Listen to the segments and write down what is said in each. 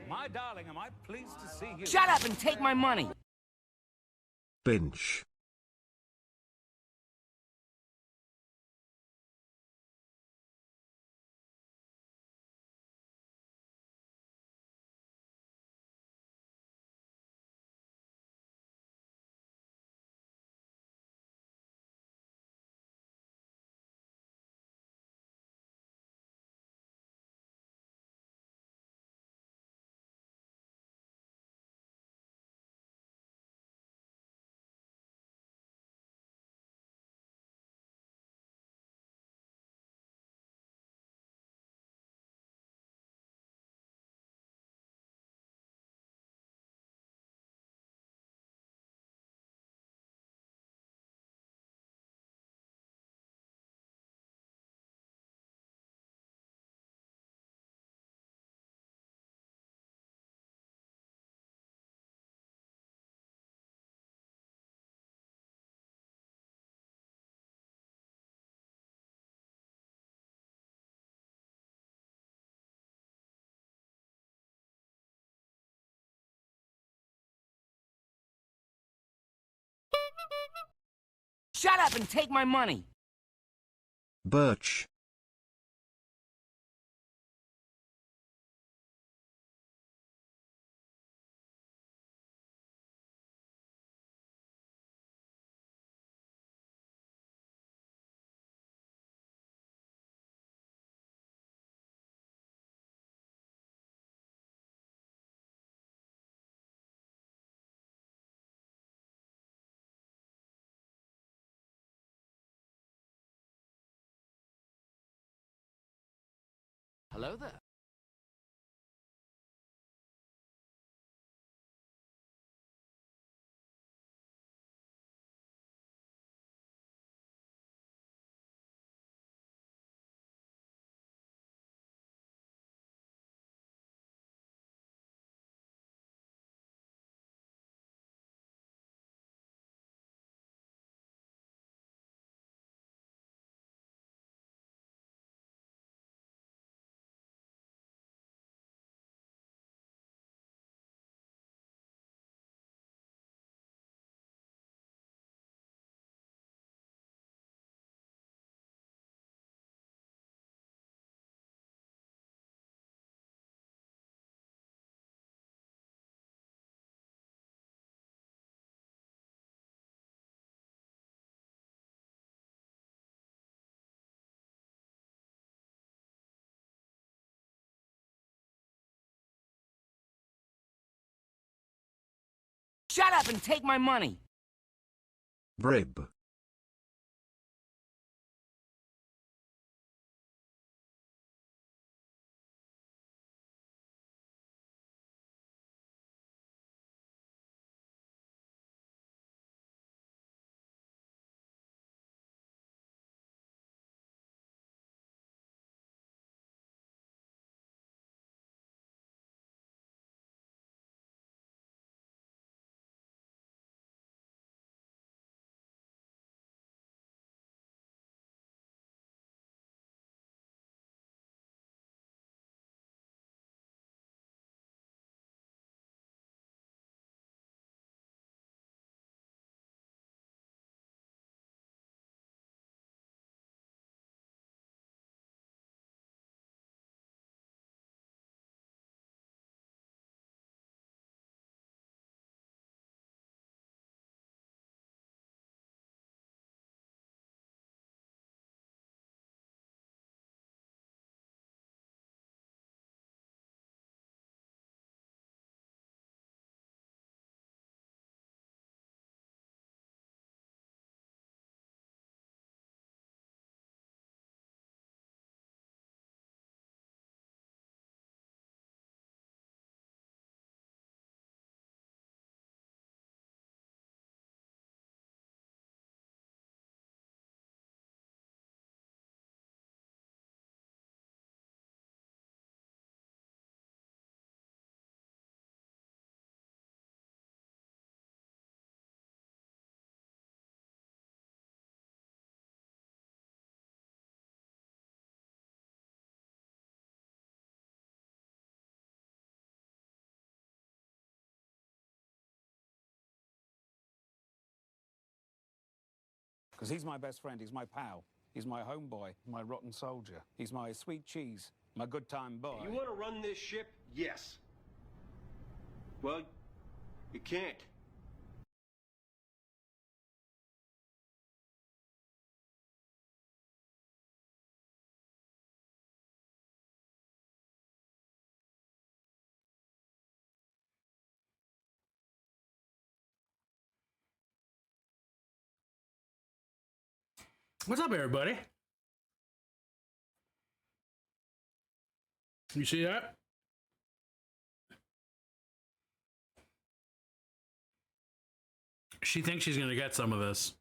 My darling, am I pleased to see you? Shut up and take my money! Bench. Shut up and take my money! Birch. Hello there. Shut up and take my money! Brib. Because he's my best friend, he's my pal, he's my homeboy, my rotten soldier, he's my sweet cheese, my good time boy. You want to run this ship? Yes. Well, you can't. What's up, everybody? You see that? She thinks she's gonna get some of this.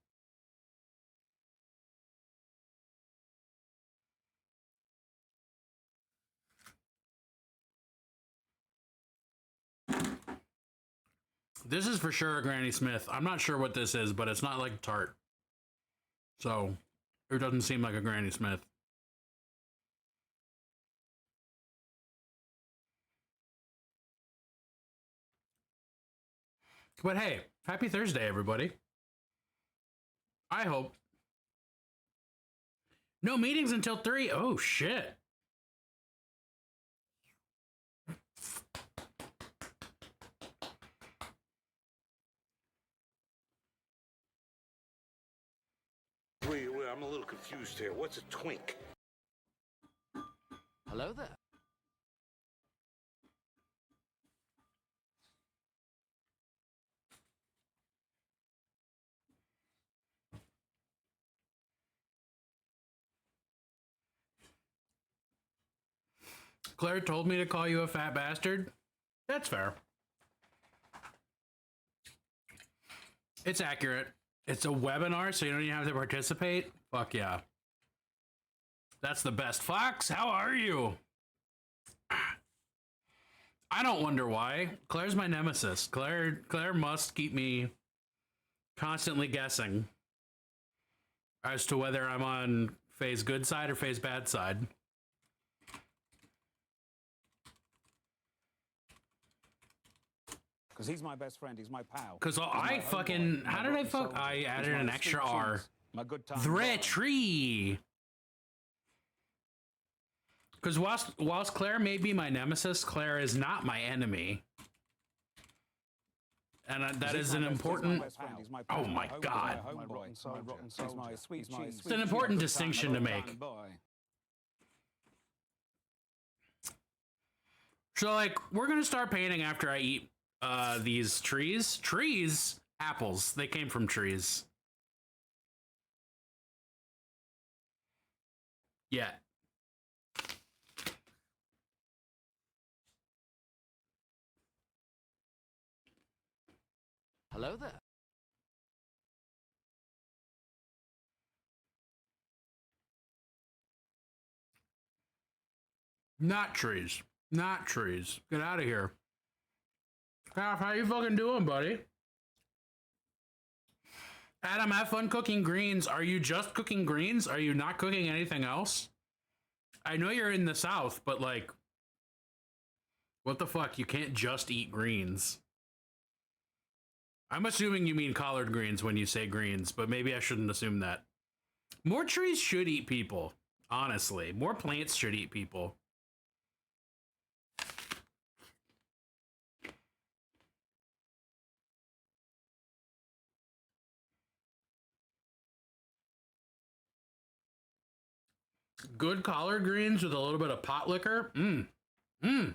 This is for sure a Granny Smith. I'm not sure what this is, but it's not like tart. So, it doesn't seem like a Granny Smith. But hey, happy Thursday, everybody. I hope. No meetings until 3. Oh, shit. Wait, I'm a little confused here. What's a twink? Hello there. Claire told me to call you a fat bastard. That's fair. It's accurate. It's a webinar, so you don't even have to participate. Fuck yeah. That's the best. Fox, how are you? I don't wonder why. Claire's my nemesis. Claire must keep me constantly guessing as to whether I'm on Faye's good side or Faye's bad side. Because he's my best friend, he's my pal. Because I fucking... How did I fuck... I added an extra R. My good time The tree. Because whilst Claire may be my nemesis, Claire is not my enemy. And that is an important... Oh my god. It's an important distinction to make. So, like, we're going to start painting after I eat these trees. Trees? Apples. They came from trees. Yeah. Hello there. Not trees. Not trees. Get out of here. Calf, how you fucking doing, buddy? Adam, have fun cooking greens. Are you just cooking greens? Are you not cooking anything else? I know you're in the South, but like, what the fuck? You can't just eat greens. I'm assuming you mean collard greens when you say greens, but maybe I shouldn't assume that. More trees should eat people, honestly. More plants should eat people. Good collard greens with a little bit of pot liquor. Mmm. Mmm.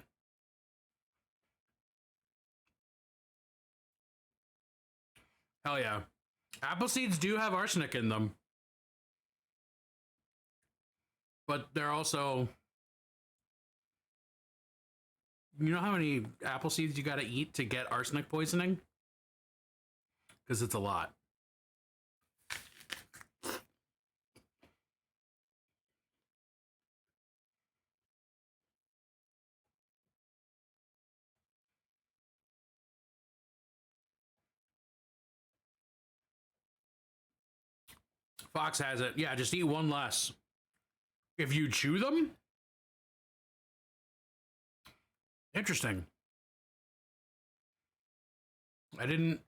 Hell yeah. Apple seeds do have arsenic in them. But they're also... You know how many apple seeds you gotta eat to get arsenic poisoning? Because it's a lot. Fox has it. Yeah, just eat one less. If you chew them? Interesting. I didn't...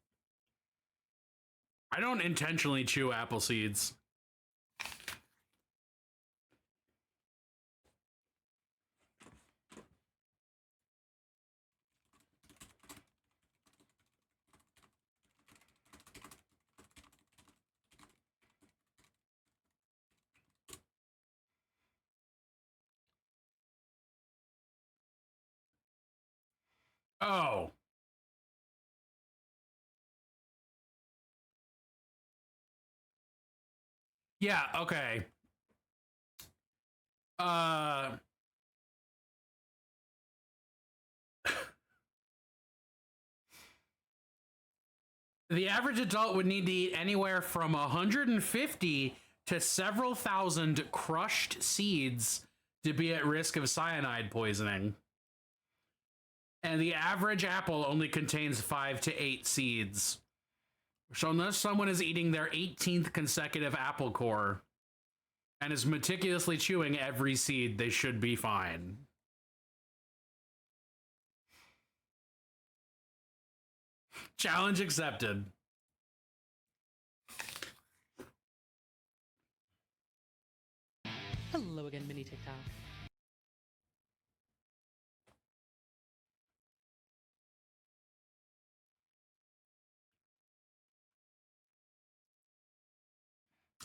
I don't intentionally chew apple seeds. Oh. Yeah, okay. The average adult would need to eat anywhere from 150 to several thousand crushed seeds to be at risk of cyanide poisoning. And the average apple only contains 5 to 8 seeds. So unless someone is eating their 18th consecutive apple core and is meticulously chewing every seed, they should be fine. Challenge accepted. Hello again, Mini TikTok.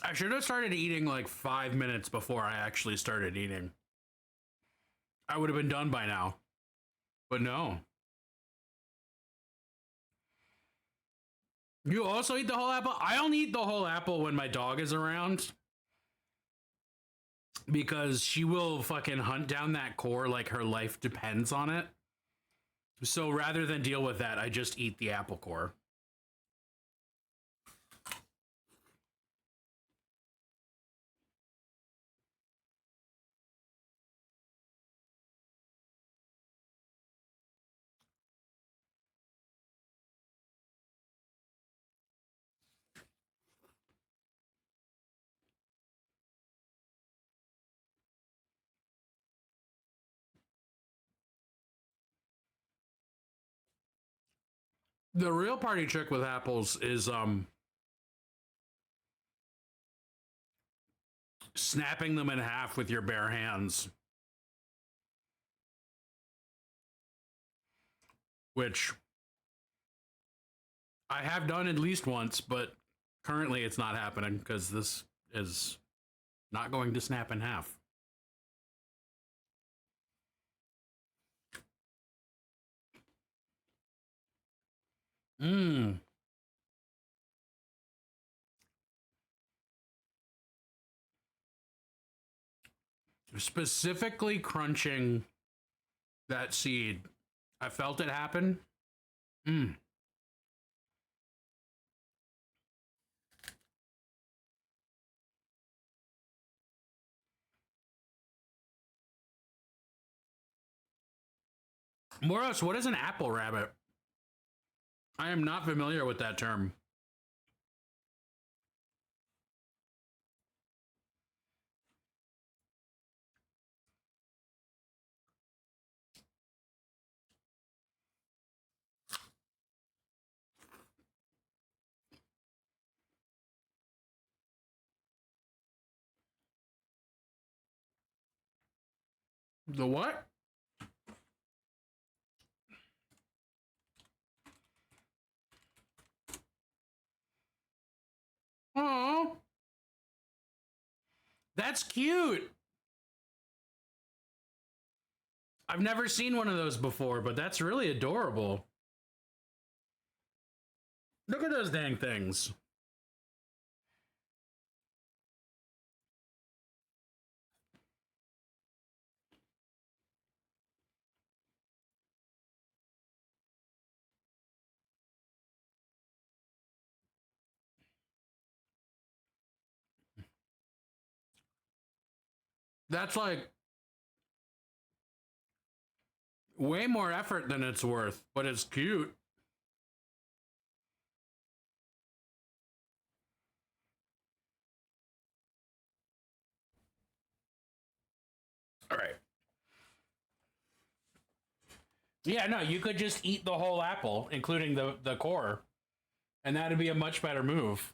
I should have started eating like 5 minutes before I actually started eating. I would have been done by now. But no. You also eat the whole apple? I only eat the whole apple when my dog is around. Because she will fucking hunt down that core like her life depends on it. So rather than deal with that, I just eat the apple core. The real party trick with apples is snapping them in half with your bare hands. Which I have done at least once, but currently it's not happening because this is not going to snap in half. Mmm. Specifically crunching that seed. I felt it happen. Mmm. Moros, what is an apple rabbit? I am not familiar with that term. The what? Oh, that's cute. I've never seen one of those before, but that's really adorable. Look at those dang things. That's like way more effort than it's worth, but it's cute. All right. Yeah, no, you could just eat the whole apple, including the core, and that'd be a much better move.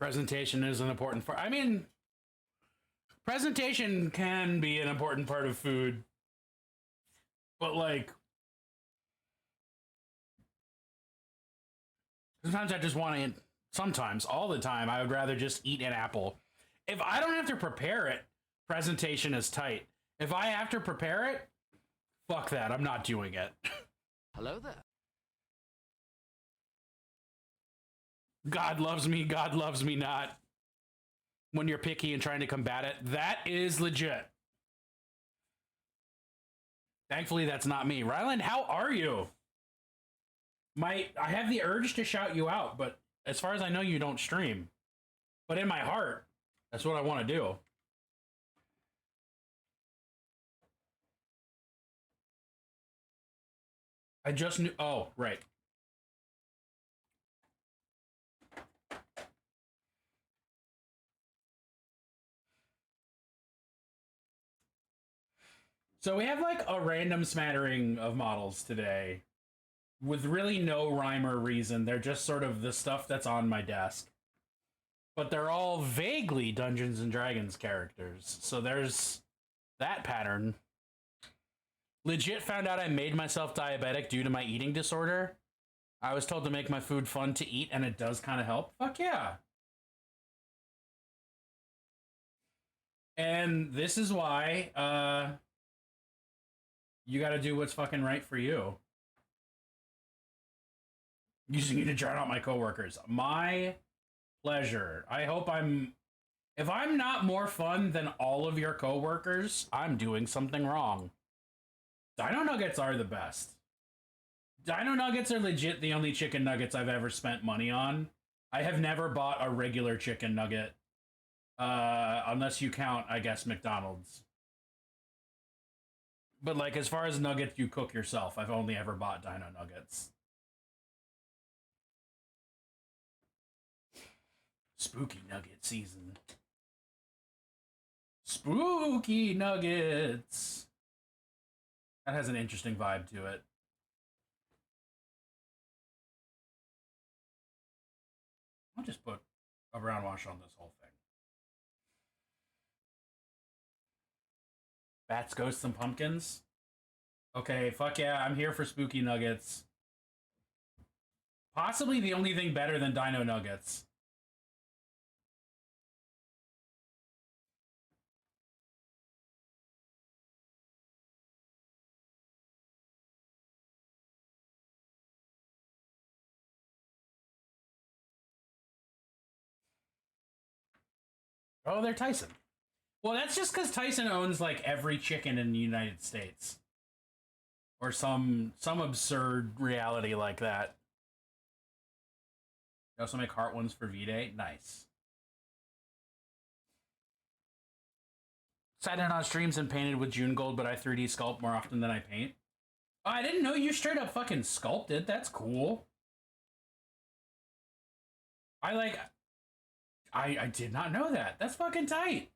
Presentation is an important part. I mean, presentation can be an important part of food, but like sometimes I just want to. Sometimes, all the time, I would rather just eat an apple. If I don't have to prepare it, presentation is tight. If I have to prepare it, fuck that. I'm not doing it. Hello there. God loves me not. When you're picky and trying to combat it, that is legit. Thankfully, that's not me. Ryland, how are you? I have the urge to shout you out, but as far as I know, you don't stream. But in my heart, that's what I want to do. I just knew. Oh, right. So we have like a random smattering of models today with really no rhyme or reason. They're just sort of the stuff that's on my desk. But they're all vaguely Dungeons and Dragons characters. So there's that pattern. Legit found out I made myself diabetic due to my eating disorder. I was told to make my food fun to eat, and it does kind of help. Fuck yeah. And this is why, you gotta do what's fucking right for you. Using you to drown out my coworkers. My pleasure. I hope if I'm not more fun than all of your coworkers, I'm doing something wrong. Dino Nuggets are the best. Dino Nuggets are legit the only chicken nuggets I've ever spent money on. I have never bought a regular chicken nugget. Unless you count, I guess, McDonald's. But, like, as far as nuggets you cook yourself, I've only ever bought Dino Nuggets. Spooky Nugget season. Spooky Nuggets! That has an interesting vibe to it. I'll just put a brown wash on this whole thing. Bats, ghosts, and pumpkins? Okay, fuck yeah, I'm here for spooky nuggets. Possibly the only thing better than Dino Nuggets. Oh, they're Tyson. Well, that's just because Tyson owns, like, every chicken in the United States. Or some absurd reality like that. They also make heart ones for V-Day. Nice. Sat in on streams and painted with June Gold, but I 3D sculpt more often than I paint. Oh, I didn't know you straight up fucking sculpted. That's cool. I did not know that. That's fucking tight.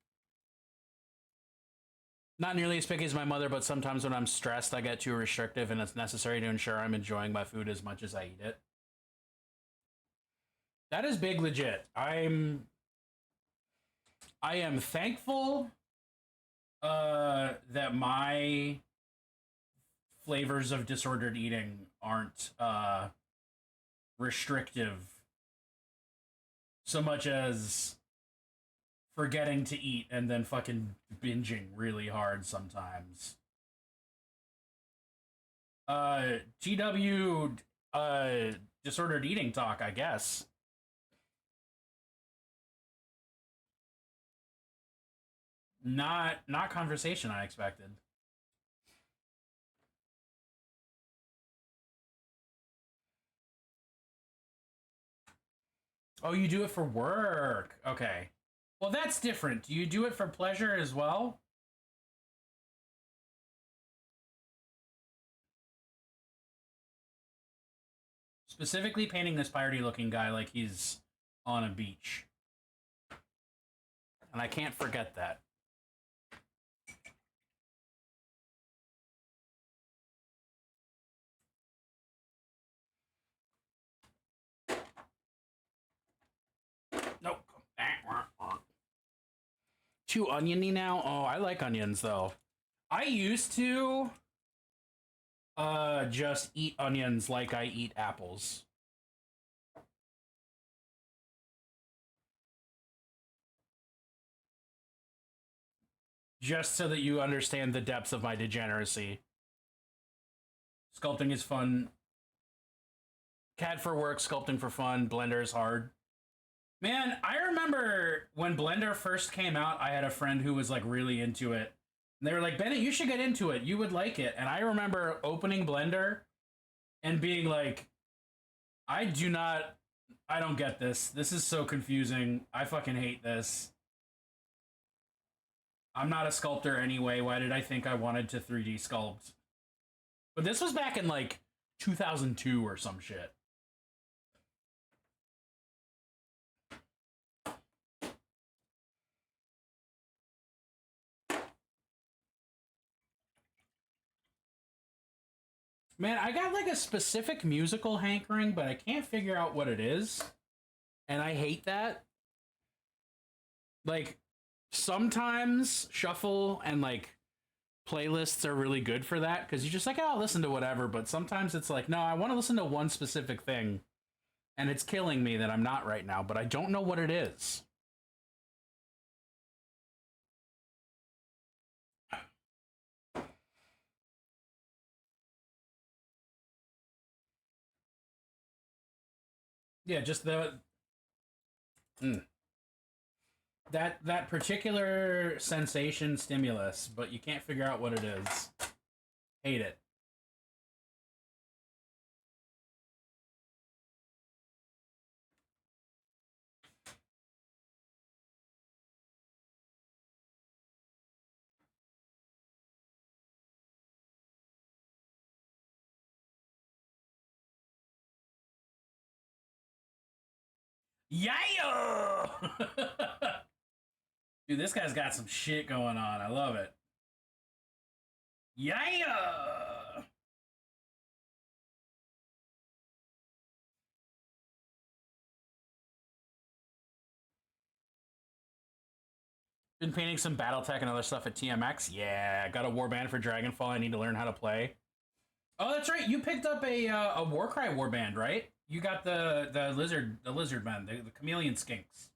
Not nearly as picky as my mother, but sometimes when I'm stressed, I get too restrictive, and it's necessary to ensure I'm enjoying my food as much as I eat it. That is big legit. I am thankful that my flavors of disordered eating aren't restrictive so much as forgetting to eat and then fucking binging really hard sometimes. GW disordered eating talk, I guess. Not conversation I expected. Oh, you do it for work. Okay. Well, that's different. Do you do it for pleasure as well? Specifically painting this piratey-looking guy like he's on a beach. And I can't forget that. Nope. too oniony now. Oh, I like onions though. I used to just eat onions like I eat apples. Just so that you understand the depths of my degeneracy. Sculpting is fun. CAD for work, sculpting for fun, Blender is hard. Man, I remember when Blender first came out, I had a friend who was like really into it. And they were like, Bennett, you should get into it. You would like it. And I remember opening Blender and being like, I don't get this. This is so confusing. I fucking hate this. I'm not a sculptor anyway. Why did I think I wanted to 3D sculpt? But this was back in like 2002 or some shit. Man, I got like a specific musical hankering, but I can't figure out what it is. And I hate that. Like, sometimes shuffle and like playlists are really good for that because you're just like, oh, I'll listen to whatever. But sometimes it's like, no, I want to listen to one specific thing. And it's killing me that I'm not right now, but I don't know what it is. Yeah, just that particular sensation stimulus, but you can't figure out what it is. Hate it. Yeah! Dude, this guy's got some shit going on. I love it. Yeah! Been painting some BattleTech and other stuff at TMX. Yeah, got a warband for Dragonfall I need to learn how to play. Oh, that's right. You picked up a Warcry warband, right? You got the lizard men, the chameleon skinks.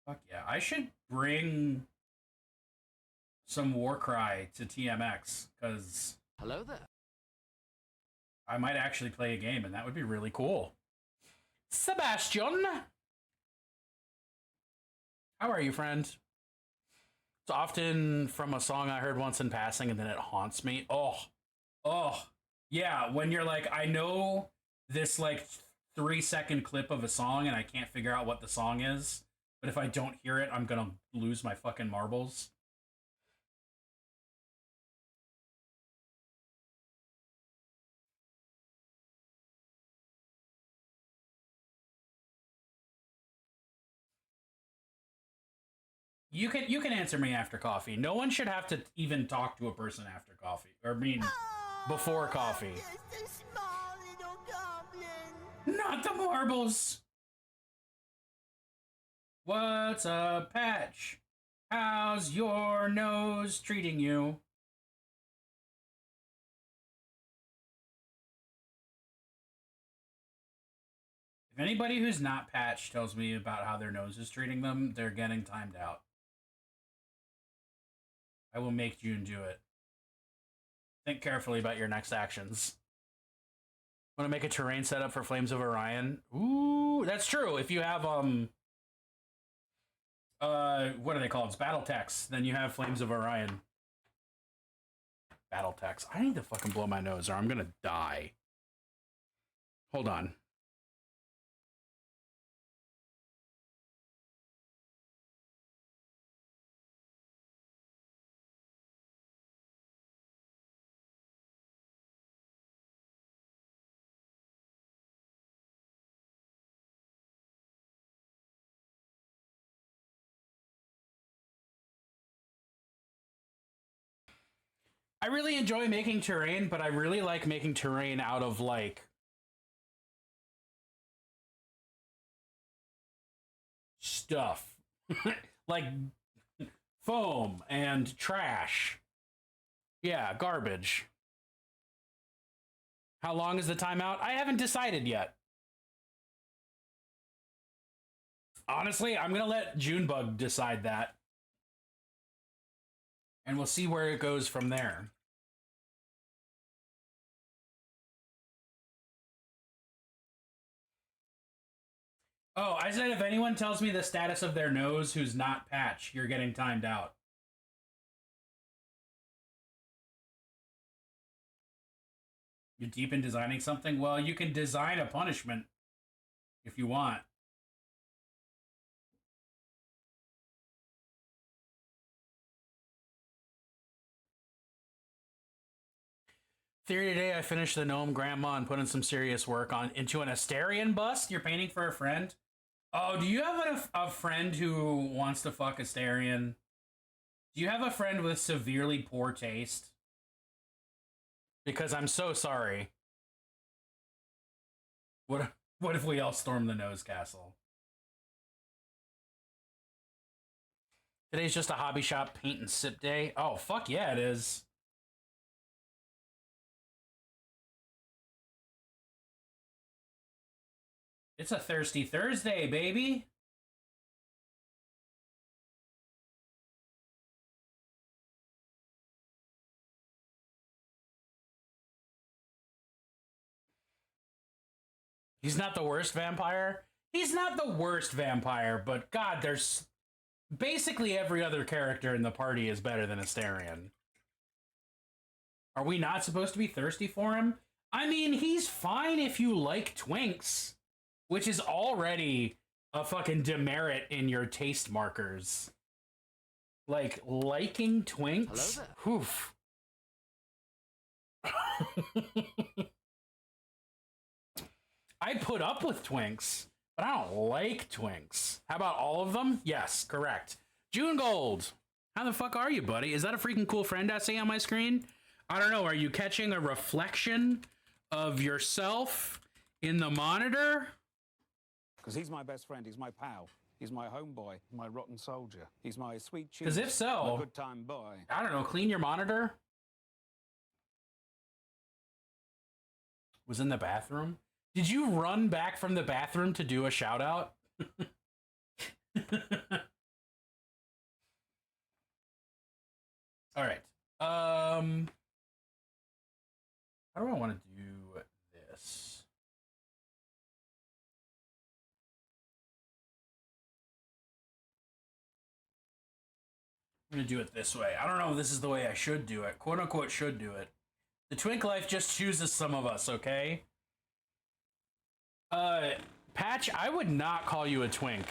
Fuck yeah. I should bring some Warcry to TMX, because Hello there. I might actually play a game, and that would be really cool. Sebastian! How are you, friend? It's often from a song I heard once in passing, and then it haunts me. Oh. Yeah, when you're like, I know this, like, 3-second clip of a song, and I can't figure out what the song is, but if I don't hear it, I'm gonna lose my fucking marbles. You can answer me after coffee. No one should have to even talk to a person after coffee. Or before coffee. Just a small little goblin. Not the marbles! What's up, Patch? How's your nose treating you? If anybody who's not Patch tells me about how their nose is treating them, they're getting timed out. I will make June do it. Think carefully about your next actions. Want to make a terrain setup for Flames of Orion? Ooh, that's true. If you have, what are they called? It's BattleTechs. Then you have Flames of Orion. BattleTechs. I need to fucking blow my nose or I'm gonna die. Hold on. I really enjoy making terrain, but I really like making terrain out of, like, stuff. Like foam and trash. Yeah, garbage. How long is the timeout? I haven't decided yet. Honestly, I'm going to let Junebug decide that. And we'll see where it goes from there. Oh, I said if anyone tells me the status of their nose who's not Patch, you're getting timed out. You're deep in designing something? Well, you can design a punishment if you want. Theory today, I finished the Gnome Grandma and put in some serious work into an Asterion bust. You're painting for a friend? Oh, do you have a friend who wants to fuck Asterion? Do you have a friend with severely poor taste? Because I'm so sorry. What if we all storm the Nose Castle? Today's just a hobby shop paint and sip day. Oh, fuck yeah, it is. It's a Thirsty Thursday, baby. He's not the worst vampire. He's not the worst vampire, but God, there's basically every other character in the party is better than Asterion. Are we not supposed to be thirsty for him? I mean, he's fine if you like twinks, which is already a fucking demerit in your taste markers. Like, liking twinks? Hello there. Oof. I put up with twinks, but I don't like twinks. How about all of them? Yes, correct. June Gold. How the fuck are you, buddy? Is that a freaking cool friend I see on my screen? I don't know. Are you catching a reflection of yourself in the monitor? Because he's my best friend. He's my pal. He's my homeboy, my rotten soldier. He's my sweet cheese. Because if so, my good time boy. I don't know. Clean your monitor. Was in the bathroom. Did you run back from the bathroom to do a shout out? All right. How do I want to do this? I'm going to do it this way. I don't know if this is the way I should do it. Quote unquote should do it. The twink life just chooses some of us, okay? Patch, I would not call you a twink,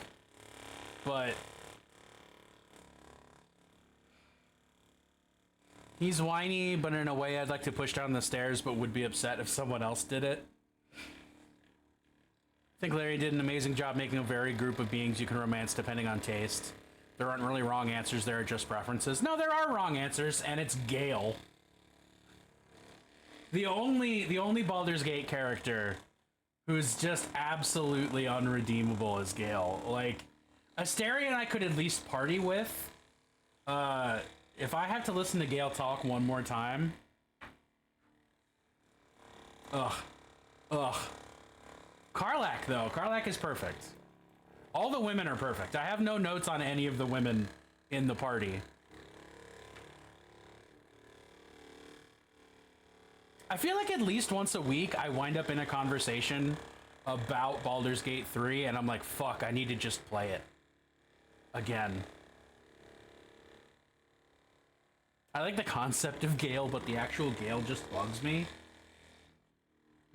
but he's whiny, but in a way I'd like to push down the stairs, but would be upset if someone else did it. I think Larry did an amazing job making a varied group of beings you can romance depending on taste. There aren't really wrong answers, there are just preferences. No, there are wrong answers, and it's Gale. The only Baldur's Gate character who's just absolutely unredeemable is Gale. Like, Asterion I could at least party with. If I have to listen to Gale talk one more time... Ugh. Karlach, though. Karlach is perfect. All the women are perfect. I have no notes on any of the women in the party. I feel like at least once a week I wind up in a conversation about Baldur's Gate 3 and I'm like, fuck, I need to just play it again. I like the concept of Gale, but the actual Gale just bugs me.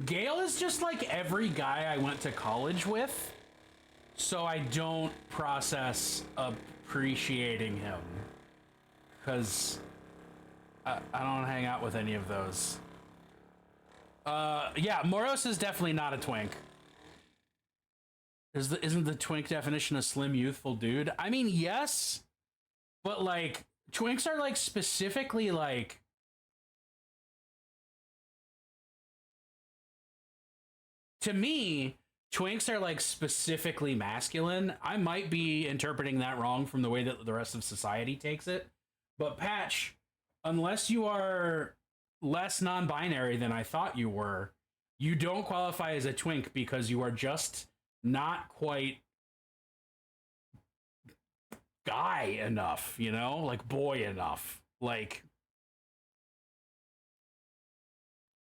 Gale is just like every guy I went to college with, so I don't process appreciating him. Because I don't hang out with any of those. Yeah, Moros is definitely not a twink. Isn't the twink definition a slim, youthful dude? I mean, yes, but like, twinks are like specifically like... To me, twinks are like specifically masculine. I might be interpreting that wrong from the way that the rest of society takes it. But Patch, unless you are less non-binary than I thought you were, you don't qualify as a twink because you are just not quite guy enough, you know? Like boy enough. Like,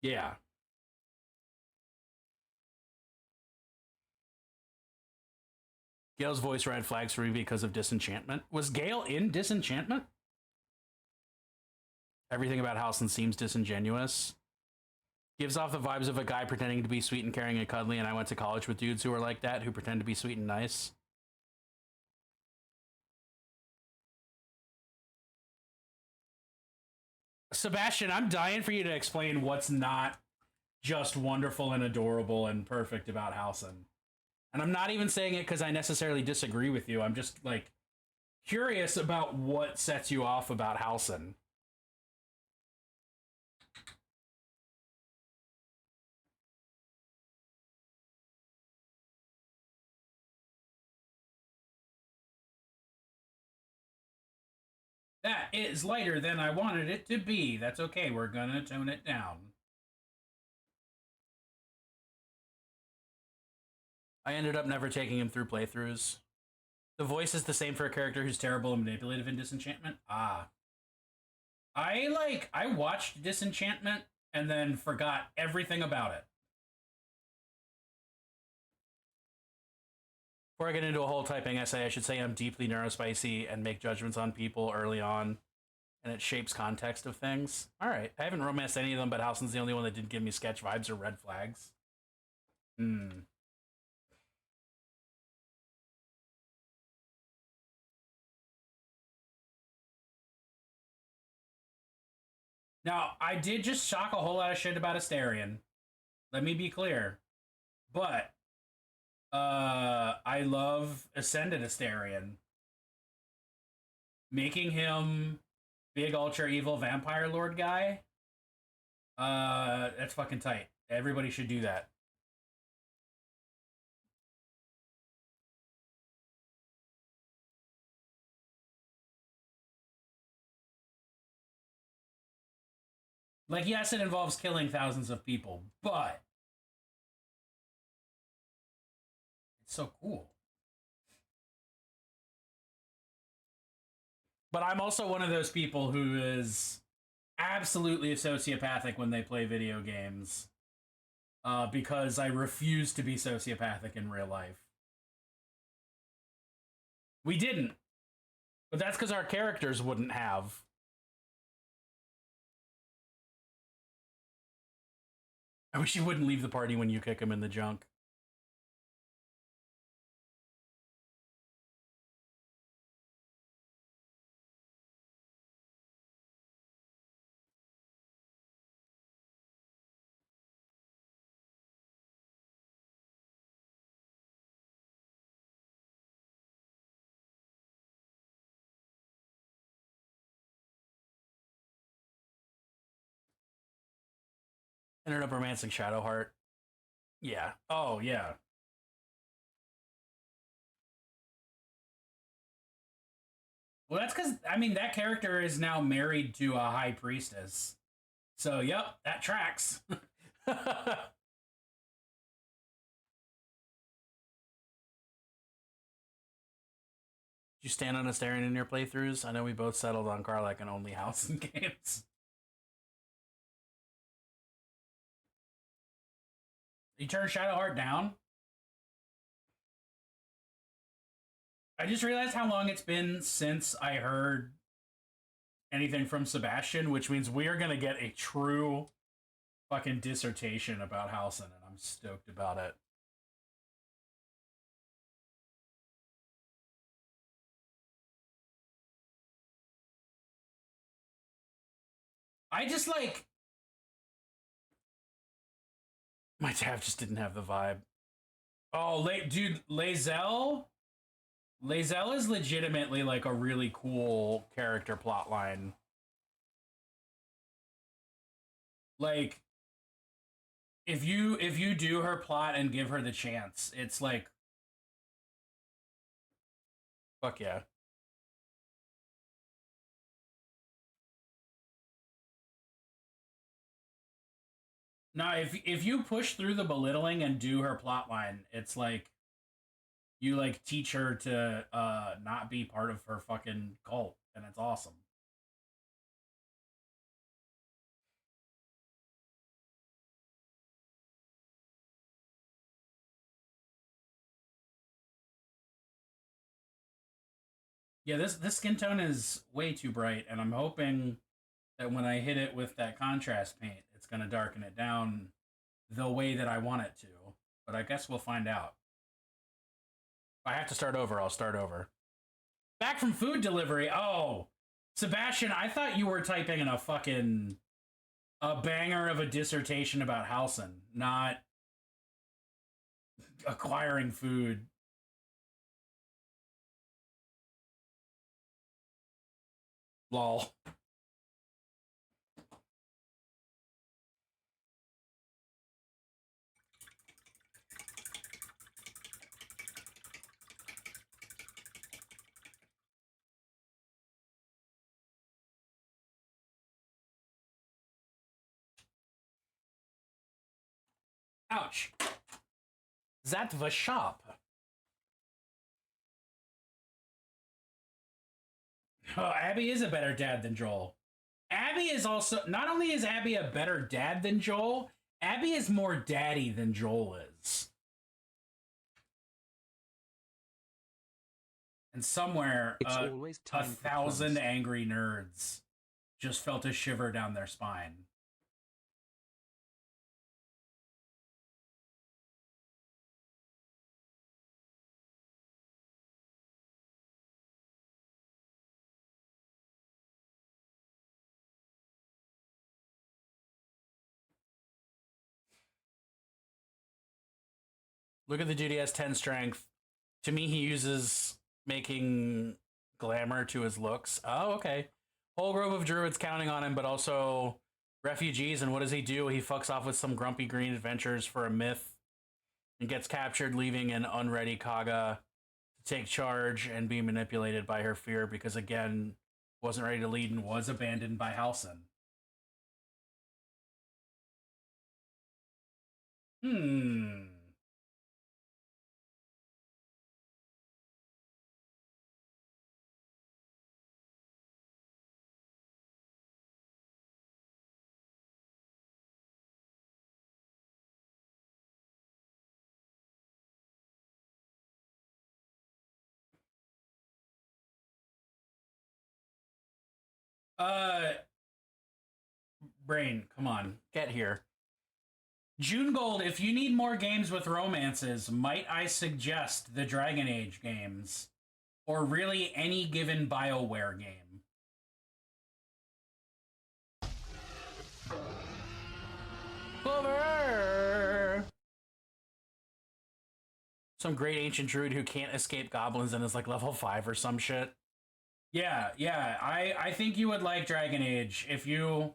yeah. Gale's voice red flags for me because of Disenchantment. Was Gale in Disenchantment? Everything about Halcyon seems disingenuous. Gives off the vibes of a guy pretending to be sweet and caring and cuddly, and I went to college with dudes who were like that, who pretend to be sweet and nice. Sebastian, I'm dying for you to explain what's not just wonderful and adorable and perfect about Halcyon. And I'm not even saying it because I necessarily disagree with you. I'm just, like, curious about what sets you off about Halcyon. That is lighter than I wanted it to be. That's okay. We're gonna tone it down. I ended up never taking him through playthroughs. The voice is the same for a character who's terrible and manipulative in Disenchantment. Ah. I watched Disenchantment and then forgot everything about it. Before I get into a whole typing essay, I should say I'm deeply neurospicy and make judgments on people early on, and it shapes context of things. All right. I haven't romanced any of them, but Halcyon's the only one that didn't give me sketch vibes or red flags. Now, I did just shock a whole lot of shit about Astarion. Let me be clear. But I love Ascended Astarion. Making him big ultra evil vampire lord guy. That's fucking tight. Everybody should do that. Like, yes, it involves killing thousands of people, but it's so cool. But I'm also one of those people who is absolutely sociopathic when they play video games, because I refuse to be sociopathic in real life. We didn't, but that's because our characters wouldn't have. I wish he wouldn't leave the party when you kick him in the junk. Ended up romancing Shadowheart. Yeah. Oh, yeah. Well, that's because, I mean, that character is now married to a high priestess. So, yep, that tracks. Did you stand on Astarion in your playthroughs? I know we both settled on Karlach and only House and games. You turn Shadowheart down? I just realized how long it's been since I heard anything from Sebastian, which means we are going to get a true fucking dissertation about Halcyon, and I'm stoked about it. I just, like... My tab just didn't have the vibe. Oh, dude, Lae'zel? Lae'zel is legitimately, like, a really cool character plotline. Like, if you do her plot and give her the chance, it's like, fuck yeah. No, if you push through the belittling and do her plot line, it's like you like teach her to not be part of her fucking cult, and it's awesome. Yeah, this skin tone is way too bright, and I'm hoping that when I hit it with that contrast paint, it's going to darken it down the way that I want it to. But I guess we'll find out. If I have to start over, I'll start over. Back from food delivery. Oh, Sebastian, I thought you were typing in a banger of a dissertation about Halcyon, not acquiring food. Lol. Ouch. That was sharp. Oh, Abby is a better dad than Joel. Abby is also, not only is Abby a better dad than Joel, Abby is more daddy than Joel is. And somewhere, a 1,000 angry nerds just felt a shiver down their spine. Look at the dude, he has 10 strength. To me, he uses making glamour to his looks. Oh, okay. Whole grove of druids counting on him, but also refugees. And what does he do? He fucks off with some grumpy green adventures for a myth and gets captured, leaving an unready Kaga to take charge and be manipulated by her fear because, again, wasn't ready to lead and was abandoned by Halcyon. Brain, come on, get here. June Gold, if you need more games with romances, might I suggest the Dragon Age games? Or really any given BioWare game? Clover! Some great ancient druid who can't escape goblins and is like level 5 or some shit. Yeah, I think you would like Dragon Age if you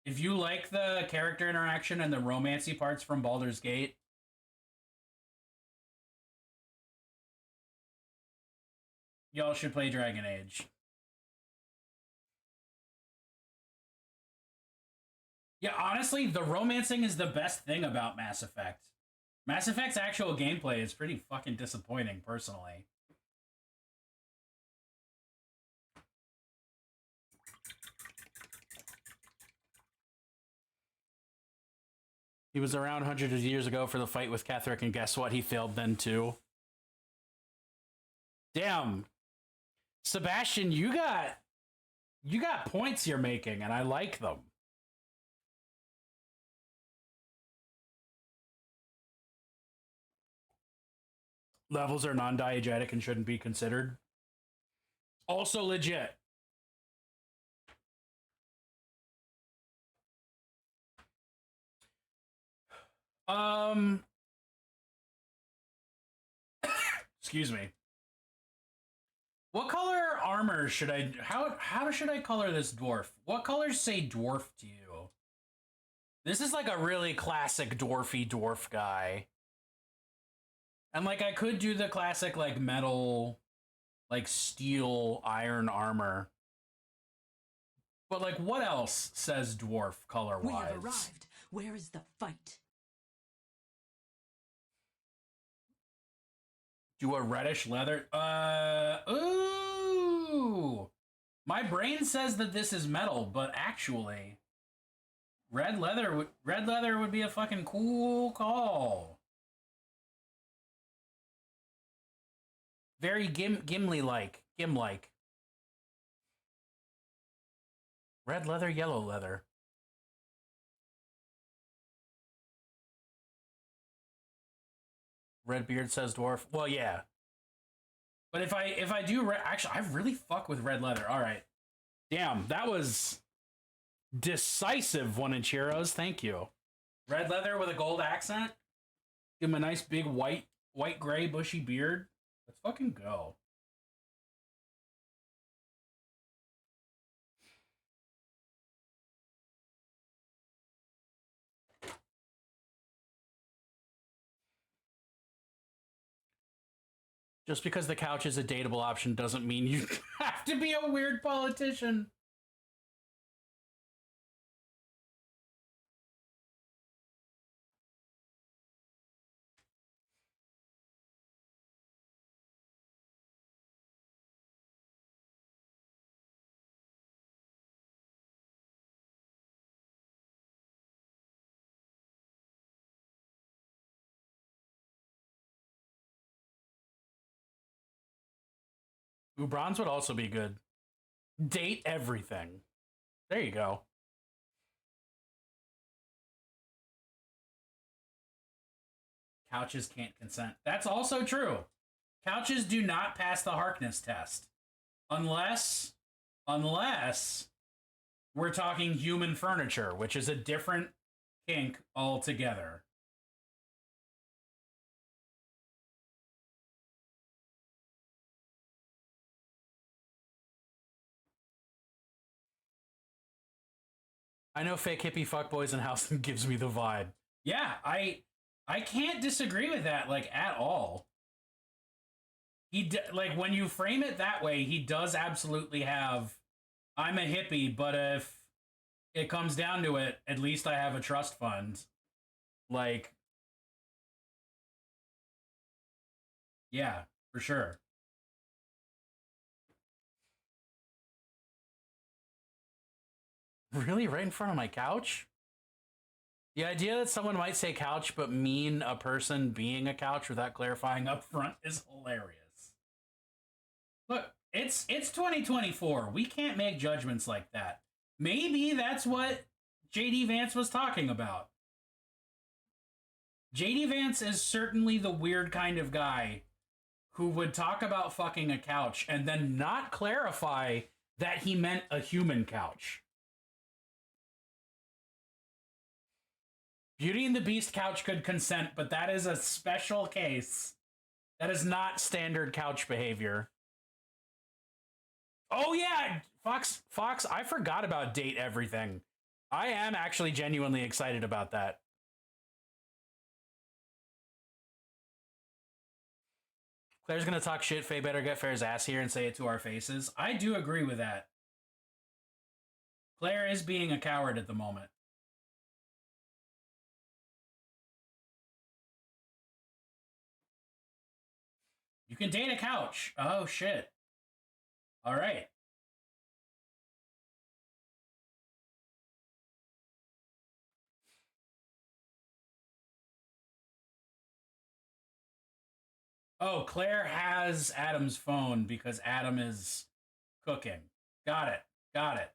like the character interaction and the romancy parts from Baldur's Gate. Y'all should play Dragon Age. Yeah, honestly, the romancing is the best thing about Mass Effect. Mass Effect's actual gameplay is pretty fucking disappointing, personally. He was around hundreds of years ago for the fight with Ketheric, and guess what? He failed then too. Damn. Sebastian, you got points you're making, and I like them. Levels are non-diegetic and shouldn't be considered. Also legit. Excuse me. What color armor should I... How should I color this dwarf? What colors say dwarf to you? This is like a really classic dwarfy dwarf guy. And like I could do the classic like metal, like steel, iron armor. But like what else says dwarf color wise? We have arrived. Where is the fight? Do a reddish leather. Ooh. My brain says that this is metal, but actually, red leather would be a fucking cool call. Very Gimli-like. Gim-like. Red leather, yellow leather. Redbeard says dwarf. Well, yeah. But if I do actually, I really fuck with red leather. All right. Damn, that was decisive, one Ichiro's. Thank you. Red leather with a gold accent. Give him a nice big white gray bushy beard. Let's fucking go. Just because the couch is a dateable option doesn't mean you have to be a weird politician. Ooh, bronze would also be good. Date everything. There you go. Couches can't consent. That's also true. Couches do not pass the Harkness test. Unless we're talking human furniture, which is a different kink altogether. I know fake hippie fuckboys in Houston gives me the vibe. Yeah, I can't disagree with that, like, at all. Like, when you frame it that way, he does absolutely have, I'm a hippie, but if it comes down to it, at least I have a trust fund. Like, yeah, for sure. Really? Right in front of my couch? The idea that someone might say couch but mean a person being a couch without clarifying up front is hilarious. Look, it's 2024. We can't make judgments like that. Maybe that's what JD Vance was talking about. JD Vance is certainly the weird kind of guy who would talk about fucking a couch and then not clarify that he meant a human couch. Beauty and the Beast couch could consent, but that is a special case. That is not standard couch behavior. Oh yeah, Fox, I forgot about date everything. I am actually genuinely excited about that. Claire's gonna talk shit, Faye better get Fair's ass here and say it to our faces. I do agree with that. Claire is being a coward at the moment. You can date a couch. Oh, shit. All right. Oh, Claire has Adam's phone because Adam is cooking. Got it. Got it.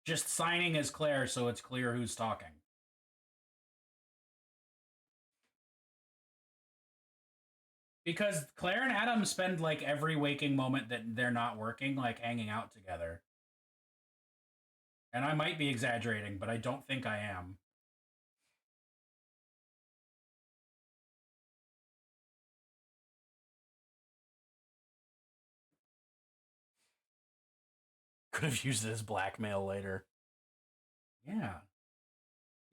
Just signing as Claire so it's clear who's talking. Because Claire and Adam spend, like, every waking moment that they're not working, like, hanging out together. And I might be exaggerating, but I don't think I am. Could have used it as blackmail later. Yeah.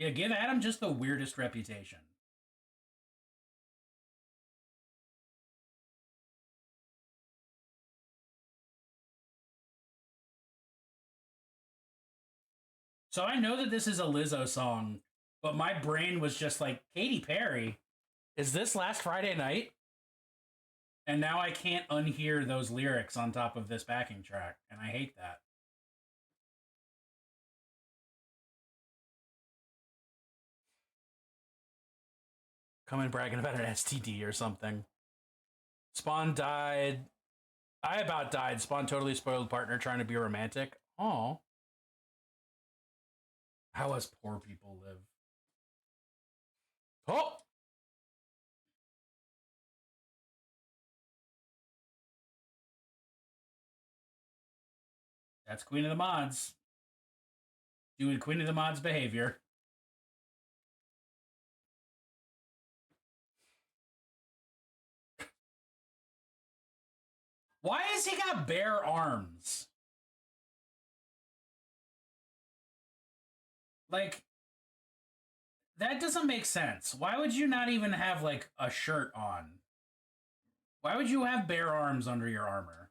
Yeah, give Adam just the weirdest reputation. So I know that this is a Lizzo song, but my brain was just like, Katy Perry, is this last Friday night? And now I can't unhear those lyrics on top of this backing track, and I hate that. Coming bragging about an STD or something. Spawn died. I about died. Spawn totally spoiled partner trying to be romantic. Aw. How us poor people live. Oh! That's Queen of the Mods. Doing Queen of the Mods behavior. Why has he got bare arms? Like, that doesn't make sense. Why would you not even have, like, a shirt on? Why would you have bare arms under your armor?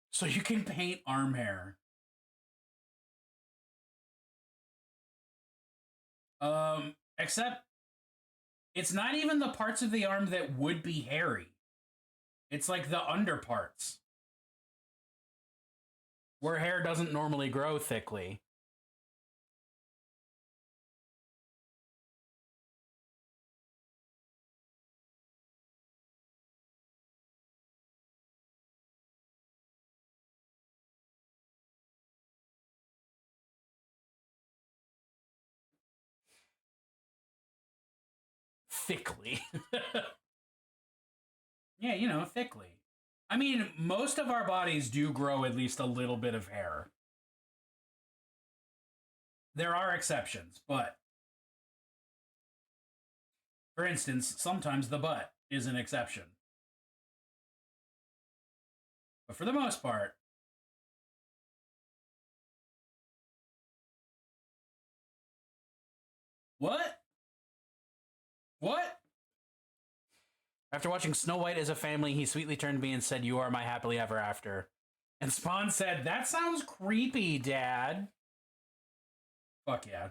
So you can paint arm hair. Except it's not even the parts of the arm that would be hairy. It's like the underparts, where hair doesn't normally grow thickly. Thickly. Yeah, you know, thickly. I mean, most of our bodies do grow at least a little bit of hair. There are exceptions, but for instance, sometimes the butt is an exception. But for the most part, what? What? After watching Snow White as a family, he sweetly turned to me and said, "You are my happily ever after." And Spawn said, "That sounds creepy, Dad." Fuck yeah.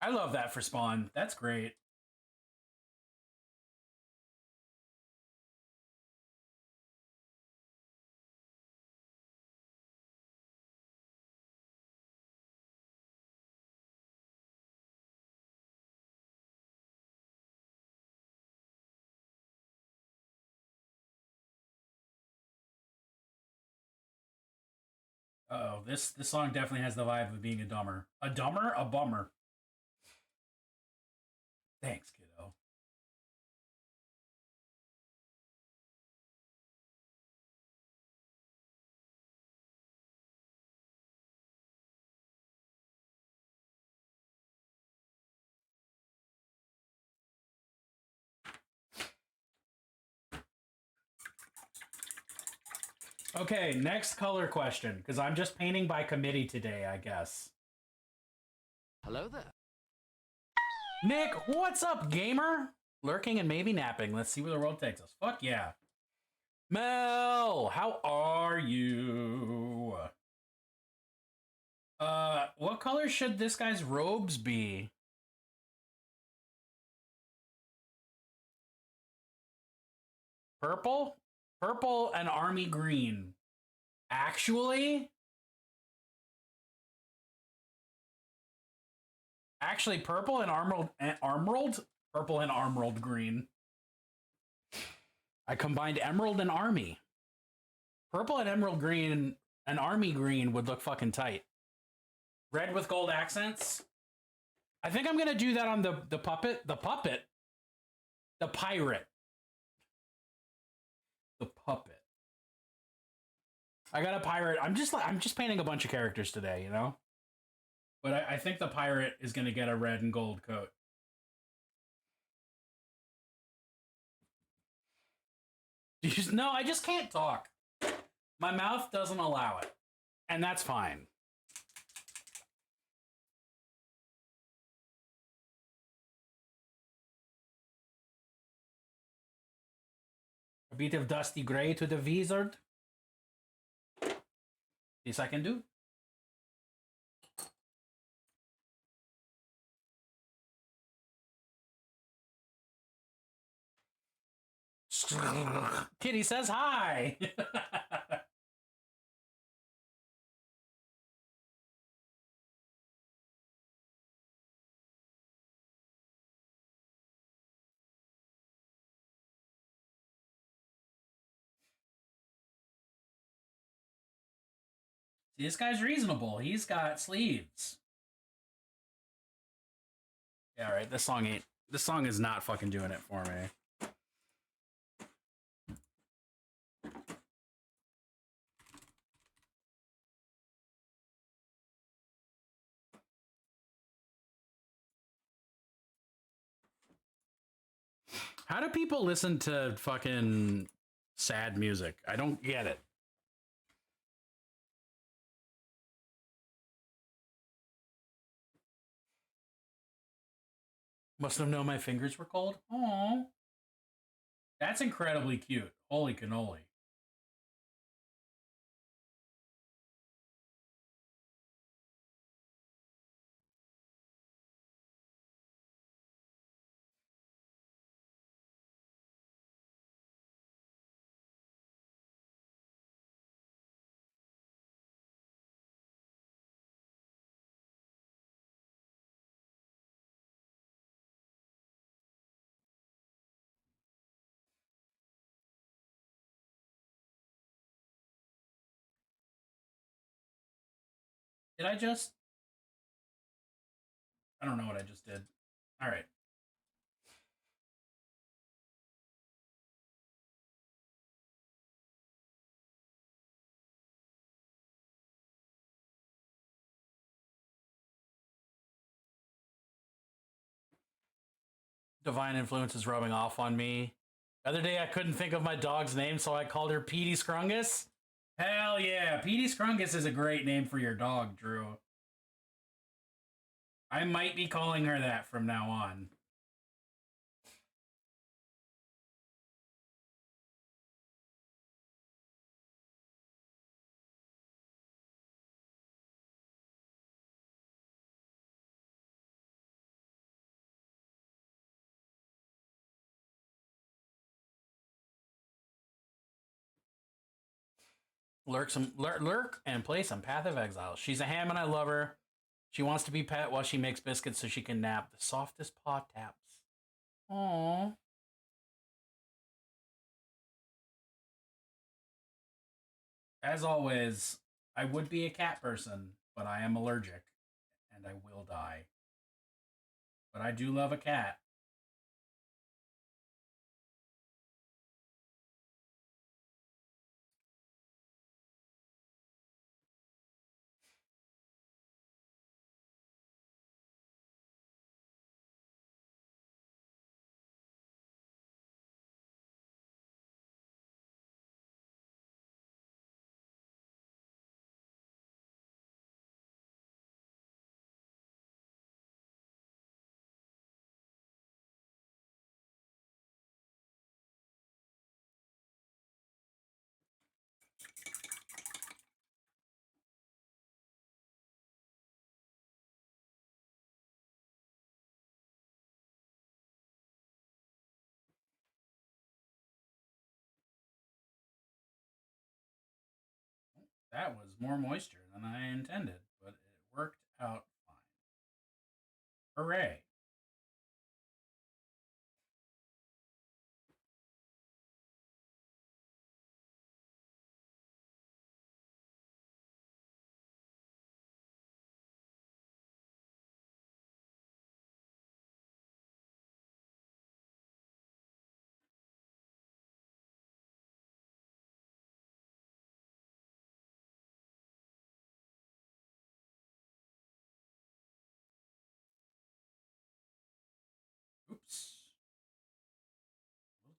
I love that for Spawn. That's great. Uh-oh, this song definitely has the vibe of being a dumber. A dumber? A bummer. Thanks, kiddo. Okay, next color question, because I'm just painting by committee today, I guess. Hello there. Nick, what's up, gamer? Lurking and maybe napping. Let's see where the world takes us. Fuck yeah. Mel, how are you? What color should this guy's robes be? Purple? Purple and army green. Actually, purple and purple and emerald green. I combined emerald and army. Purple and emerald green and army green would look fucking tight. Red with gold accents. I think I'm gonna do that on the pirate. The puppet. I got a pirate. I'm just painting a bunch of characters today, you know? But I think the pirate is going to get a red and gold coat. No, I just can't talk. My mouth doesn't allow it. And that's fine. A bit of dusty gray to the wizard. This I can do. Kitty says hi. See, this guy's reasonable. He's got sleeves. Yeah, right. This song is not fucking doing it for me. How do people listen to fucking sad music? I don't get it. Must have known my fingers were cold. Aww. That's incredibly cute. Holy cannoli. Did I just? I don't know what I just did. All right. Divine influence is rubbing off on me. The other day I couldn't think of my dog's name, so I called her Petey Scrungus. Hell yeah, Petey Scrungus is a great name for your dog, Drew. I might be calling her that from now on. Lurk and play some Path of Exile. She's a ham and I love her. She wants to be pet while she makes biscuits so she can nap. The softest paw taps. Aww. As always, I would be a cat person, but I am allergic and I will die. But I do love a cat. That was more moisture than I intended, but it worked out fine. Hooray.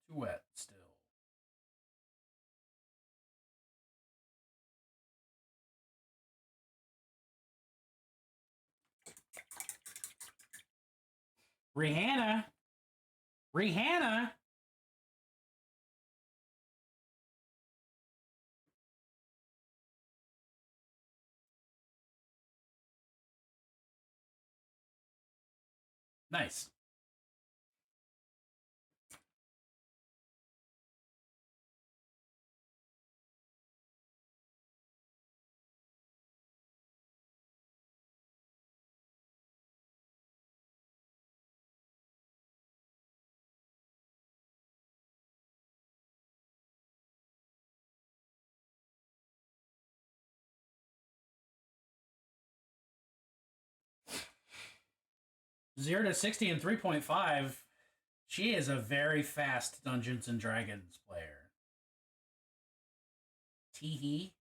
Too wet still. Rihanna. Rihanna. Nice. Zero to 60 in 3.5. She is a very fast Dungeons and Dragons player. Teehee.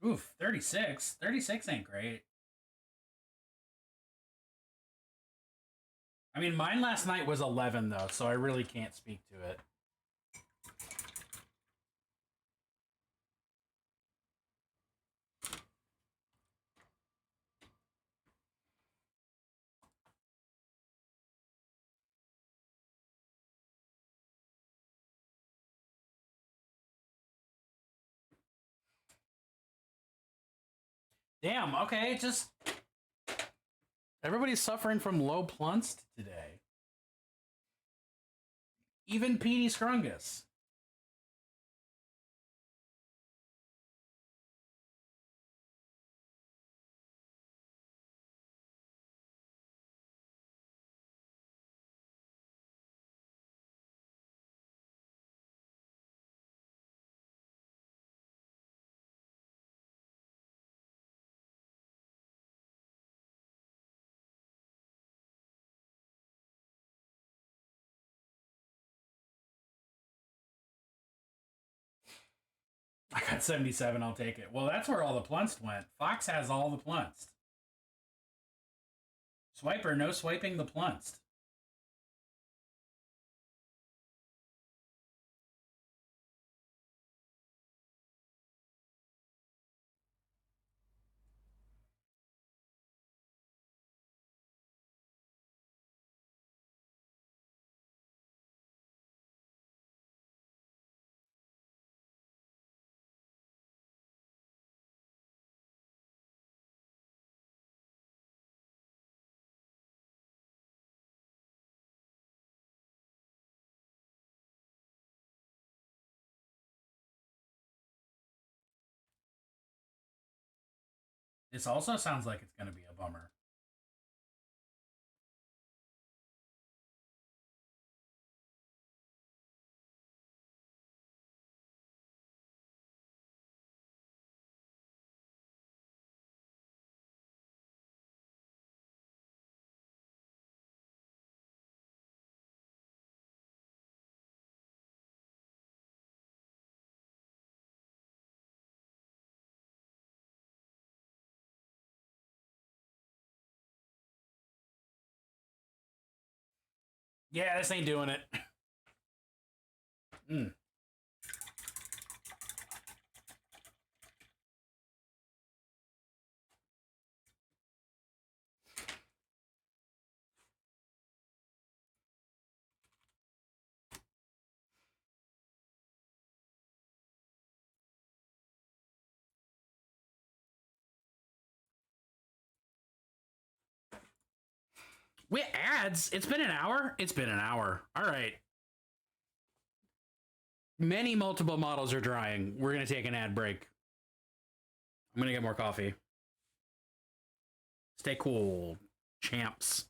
Oof, 36. 36 ain't great. I mean, mine last night was 11, though, so I really can't speak to it. Damn, okay, just... Everybody's suffering from low plunst today. Even Petey Scrungus. I got 77, I'll take it. Well, that's where all the plunst went. Fox has all the plunst. Swiper, no swiping the plunst. This also sounds like it's going to be a bummer. Yeah, this ain't doing it. With ads? It's been an hour? It's been an hour. All right. Many multiple models are drying. We're going to take an ad break. I'm going to get more coffee. Stay cool, champs.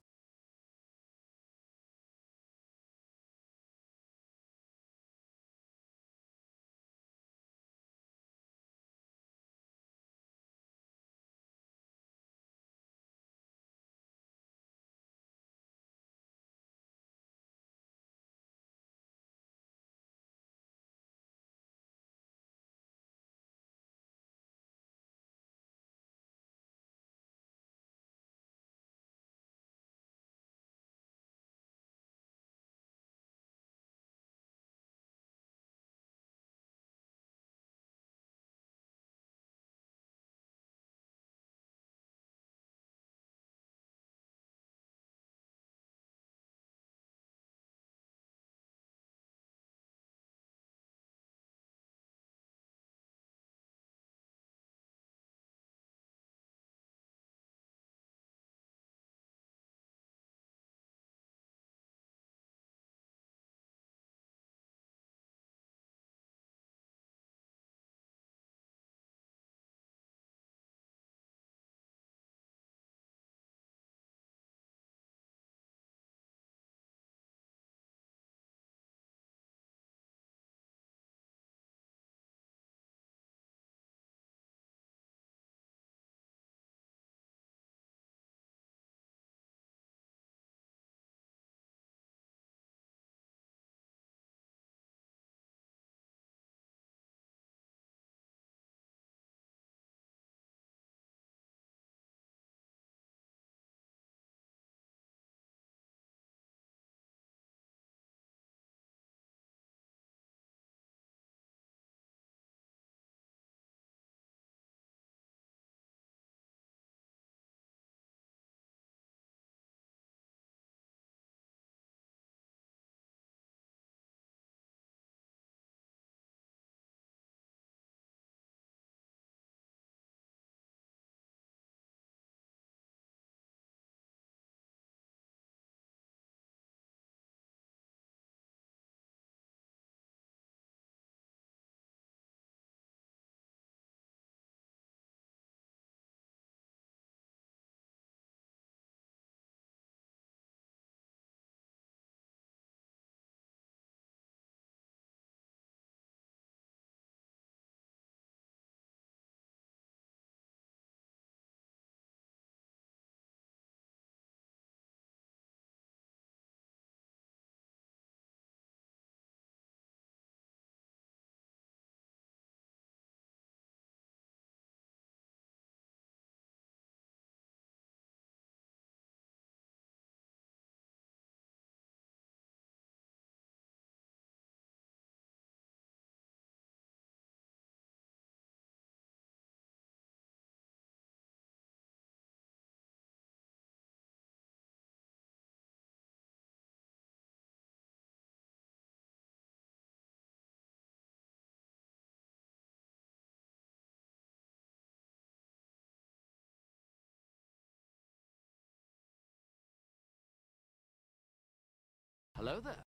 Hello there.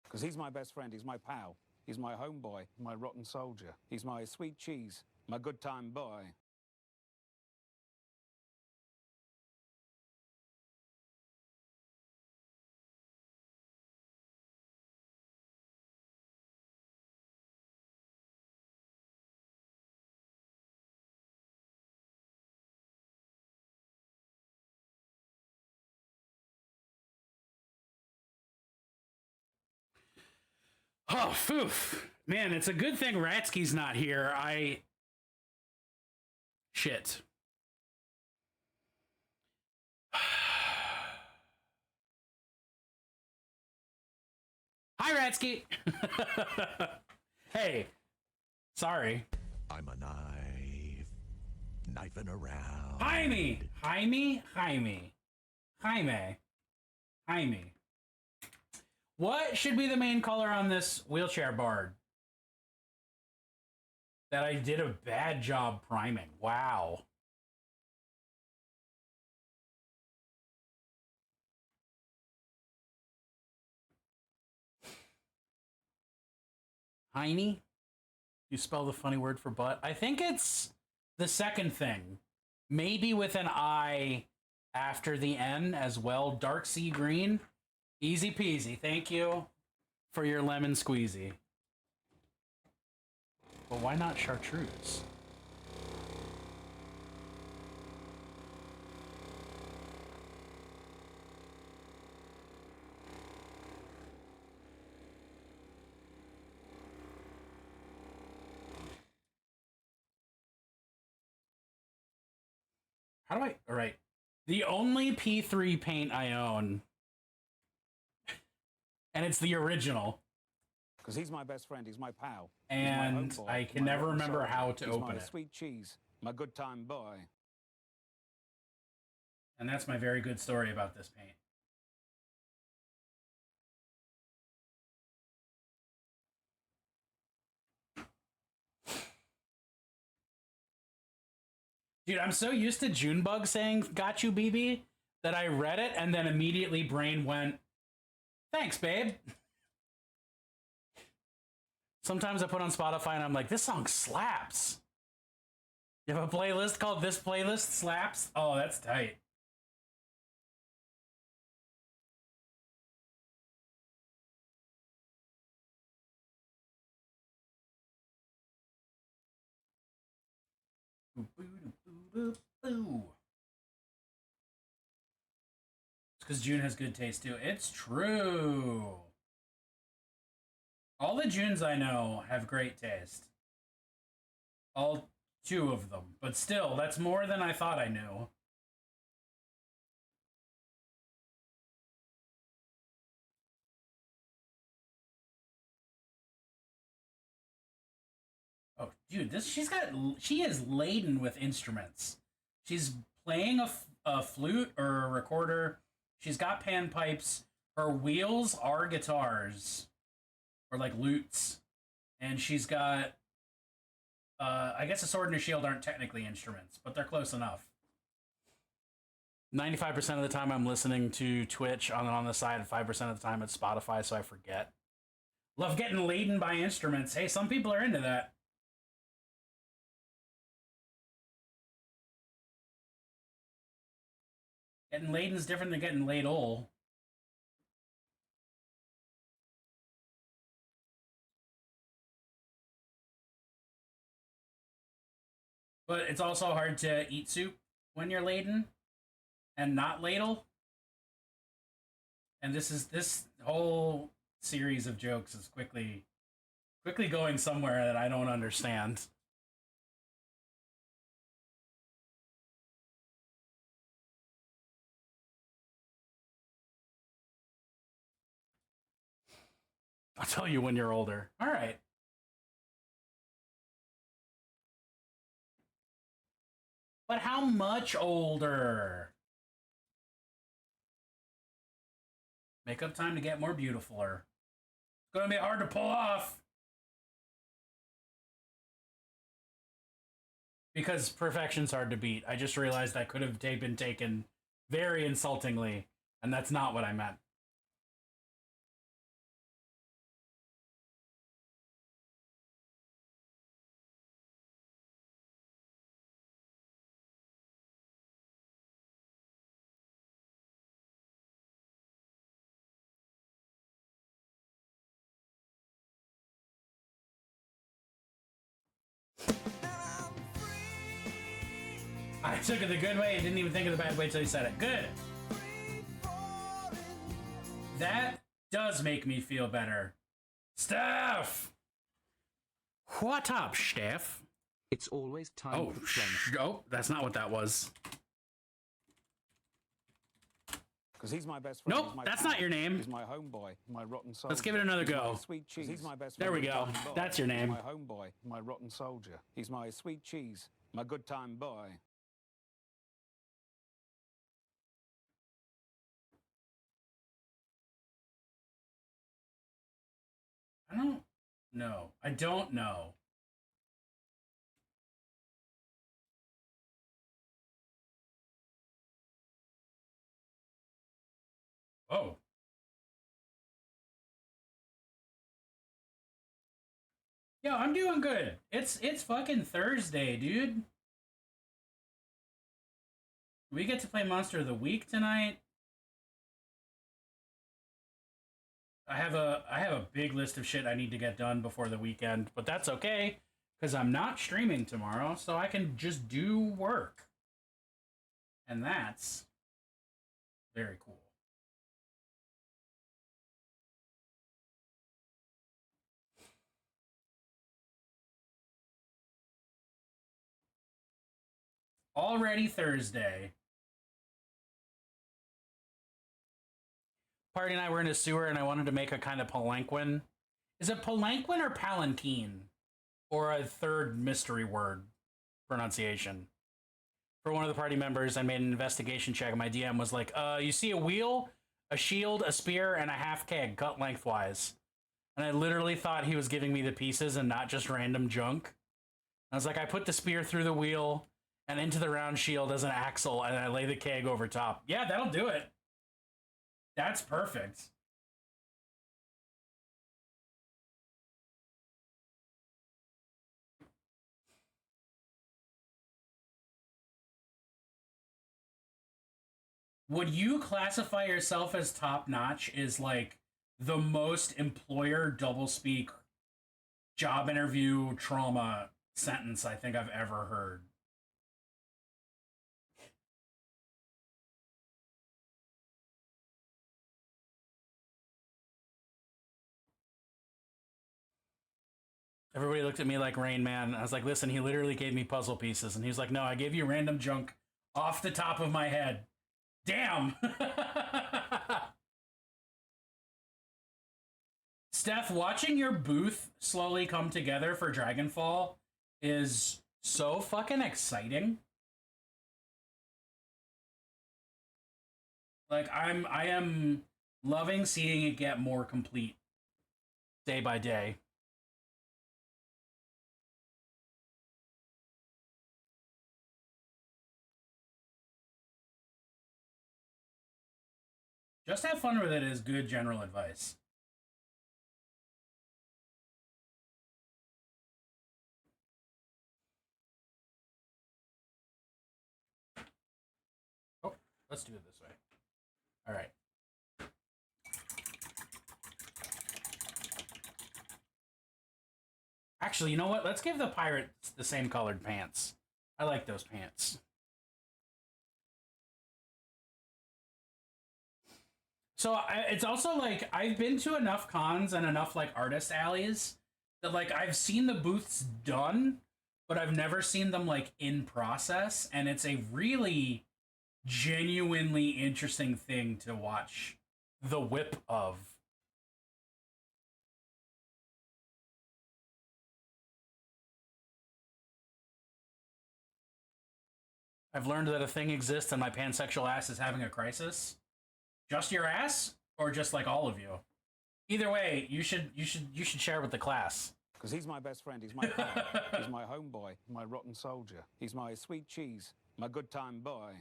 Because he's my best friend, he's my pal, he's my homeboy, my rotten soldier, he's my sweet cheese, my good time boy. Oh, phew. Man, it's a good thing Ratsky's not here. Shit. Hi, Ratsky. Hey. Sorry. I'm a knife, knifing around. Jaime. What should be the main color on this wheelchair bard? That I did a bad job priming. Wow. Heine? You spell the funny word for butt? I think it's the second thing. Maybe with an I after the N as well. Dark sea green. Easy peasy. Thank you for your lemon squeezy. But why not chartreuse? How do I... All right. The only P3 paint I own, and it's the original, Because he's my best friend. He's my pal. and He's my homeboy, I can my never rotten remember soldier. how to He's open my it. sweet cheese, my good time boy. And that's my very good story about this paint. Dude, I'm so used to Junebug saying "Got you, BB" that I read it and then immediately brain went, "Thanks, babe." Sometimes I put on Spotify and I'm like, "This song slaps." You have a playlist called "This Playlist Slaps"? Oh, that's tight. It's because June has good taste too. It's true. All the Junes I know have great taste. All two of them. But still, that's more than I thought I knew. Oh, dude, she is laden with instruments. She's playing a flute or a recorder. She's got panpipes. Her wheels are guitars. Or like lutes. And she's got, I guess a sword and a shield aren't technically instruments, but they're close enough. 95% of the time I'm listening to Twitch on the side, 5% of the time it's Spotify, so I forget. Love getting laden by instruments. Hey, some people are into that. Getting laden's different than getting ladle. But it's also hard to eat soup when you're laden and not ladle. And this whole series of jokes is quickly going somewhere that I don't understand. I'll tell you when you're older. All right. But how much older? Makeup time to get more beautifuler. It's gonna be hard to pull off. Because perfection's hard to beat. I just realized I could have been taken very insultingly, and that's not what I meant. I took it the good way and didn't even think of the bad way till you said it. Good. That does make me feel better. Steph! What up, Steph? It's always time for friends. Oh, that's not what that was. Because he's my best friend. Nope, he's my that's pal. not your name. He's my homeboy, my rotten soldier. Let's give it another He's go. my sweet cheese. He's my best There friend. we go. Good time boy. That's your name. He's my homeboy, my rotten soldier. He's my sweet cheese, my good time boy. I don't know. I don't know. Oh. Yo, I'm doing good. It's fucking Thursday, dude. We get to play Monster of the Week tonight. I have a big list of shit I need to get done before the weekend, but that's okay because I'm not streaming tomorrow, so I can just do work. And that's very cool. Already Thursday. Party and I were in a sewer and I wanted to make a kind of palanquin. Is it palanquin or palanquin? Or a third mystery word pronunciation? For one of the party members, I made an investigation check and my DM was like, you see a wheel, a shield, a spear, and a half keg cut lengthwise. And I literally thought he was giving me the pieces and not just random junk. I was like, I put the spear through the wheel and into the round shield as an axle, and I lay the keg over top. Yeah, that'll do it. That's perfect. Would you classify yourself as top-notch is like the most employer doublespeak job interview trauma sentence I think I've ever heard? Everybody looked at me like Rain Man. I was like, listen, he literally gave me puzzle pieces. And he was like, no, I gave you random junk off the top of my head. Damn. Steph, watching your booth slowly come together for Dragonfall is so fucking exciting. Like, I am loving seeing it get more complete day by day. Just have fun with it is good general advice. Oh, let's do it this way. All right. Actually, you know what? Let's give the pirates the same colored pants. I like those pants. So it's also like I've been to enough cons and enough like artist alleys that like I've seen the booths done, but I've never seen them like in process, and it's a really genuinely interesting thing to watch the whip of. I've learned that a thing exists and my pansexual ass is having a crisis. Just your ass, or just like all of you? Either way, you should share with the class. Because he's my best friend, he's my pal, he's my homeboy, my rotten soldier, he's my sweet cheese, my good time boy.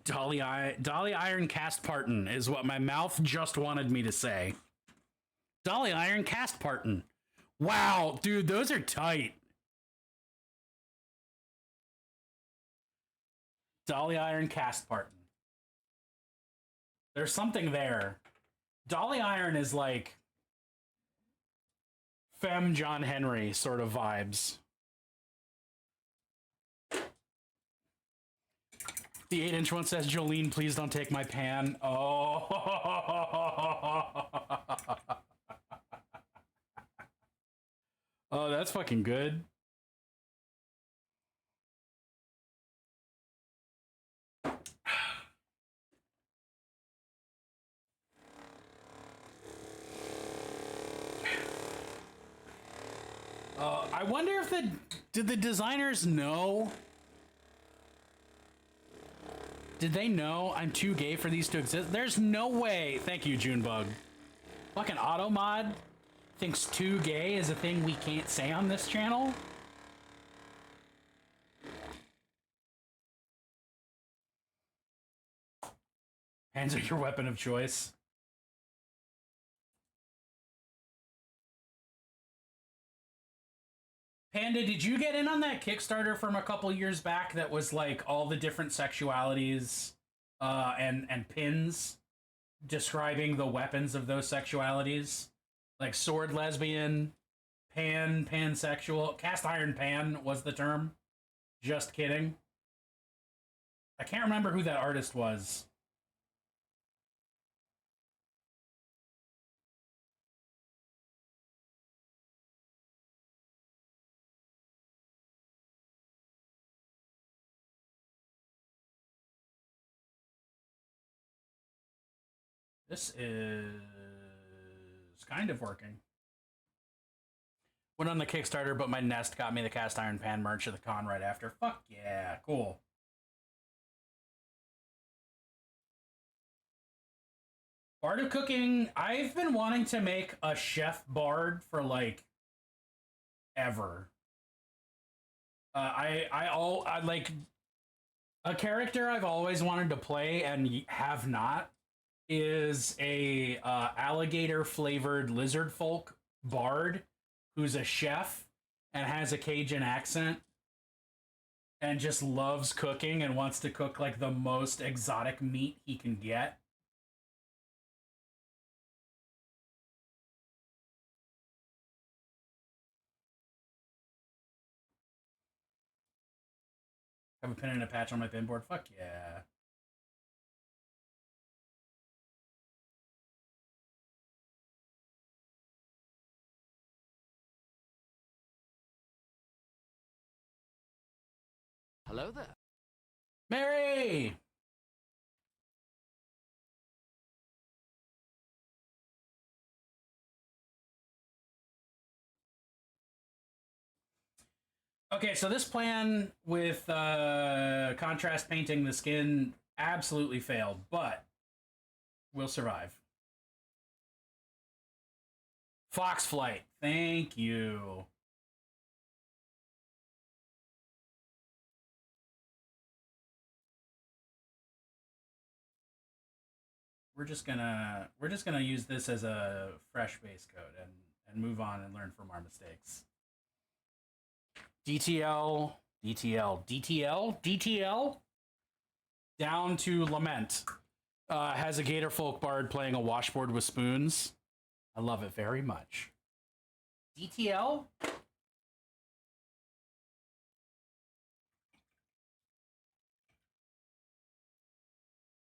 Dolly Iron Cast Parton is what my mouth just wanted me to say. Dolly Iron Cast Parton. Wow, dude, those are tight. Dolly Iron Cast Parton. There's something there. Dolly Iron is like femme John Henry sort of vibes. The 8-inch one says, Jolene, please don't take my pan. Oh. Oh, that's fucking good. I wonder if did the designers know? Did they know I'm too gay for these to exist? There's no way. Thank you, Junebug. Fucking Automod thinks too gay is a thing we can't say on this channel. Hands are your weapon of choice. Panda, did you get in on that Kickstarter from a couple years back that was like all the different sexualities and pins describing the weapons of those sexualities? Like sword lesbian, pansexual, cast iron pan was the term. Just kidding. I can't remember who that artist was. This is kind of working. Went on the Kickstarter, but my Nest got me the cast iron pan merch at the con right after. Fuck yeah, cool. Bard of Cooking, I've been wanting to make a chef bard for like ever. I like a character I've always wanted to play and have not is a alligator flavored lizard folk bard who's a chef and has a Cajun accent and just loves cooking and wants to cook like the most exotic meat he can get. Have a pin and a patch on my pinboard. Fuck yeah. Hello there. Mary! Okay, so this plan with contrast painting the skin absolutely failed, but we'll survive. Fox Flight, thank you. We're just gonna use this as a fresh base coat and move on and learn from our mistakes. DTL, down to Lament. Has a Gator Folk Bard playing a washboard with spoons. I love it very much. DTL?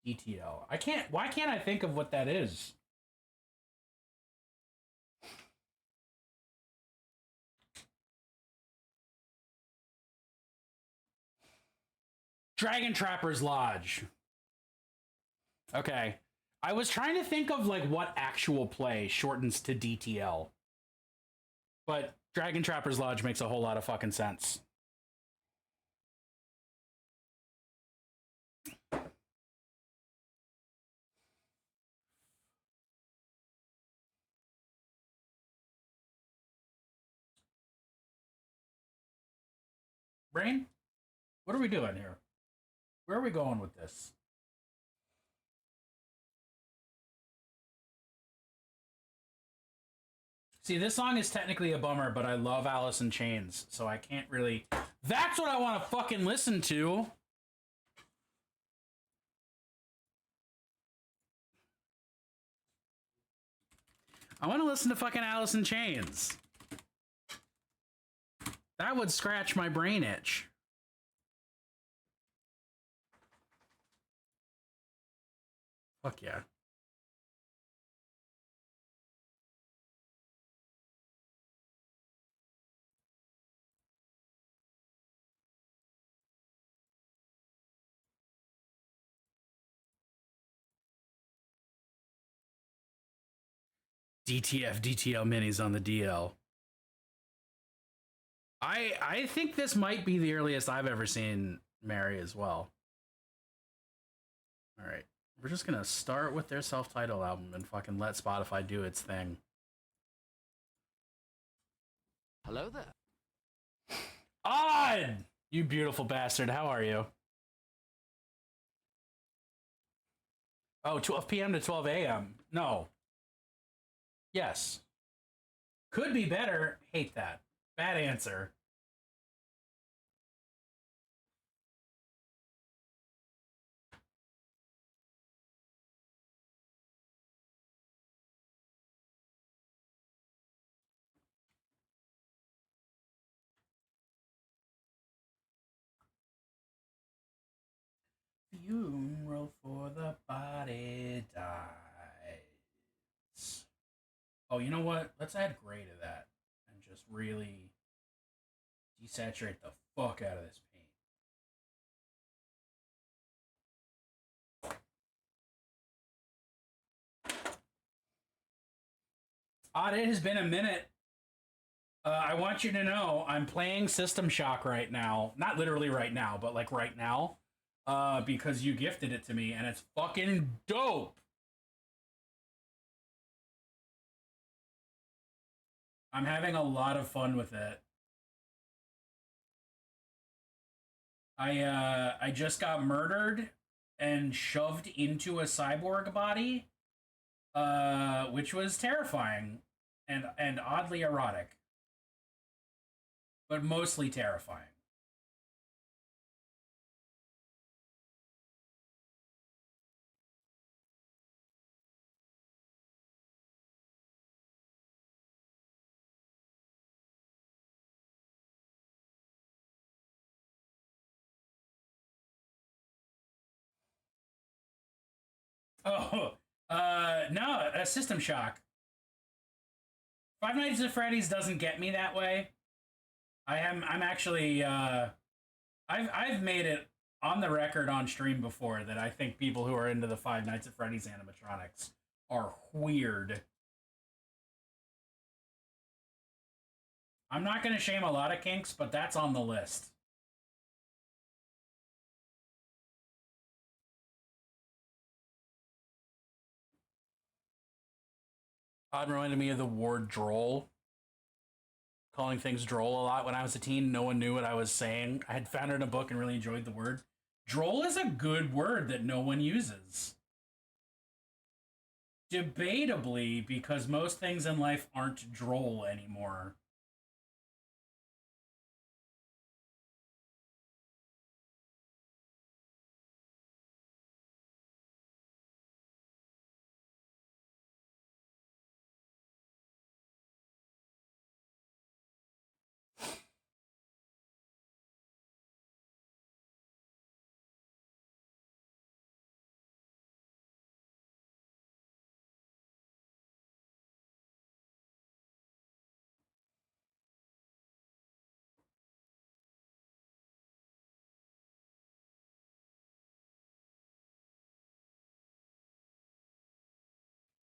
DTL. Why can't I think of what that is? Dragon Trapper's Lodge. Okay. I was trying to think of like what actual play shortens to DTL. But Dragon Trapper's Lodge makes a whole lot of fucking sense. Brain? What are we doing here? Where are we going with this? See, this song is technically a bummer, but I love Alice in Chains, so I can't really... That's what I want to fucking listen to! I want to listen to fucking Alice in Chains. That would scratch my brain itch. Fuck yeah. DTL minis on the DL. I think this might be the earliest I've ever seen Mary as well. All right. We're just going to start with their self-titled album and fucking let Spotify do its thing. Hello there. Odd! You beautiful bastard. How are you? Oh, 12 p.m. to 12 a.m. No. Yes. Could be better. Hate that. Bad answer. Funeral for the body dies. Oh, you know what? Let's add gray to that and just really desaturate the fuck out of this paint. Odd, it has been a minute. I want you to know I'm playing System Shock right now. Not literally right now, but like right now. Because you gifted it to me and it's fucking dope. I'm having a lot of fun with it. I just got murdered and shoved into a cyborg body, which was terrifying and oddly erotic, but mostly terrifying. Oh, no, a System Shock. Five Nights at Freddy's doesn't get me that way. I'm actually, I've made it on the record on stream before that I think people who are into the Five Nights at Freddy's animatronics are weird. I'm not going to shame a lot of kinks, but that's on the list. Odd reminded me of the word droll. Calling things droll a lot when I was a teen. No one knew what I was saying. I had found it in a book and really enjoyed the word. Droll is a good word that no one uses. Debatably, because most things in life aren't droll anymore.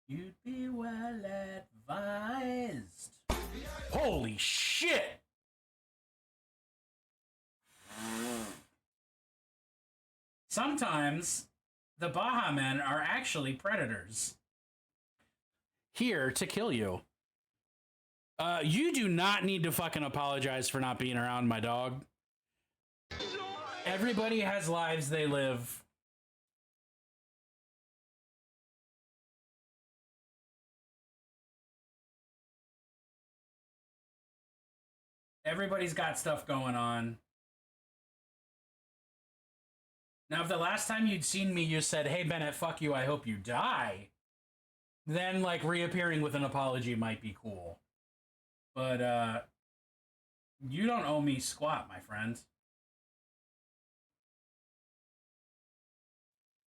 You'd be well advised. Holy shit! Sometimes the Baja Men are actually predators. Here to kill you. You do not need to fucking apologize for not being around my dog. Everybody has lives they live. Everybody's got stuff going on. Now, if the last time you'd seen me, you said, "Hey, Bennett, fuck you, I hope you die," then, like, reappearing with an apology might be cool. But, you don't owe me squat, my friend.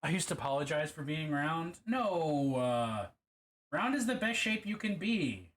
I used to apologize for being round. No, round is the best shape you can be.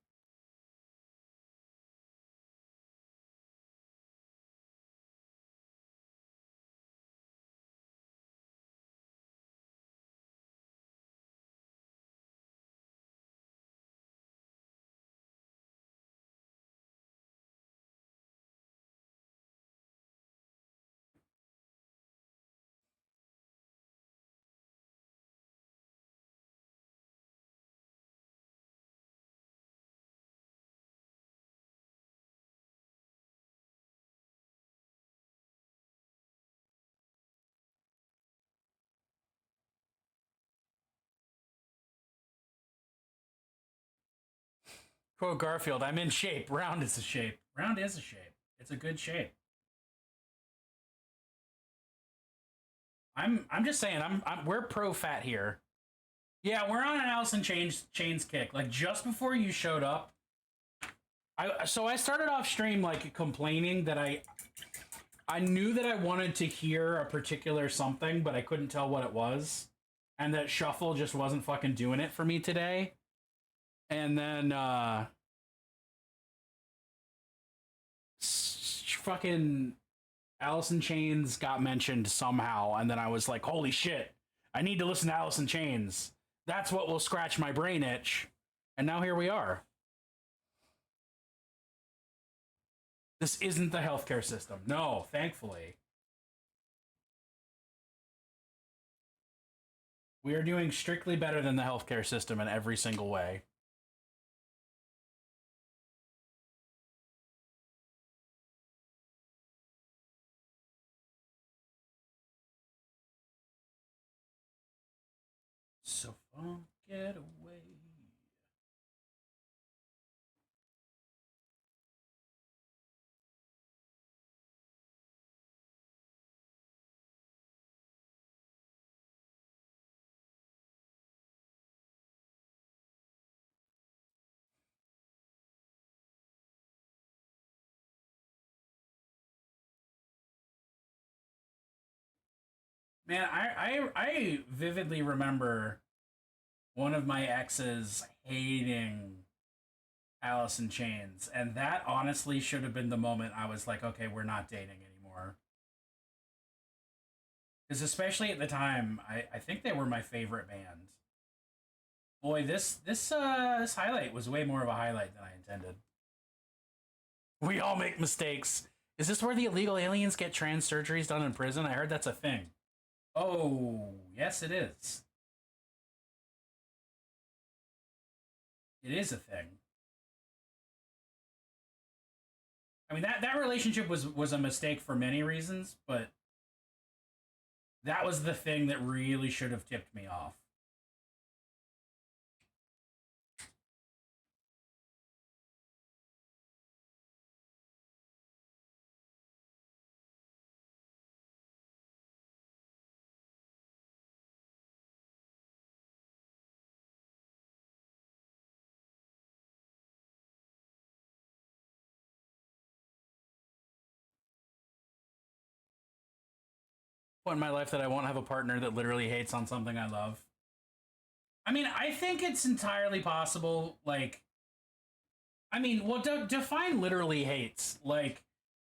Quote Garfield, I'm in shape. Round is a shape. Round is a shape. It's a good shape. I'm just saying, we're pro fat here. Yeah, we're on an Alice in Chains kick. Like just before you showed up, I started off stream like complaining that I knew that I wanted to hear a particular something, but I couldn't tell what it was, and that Shuffle just wasn't fucking doing it for me today. And then fucking Alice in Chains got mentioned somehow, and then I was like, holy shit, I need to listen to Alice in Chains. That's what will scratch my brain itch. And now here we are. This isn't the healthcare system. No, thankfully. We are doing strictly better than the healthcare system in every single way. So far, get away. Man, I vividly remember one of my exes hating Alice in Chains, and that honestly should have been the moment I was like, okay, we're not dating anymore. Because especially at the time, I think they were my favorite band. Boy, this highlight was way more of a highlight than I intended. We all make mistakes. Is this where the illegal aliens get trans surgeries done in prison? I heard that's a thing. Oh, yes, it is. It is a thing. I mean, that relationship was a mistake for many reasons, but that was the thing that really should have tipped me off. Point in my life that I won't have a partner that literally hates on something I love. I mean, I think it's entirely possible. Like, I mean, well, define literally hates. Like,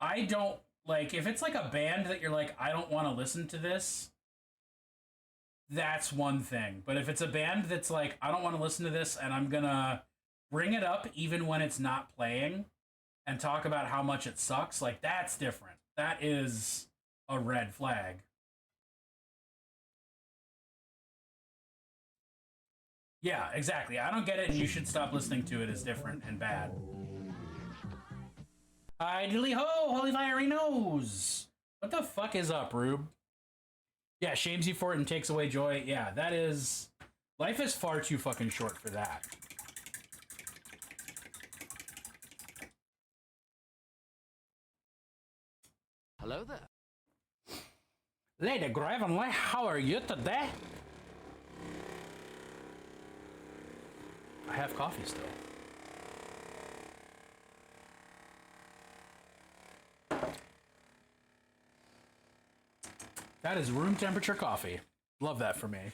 I don't like if it's like a band that you're like, I don't want to listen to this. That's one thing. But if it's a band that's like, I don't want to listen to this, and I'm gonna bring it up even when it's not playing, and talk about how much it sucks, like that's different. That is a red flag. Yeah, exactly. I don't get it, and you should stop listening to it as different and bad. Hi, diddly ho, holy fiery nose. What the fuck is up, Rube? Yeah, shames you for it and takes away joy. Yeah, that is... Life is far too fucking short for that. Hello there. Lady Gravenly, how are you today? I have coffee still. That is room temperature coffee. Love that for me.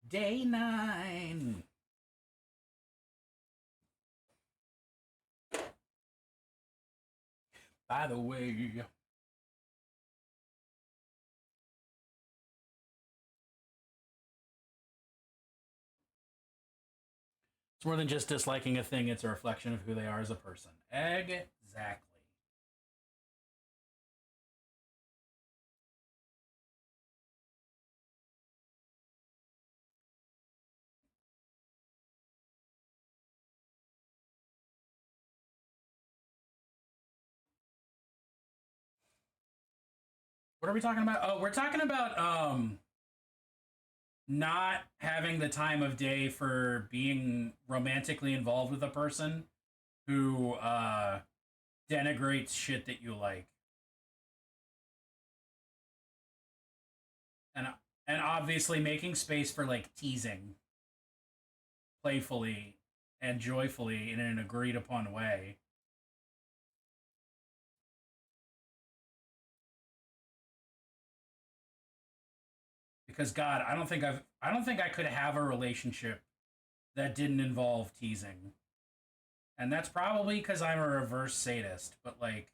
Day 9. By the way, it's more than just disliking a thing, it's a reflection of who they are as a person. Exactly. What are we talking about? Oh, we're talking about not having the time of day for being romantically involved with a person who denigrates shit that you like. And obviously making space for like teasing playfully and joyfully in an agreed upon way. Because God, I don't think I could have a relationship that didn't involve teasing. And that's probably because I'm a reverse sadist, but like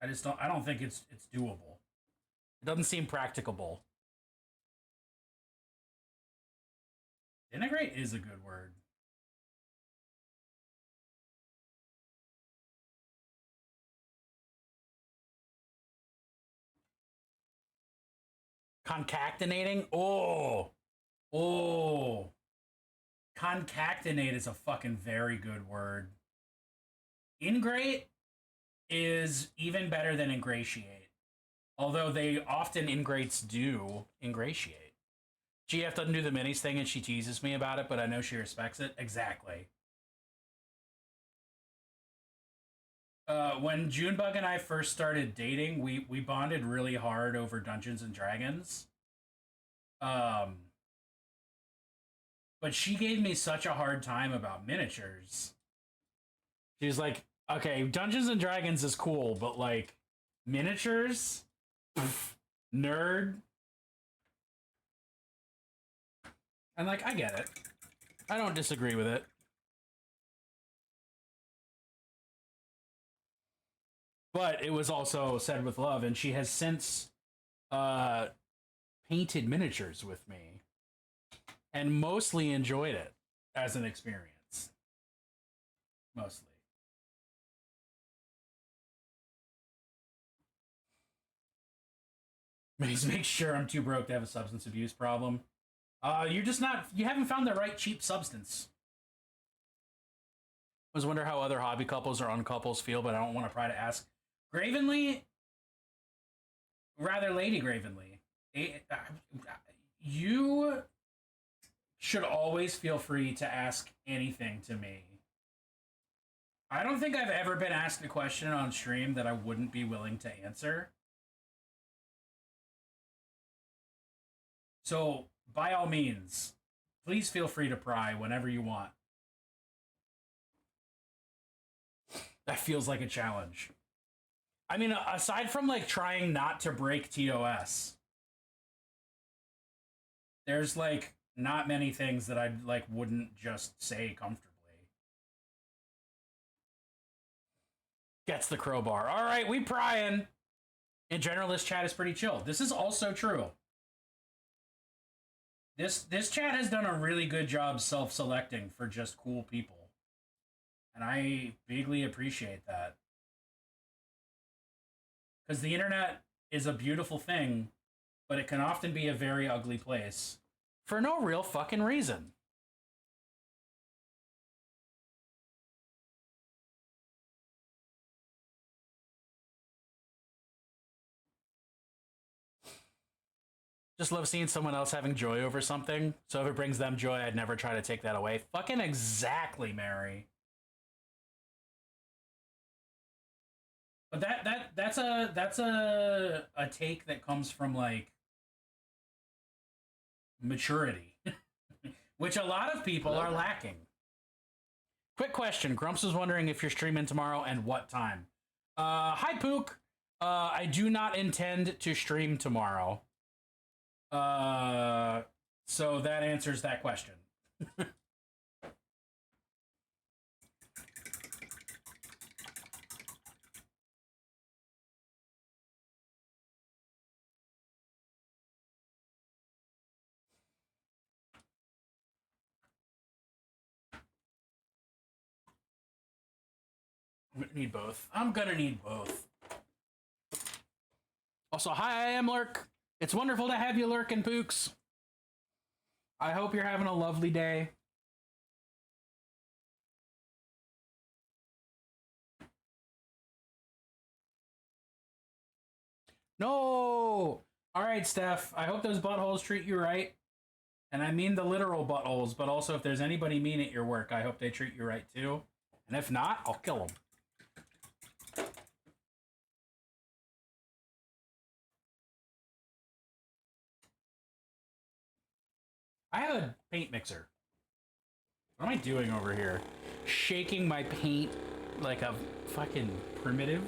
I don't think it's doable. It doesn't seem practicable. Denigrate is a good word. Concactinating? Oh. Concactinate is a fucking very good word. Ingrate is even better than ingratiate. Although they often ingrates do ingratiate. GF doesn't do the minis thing and she teases me about it, but I know she respects it. Exactly. When Junebug and I first started dating, we bonded really hard over Dungeons and Dragons. But she gave me such a hard time about miniatures. She was like, okay, Dungeons and Dragons is cool, but like miniatures? Pff, nerd. And like, I get it. I don't disagree with it. But it was also said with love, and she has since painted miniatures with me and mostly enjoyed it as an experience. Mostly. Make sure I'm too broke to have a substance abuse problem. You haven't found the right cheap substance. I was wonder how other hobby couples or uncouples feel, but I don't want to try to ask. Gravenly, rather Lady Gravenly, you should always feel free to ask anything to me. I don't think I've ever been asked a question on stream that I wouldn't be willing to answer. So, by all means, please feel free to pry whenever you want. That feels like a challenge. I mean, aside from like trying not to break TOS, there's like not many things that I like wouldn't just say comfortably. Gets the crowbar. All right, we prying. In general, this chat is pretty chill. This is also true. This chat has done a really good job self-selecting for just cool people. And I bigly appreciate that. Because the internet is a beautiful thing, but it can often be a very ugly place. For no real fucking reason. Just love seeing someone else having joy over something. So if it brings them joy, I'd never try to take that away. Fucking exactly, Mary. But that's a take that comes from like maturity, which a lot of people are lacking. Quick question: Grumps was wondering if you're streaming tomorrow and what time. Hi Pook. I do not intend to stream tomorrow. So that answers that question. Need both. I'm gonna need both. Also, hi, I am Lurk. It's wonderful to have you lurking, Pooks. I hope you're having a lovely day. No! All right, Steph. I hope those buttholes treat you right. And I mean the literal buttholes, but also if there's anybody mean at your work, I hope they treat you right too. And if not, I'll kill them. I have a paint mixer. What am I doing over here? Shaking my paint like a fucking primitive?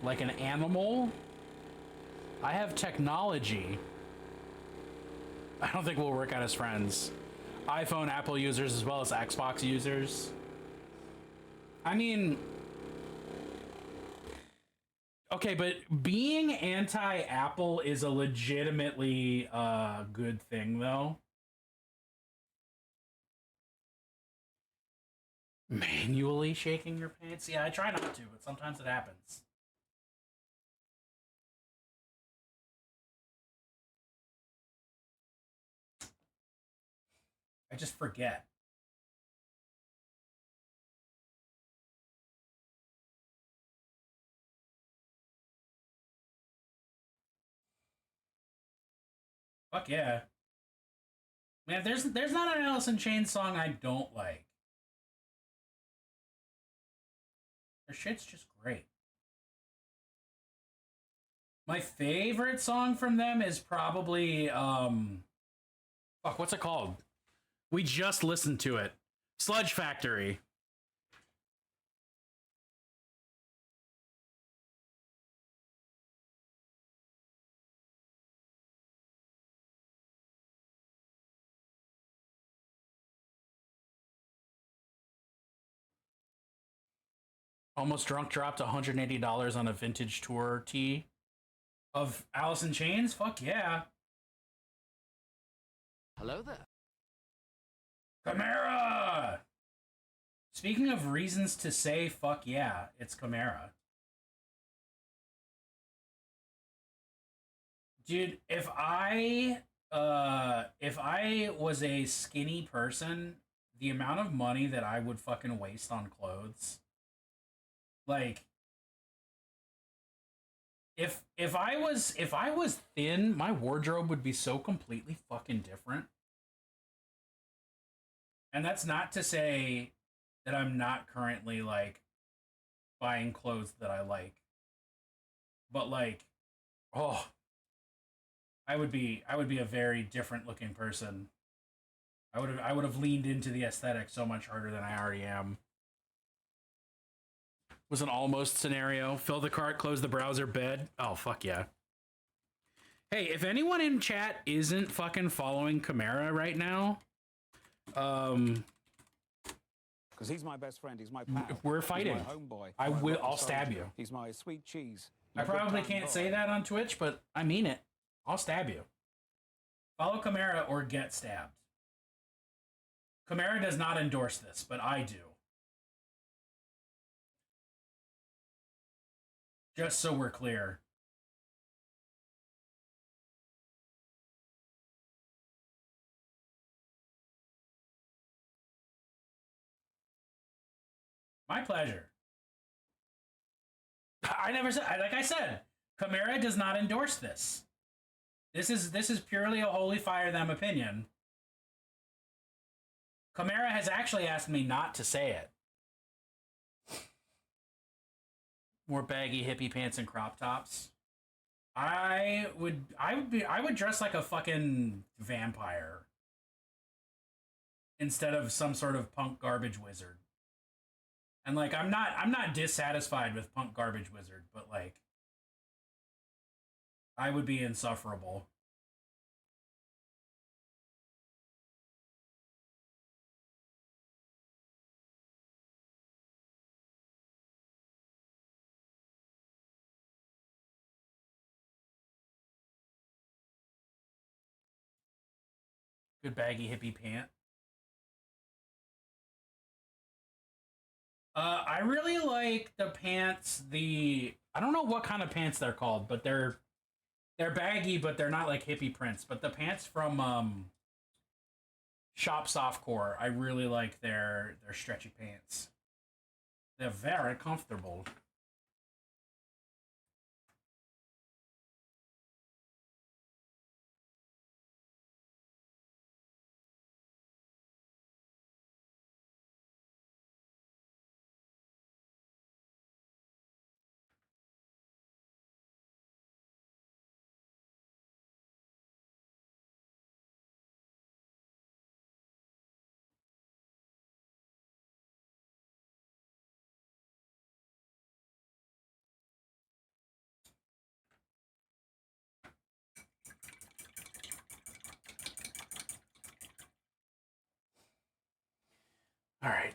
Like an animal? I have technology. I don't think we'll work out as friends. iPhone, Apple users, as well as Xbox users. I mean... Okay, but being anti-Apple is a legitimately good thing, though. Manually shaking your pants? Yeah, I try not to, but sometimes it happens. I just forget. Fuck yeah. Man, there's not an Alice in Chains song I don't like. Their shit's just great. My favorite song from them is probably fuck, what's it called? We just listened to it. Sludge Factory. Almost Drunk dropped $180 on a vintage tour tee of Alice in Chains. Fuck yeah. Hello there. Chimera! Speaking of reasons to say fuck yeah, it's Chimera. Dude, if I was a skinny person, the amount of money that I would fucking waste on clothes. Like, if I was thin, my wardrobe would be so completely fucking different. And that's not to say that I'm not currently like buying clothes that I like. But like, oh, I would be a very different looking person. I would have leaned into the aesthetic so much harder than I already am. Was an almost scenario. Fill the cart, close the browser, bed. Oh, fuck yeah. Hey, if anyone in chat isn't fucking following Chimera right now, because he's my best friend, he's my pal. We're fighting. He's my homeboy. I'll stab you. He's my sweet cheese. I probably can't say that on Twitch, but I mean it. I'll stab you. Follow Chimera or get stabbed. Chimera does not endorse this, but I do. Just so we're clear. My pleasure. I never said, like I said, Chimera does not endorse this. This is purely a holy fire them opinion. Chimera has actually asked me not to say it. More baggy hippie pants and crop tops. I would dress like a fucking vampire instead of some sort of punk garbage wizard. And like I'm not dissatisfied with punk garbage wizard, but like I would be insufferable. Good baggy hippie pant. I really like the pants. I don't know what kind of pants they're called, but they're baggy, but they're not like hippie prints. But the pants from Shop Softcore, I really like their stretchy pants. They're very comfortable. All right.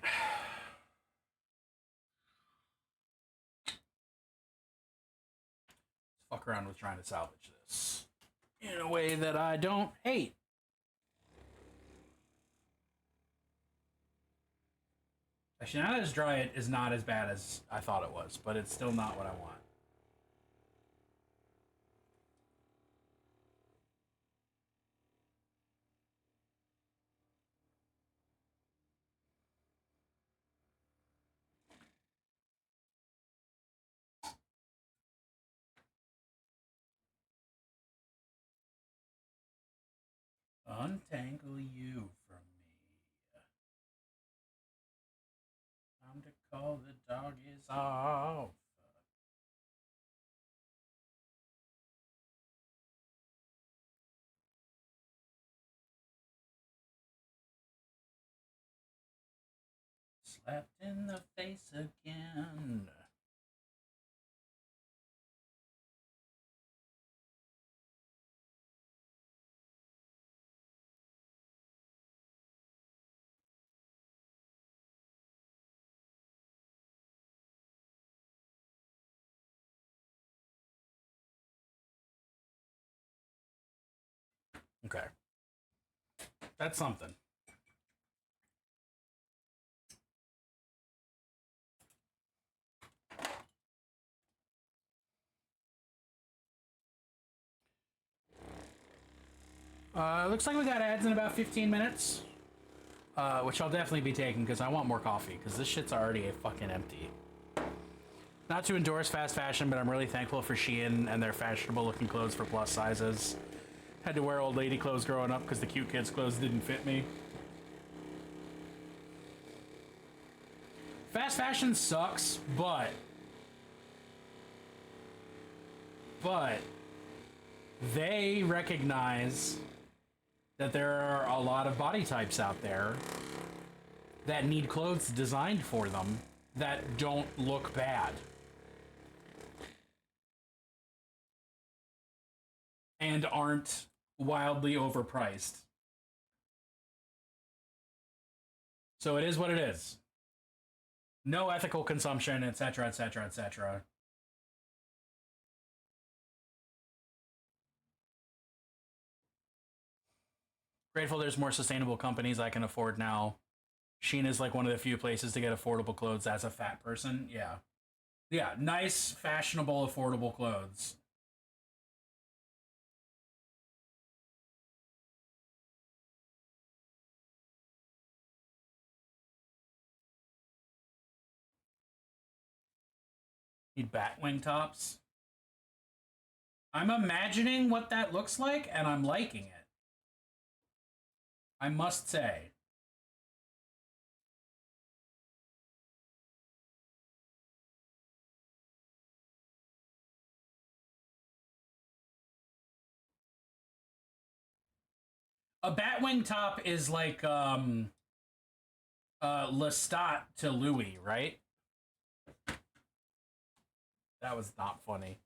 Fuck around with trying to salvage this in a way that I don't hate. Actually, now that it's dry, it is not as bad as I thought it was, but it's still not what I want. Untangle you from me. Time to call the doggies off. Slapped in the face again. Okay. That's something. Looks like we got ads in about 15 minutes. Which I'll definitely be taking because I want more coffee because this shit's already fucking empty. Not to endorse fast fashion, but I'm really thankful for Shein and their fashionable looking clothes for plus sizes. Had to wear old lady clothes growing up because the cute kids clothes didn't fit me. Fast fashion sucks, but they recognize that there are a lot of body types out there that need clothes designed for them that don't look bad. And aren't wildly overpriced. So it is what it is. No ethical consumption, etc., etc., etc. Grateful there's more sustainable companies I can afford now. Shein is like one of the few places to get affordable clothes as a fat person. Yeah. Yeah, nice, fashionable, affordable clothes. Need Batwing tops. I'm imagining what that looks like, and I'm liking it. I must say. A Batwing top is like Lestat to Louis, right? That was not funny,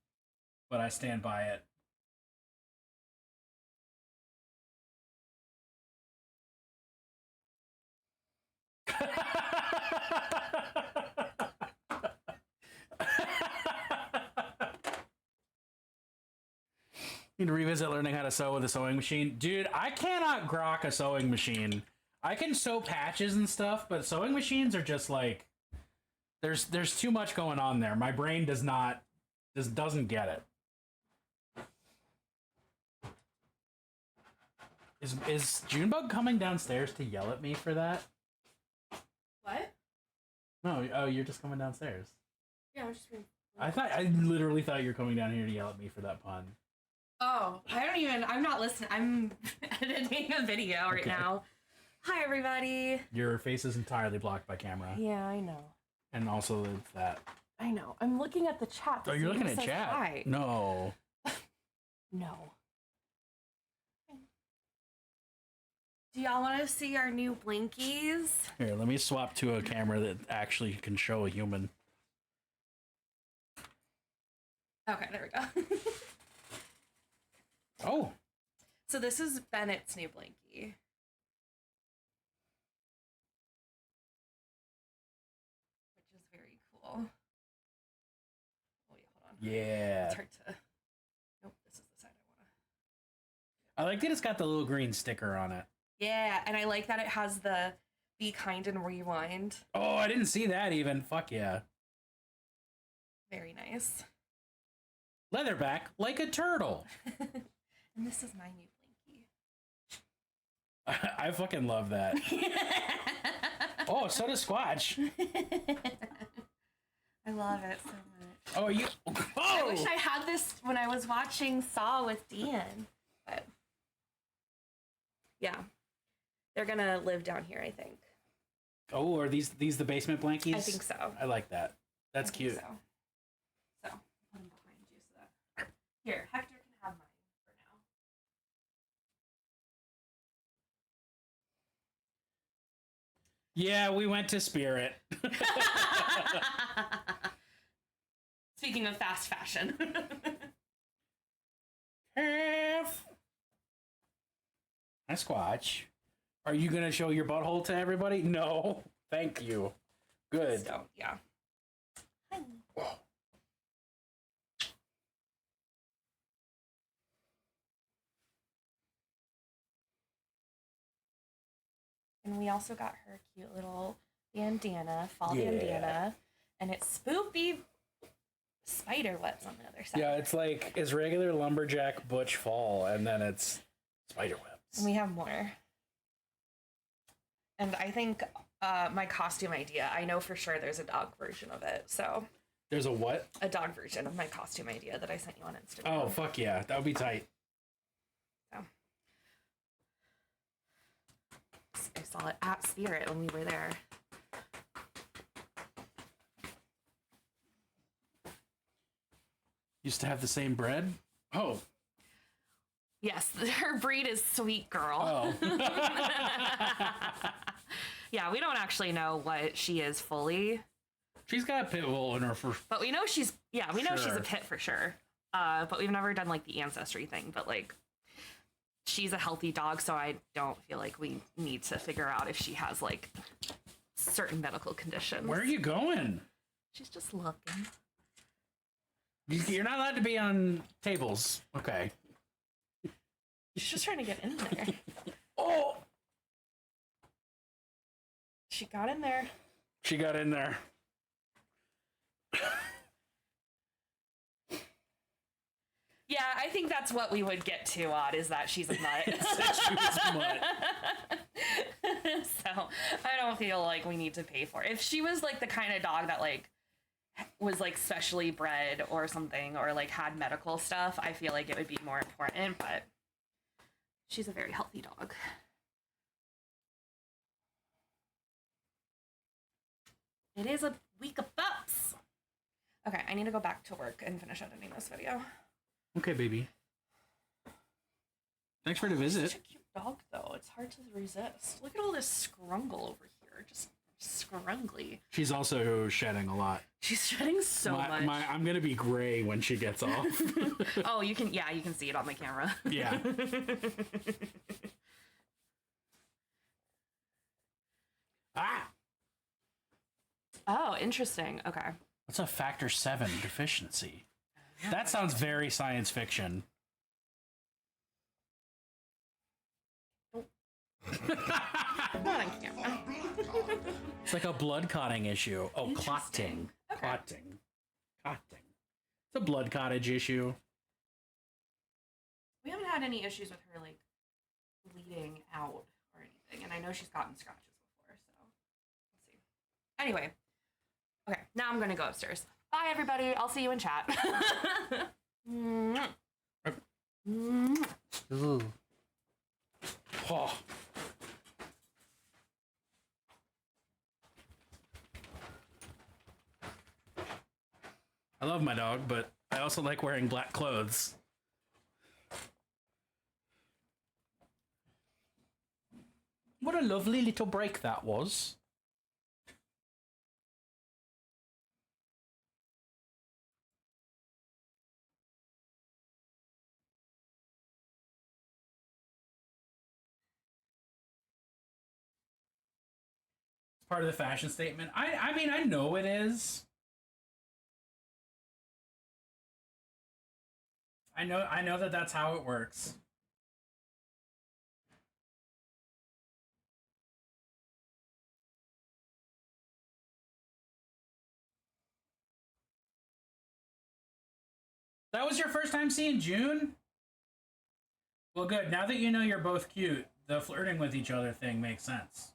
but I stand by it. Need to revisit learning how to sew with a sewing machine. Dude, I cannot grok a sewing machine. I can sew patches and stuff, but sewing machines are just like there's too much going on there. My brain doesn't get it. Is Junebug coming downstairs to yell at me for that? What? No, oh, you're just coming downstairs. Yeah, I'm just being... I literally thought you were coming down here to yell at me for that pun. Oh, I'm not listening. I'm editing a video right now. Hi, everybody. Your face is entirely blocked by camera. Yeah, I know. And also it's that. I know. I'm looking at the chat. Oh, you're looking at chat? Hi. No. No. Do y'all want to see our new blinkies? Here, let me swap to a camera that actually can show a human. Okay, there we go. Oh. So this is Bennett's new blinky. Oh wait, hold on. Yeah. It's hard to. Nope, this is the side I want to. I like that it's got the little green sticker on it. Yeah, and I like that it has the be kind and rewind. Oh, I didn't see that even. Fuck yeah. Very nice. Leatherback like a turtle. And this is my new I fucking love that. Oh, so does Squatch. I love it so much. Oh, you. Oh! I wish I had this when I was watching Saw with Dean. But yeah, they're gonna live down here, I think. Oh, are these the basement blankies? I think so. I like that. That's cute. So put them behind you so that here, Hector can have mine for now. Yeah, we went to Spirit. Speaking of fast fashion. Half. Hi, Squatch. Are you gonna show your butthole to everybody? No. Thank you. Good. So, yeah. And we also got her a cute little bandana, fall bandana, and it's spoopy spider webs on the other side. Yeah, it's regular lumberjack butch fall, and then it's spider webs. And we have more. And I think my costume idea, I know for sure there's a dog version of it. So There's a what? a dog version of my costume idea that I sent you on Instagram. Oh, fuck yeah. That would be tight. So I saw it at Spirit when we were there. Used to have the same bread? Oh. Yes, her breed is Sweet Girl. Oh. Yeah, we don't actually know what she is fully, She's got a pit bull in her for. but we know she's she's Sure. a pit for sure. But we've never done like the ancestry thing. But like, she's a healthy dog, so I don't feel like we need to figure out if she has like certain medical conditions. Where are you going? She's just looking. You're not allowed to be on tables. Okay. She's just trying to get in there. Oh! She got in there. She got in there. Yeah, I think that's what we would get to, Odd, is that she's a mutt. She was a mutt. So I don't feel like we need to pay for it. If she was like the kind of dog that like was like specially bred or something, or like had medical stuff, I feel like it would be more important, but she's a very healthy dog. It is a week of pups. Okay, I need to go back to work and finish editing this video. Okay, baby. Thanks for the visit. Such a cute dog, though. It's hard to resist. Look at all this scrungle over here. Just scrungly. She's also shedding a lot. She's shedding so much. I'm gonna be gray when she gets off. Oh, you can see it on the camera. Yeah. Ah! Oh, interesting. Okay. What's a factor 7 deficiency? That sounds very science fiction. Not on camera. It's like a blood clotting issue. Oh, clotting. Okay. Clotting. Clotting. It's a blood cottage issue. We haven't had any issues with her, like, bleeding out or anything. And I know she's gotten scratches before, so let's see. Anyway. Okay, now I'm going to go upstairs. Bye, everybody. I'll see you in chat. Ooh. Oh. I love my dog, but I also like wearing black clothes. What a lovely little break that was. Part of the fashion statement. I mean, I know it is. I know that that's how it works. That was your first time seeing June? Well, good. Now that you know you're both cute, the flirting with each other thing makes sense.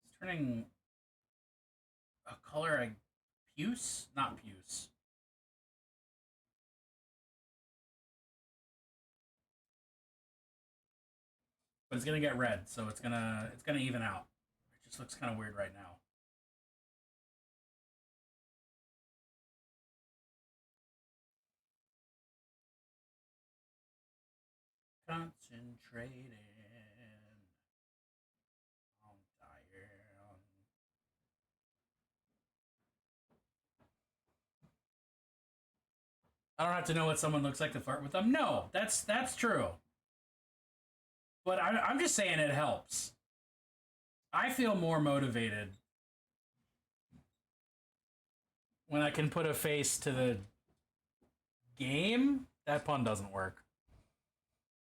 It's turning a color like puce? Not puce. But it's gonna get red, so it's gonna even out. It just looks kind of weird right now. Concentrating on Diane. I don't have to know what someone looks like to flirt with them. No, that's true. But I'm just saying it helps. I feel more motivated when I can put a face to the game. That pun doesn't work.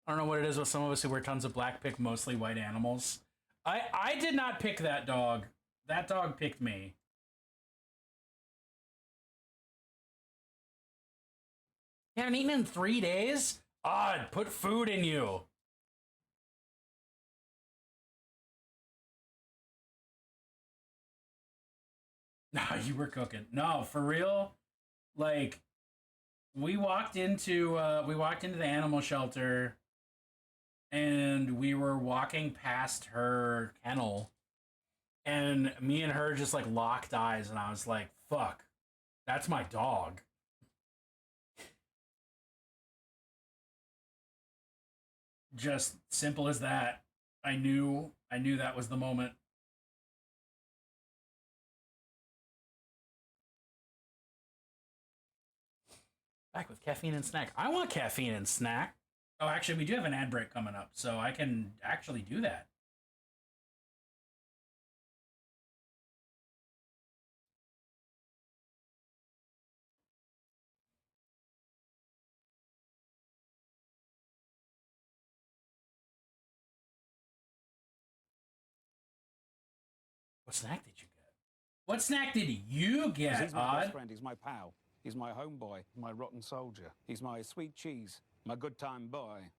I don't know what it is with some of us who wear tons of black pick mostly white animals. I did not pick that dog. That dog picked me. You haven't eaten in 3 days? Odd, put food in you. No, you were cooking. No, for real. Like, we walked into the animal shelter, and we were walking past her kennel, and me and her just like locked eyes, and I was like, "Fuck, that's my dog." Just simple as that. I knew that was the moment. Back with caffeine and snack. I want caffeine and snack. Oh, actually, we do have an ad break coming up, so I can actually do that. What snack did you get? What snack did you 'Cause get, he's my best Odd? friend. He's my pal. He's my homeboy, my rotten soldier. He's my sweet cheese, my good time boy.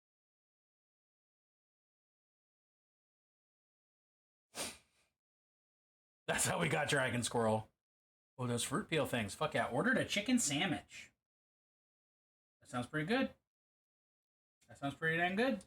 That's how we got Dragon Squirrel. Oh, those fruit peel things. Fuck yeah. Ordered a chicken sandwich. That sounds pretty good. That sounds pretty dang good.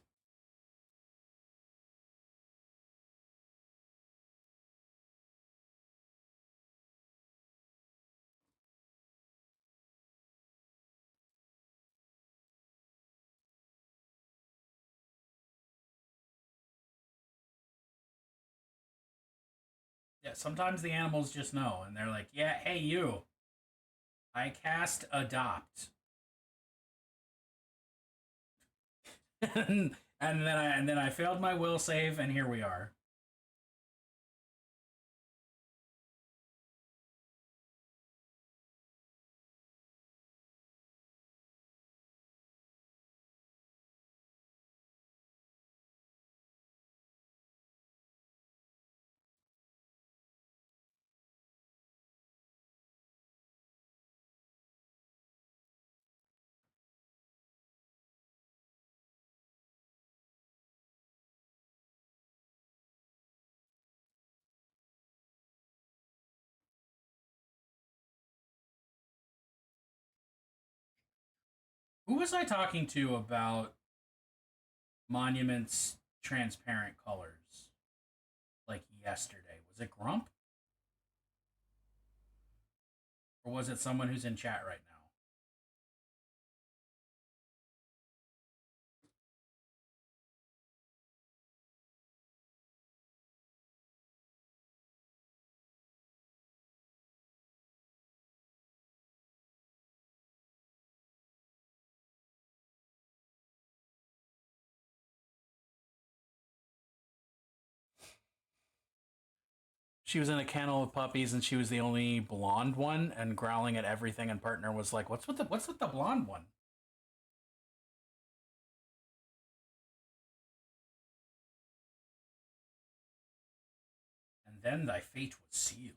Yeah, sometimes the animals just know, and they're like, "Yeah, hey you, I cast adopt," and then I failed my will save, and here we are. Who was I talking to about Monument's transparent colors? Like yesterday, was it Grump, or was it someone who's in chat right now? She was in a kennel of puppies and she was the only blonde one and growling at everything, and partner was like, what's with the blonde one? And then thy fate was sealed.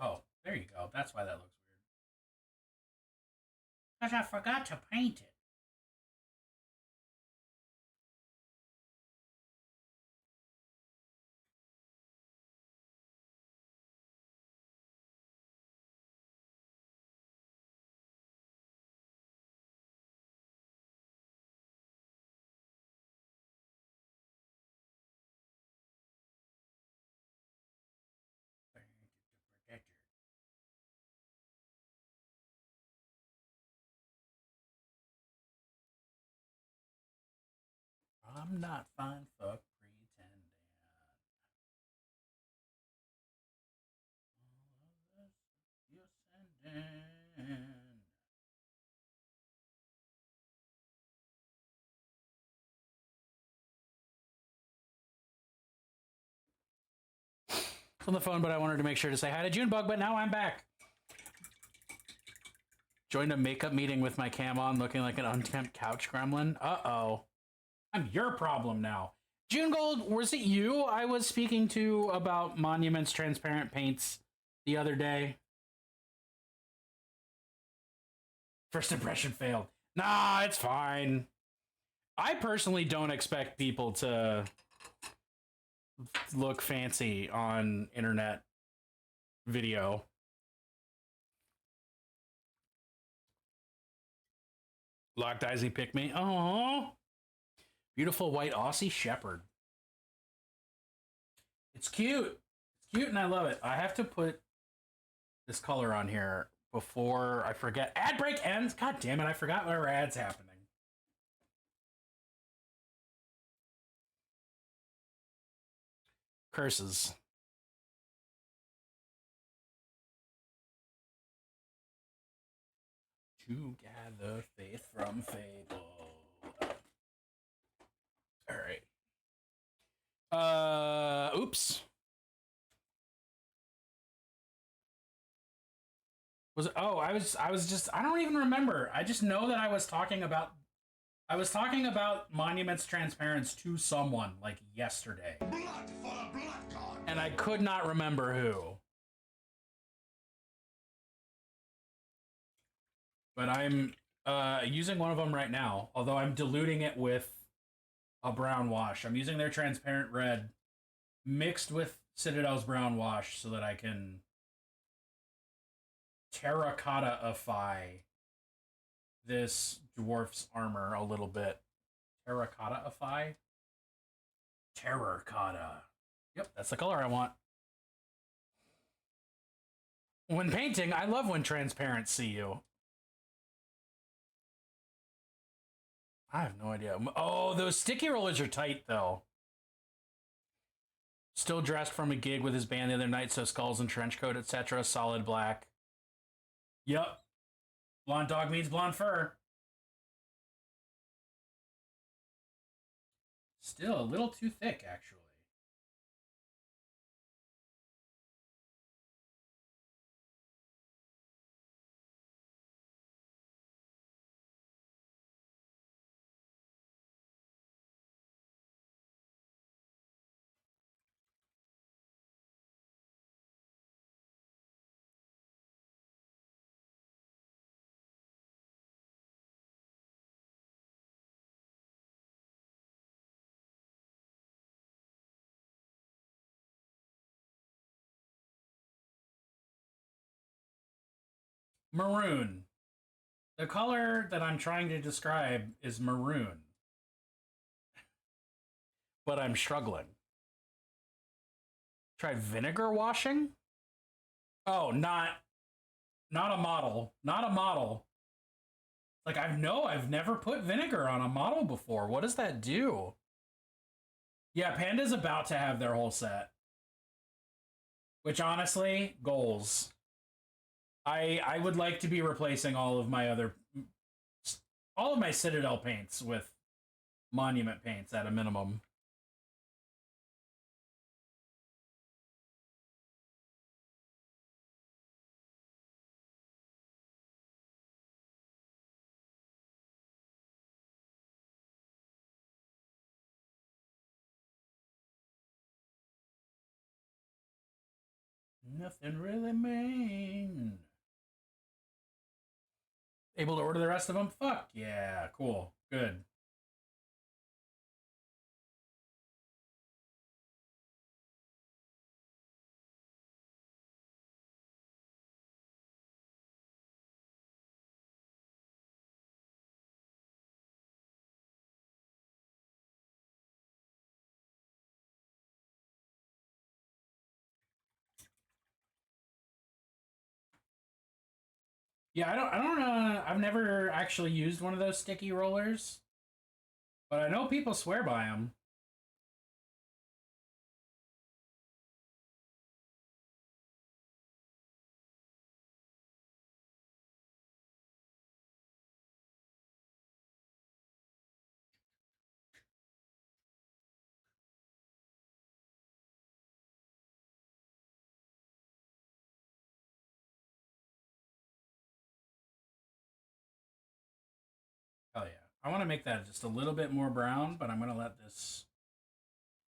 Oh, there you go. That's why that looks weird. Because I forgot to paint it. I'm not fine for pretending. All of this you're sending. It's on the phone, but I wanted to make sure to say hi to Junebug, but now I'm back. Joined a makeup meeting with my cam on, looking like an unkempt couch gremlin. Uh-oh. I'm your problem now. June Gold, was it you I was speaking to about Monuments transparent paints the other day? First impression failed. Nah, it's fine. I personally don't expect people to look fancy on internet video. Locked eyes, he picked me. Oh, beautiful white Aussie Shepherd. It's cute. It's cute and I love it. I have to put this color on here before I forget. Ad break ends. God damn it, I forgot there were ads happening. Curses. To gather faith from fable. All right. Oops. Was it, oh, I was just, I don't even remember. I just know that I was talking about Monuments Transparents to someone like yesterday. Blood for the blood god. And I could not remember who. But I'm using one of them right now, although I'm diluting it with a brown wash. I'm using their transparent red mixed with Citadel's brown wash so that I can terracotta-ify this dwarf's armor a little bit. Terracotta-ify? Terracotta. Yep, that's the color I want. When painting, I love when transparents see you. I have no idea. Oh, those sticky rollers are tight, though. Still dressed from a gig with his band the other night, so skulls and trench coat, etc. Solid black. Yep. Blonde dog means blonde fur. Still a little too thick, actually. Maroon. The color that I'm trying to describe is maroon. But I'm struggling. Try vinegar washing? Oh, not Not a model. Not a model. Like, I've never put vinegar on a model before. What does that do? Yeah, Panda's about to have their whole set. Which, honestly, goals. I would like to be replacing all of my Citadel paints with Monument paints at a minimum. Nothing really mean. Able to order the rest of them? Fuck yeah, cool, good. Yeah, I don't know. I've never actually used one of those sticky rollers, but I know people swear by them. Oh yeah. I want to make that just a little bit more brown, but I'm going to let this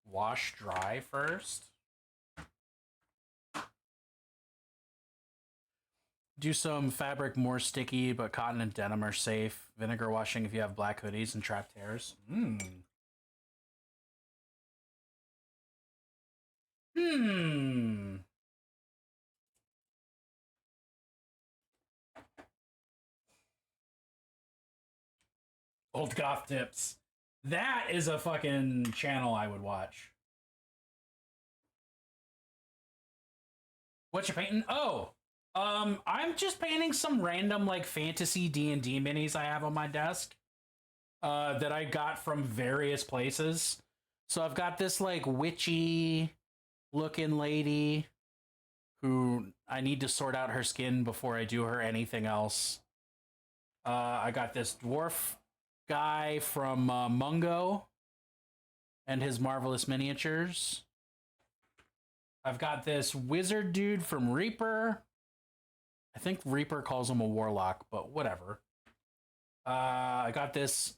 wash dry first. Do some fabric more sticky, but cotton and denim are safe. Vinegar washing if you have black hoodies and trapped hairs. Old goth tips. That is a fucking channel I would watch. What you painting? Oh, I'm just painting some random like fantasy D&D minis I have on my desk that I got from various places. So I've got this like witchy looking lady who I need to sort out her skin before I do her anything else. I got this dwarf guy from Mungo and his Marvelous Miniatures. I've got this wizard dude from Reaper. I think Reaper calls him a warlock, but whatever. I got this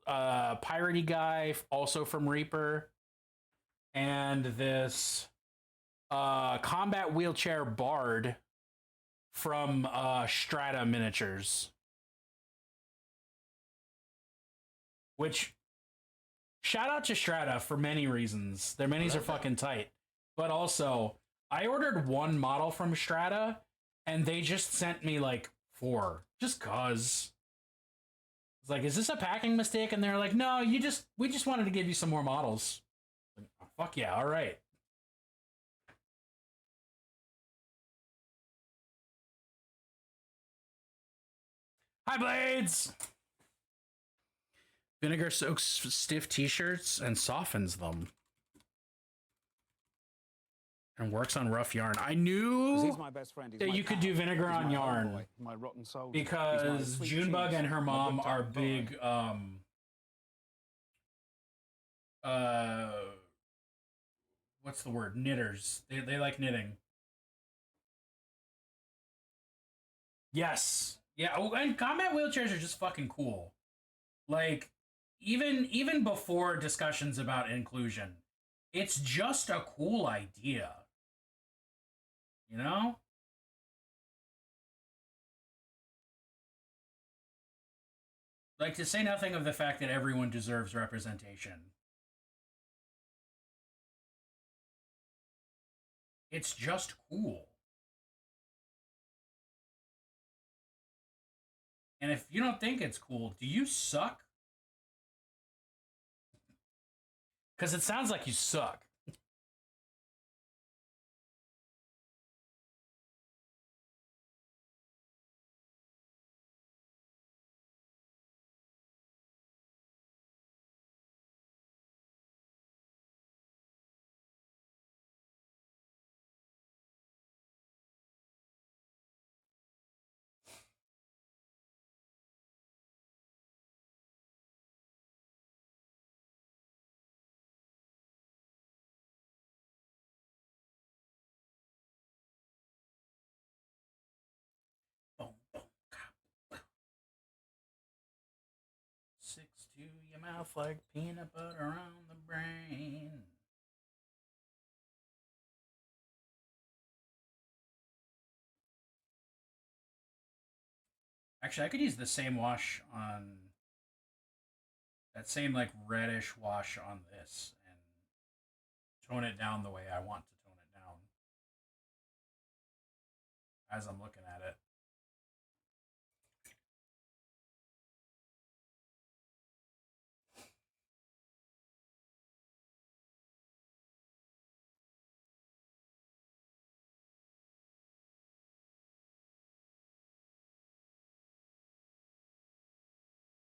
piratey guy also from Reaper. And this combat wheelchair bard from Strata Miniatures. Which, shout out to Strata for many reasons. Their minis are fucking tight. But also, I ordered one model from Strata, and they just sent me like 4. Just cause. It's like, is this a packing mistake? And they're like, no, we just wanted to give you some more models. Like, oh, fuck yeah, alright. Hi, Blades! Vinegar soaks stiff t-shirts and softens them. And works on rough yarn. I knew He's my best friend. He's that my you could pal. do vinegar He's on my yarn. homeboy, my rotten soldier. Because He's my sweet Junebug cheese, and her my mom good are time big, what's the word? Knitters. They like knitting. Yes. Yeah, oh, and combat wheelchairs are just fucking cool. Like, even before discussions about inclusion, it's just a cool idea. You know? Like, to say nothing of the fact that everyone deserves representation. It's just cool. And if you don't think it's cool, do you suck? Because it sounds like you suck. to your mouth like peanut butter on the brain. Actually, I could use the same wash on that same like reddish wash on this and tone it down the way I want to tone it down as I'm looking at it.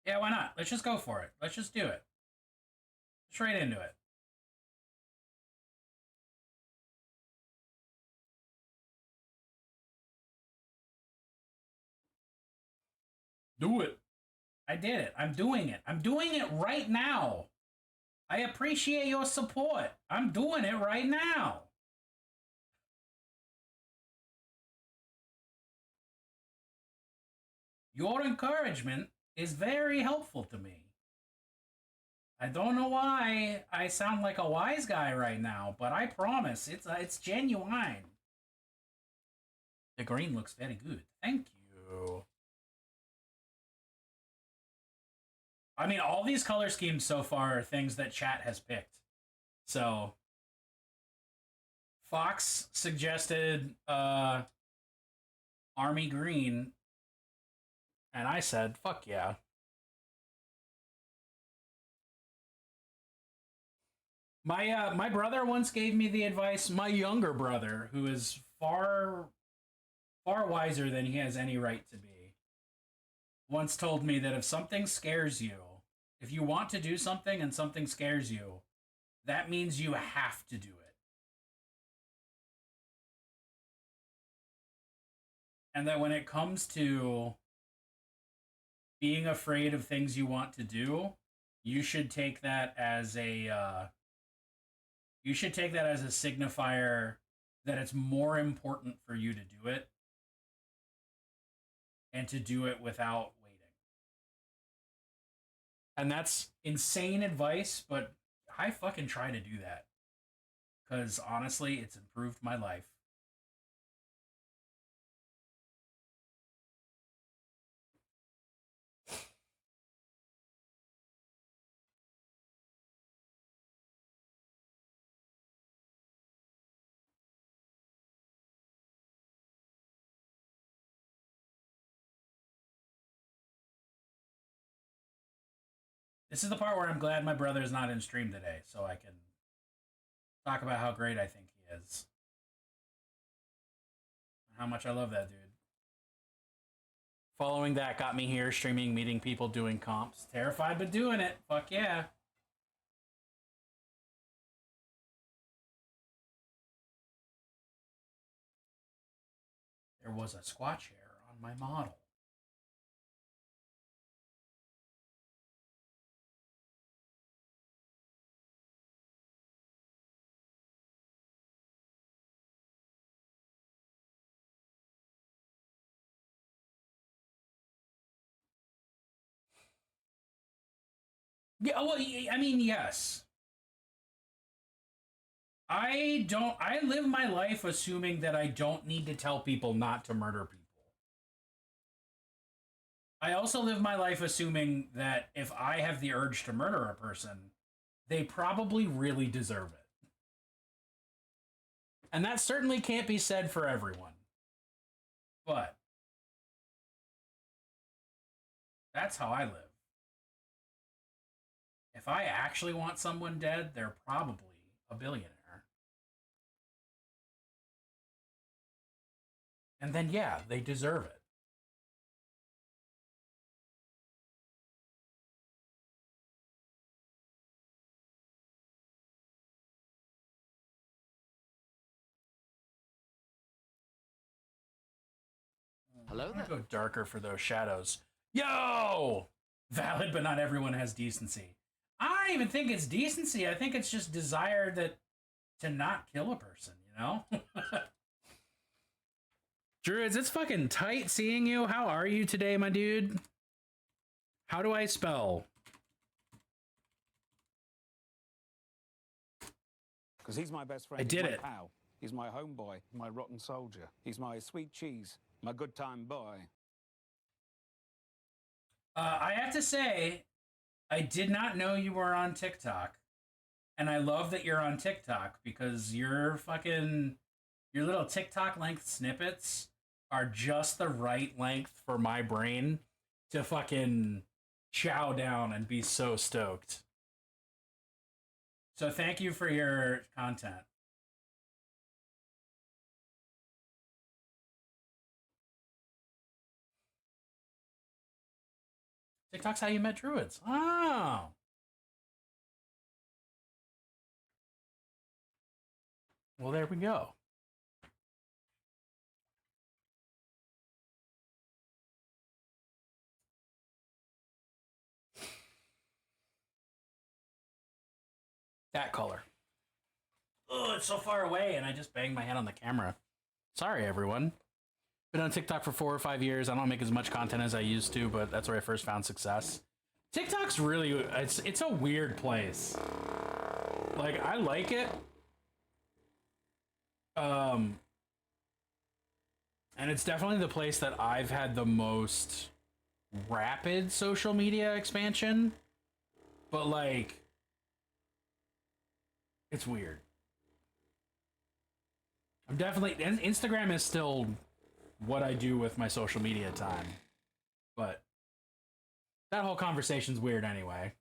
Yeah, why not? Let's just go for it. Let's just do it. Straight into it. Do it. I did it. I'm doing it. I'm doing it right now. I appreciate your support. I'm doing it right now. Your encouragement is very helpful to me. I don't know why I sound like a wise guy right now, but I promise it's genuine. The green looks very good. Thank you. I mean, all these color schemes so far are things that chat has picked. So, Fox suggested Army Green, and I said, fuck yeah. My brother once gave me the advice, my younger brother, who is far wiser than he has any right to be, once told me that if something scares you, if you want to do something and something scares you, that means you have to do it. And that when it comes to being afraid of things you want to do, you should take that as a signifier that it's more important for you to do it and to do it without waiting. And that's insane advice, but I fucking try to do that. Because honestly, it's improved my life. This is the part where I'm glad my brother is not in stream today, so I can talk about how great I think he is. How much I love that dude. Following that got me here, streaming, meeting people, doing comps. Terrified, but doing it. Fuck yeah. There was a squatch hair on my model. Yeah, well, I mean, yes. I live my life assuming that I don't need to tell people not to murder people. I also live my life assuming that if I have the urge to murder a person, they probably really deserve it. And that certainly can't be said for everyone. But that's how I live. If I actually want someone dead, they're probably a billionaire. And then, yeah, they deserve it. Hello I'm there. gonna go darker for those shadows. Yo! Valid, but not everyone has decency. I don't even think it's decency. I think it's just desire to not kill a person, you know? Druids, it's fucking tight seeing you. How are you today, my dude? How do I spell Because he's my best friend. I did he's it. my pal. He's my homeboy, my rotten soldier. He's my sweet cheese, my good time boy. I have to say, I did not know you were on TikTok. And I love that you're on TikTok because your little TikTok length snippets are just the right length for my brain to fucking chow down and be so stoked. So thank you for your content. TikTok's how you met druids. Oh. Well, there we go. That color. Oh, it's so far away, and I just banged my head on the camera. Sorry, everyone. Been on TikTok for 4 or 5 years. I don't make as much content as I used to, but that's where I first found success. TikTok's really, it's a weird place. Like, I like it. And it's definitely the place that I've had the most rapid social media expansion. But, like, it's weird. I'm definitely, Instagram is still what I do with my social media time. But that whole conversation's weird anyway.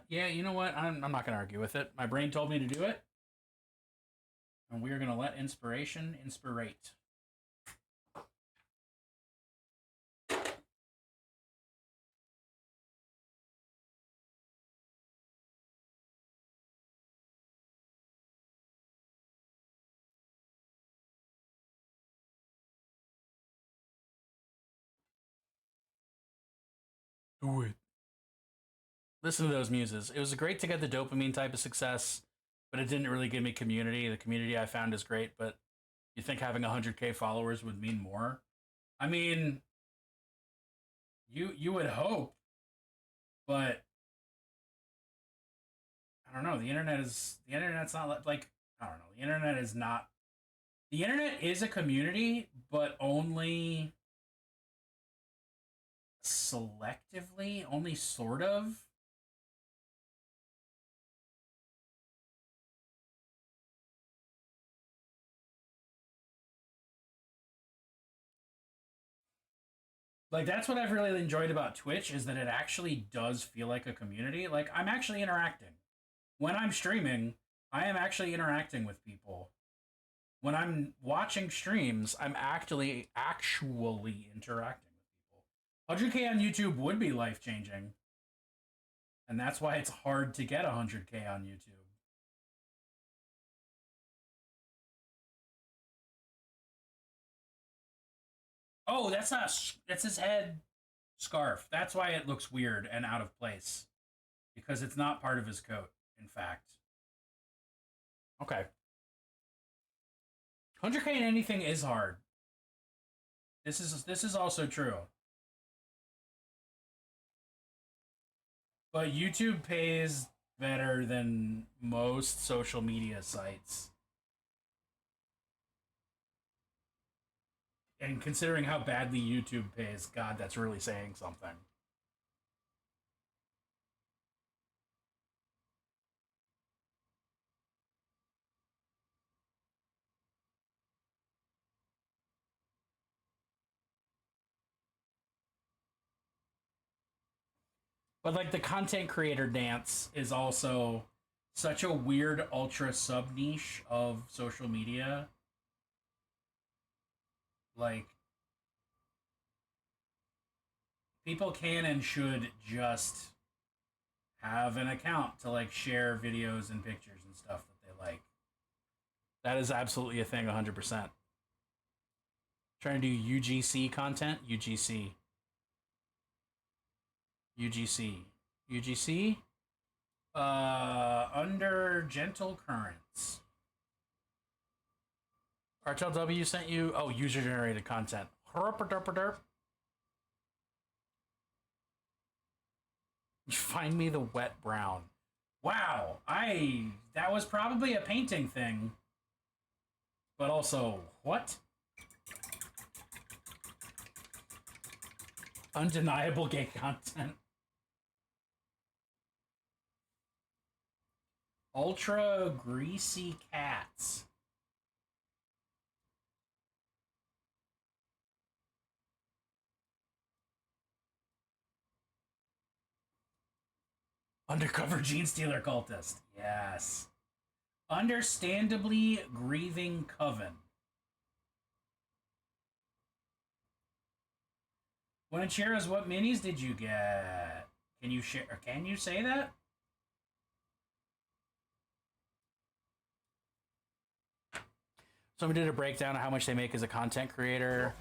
Yeah, you know what? I'm not going to argue with it. My brain told me to do it. And we're going to let inspiration inspirate. Do it. Listen to those muses. It was great to get the dopamine type of success, but it didn't really give me community. The community I found is great, but you think having 100K followers would mean more? I mean, you would hope, but I don't know. The internet's not like, I don't know. The internet is a community, but only selectively, only sort of. Like, that's what I've really enjoyed about Twitch, is that it actually does feel like a community. Like, I'm actually interacting. When I'm streaming, I am actually interacting with people. When I'm watching streams, I'm actually interacting with people. 100K on YouTube would be life-changing. And that's why it's hard to get 100K on YouTube. Oh, that's his head scarf. That's why it looks weird and out of place. Because it's not part of his coat, in fact. Okay. 100K in anything is hard. This is also true. But YouTube pays better than most social media sites. And considering how badly YouTube pays, God, that's really saying something. But like, the content creator dance is also such a weird ultra sub niche of social media. Like, people can and should just have an account to, like, share videos and pictures and stuff that they like. That is absolutely a thing, 100%. Trying to do UGC content? UGC. Under Gentle Currents. Cartel W sent you, user-generated content. Herp-a-derp-a-derp. Find me the wet brown. Wow, that was probably a painting thing. But also, what? Undeniable gay content. Ultra greasy cats. Undercover gene stealer cultist. Yes. Understandably grieving coven. Wincheras, what minis did you get? Can you share? Can you say that? Somebody did a breakdown of how much they make as a content creator.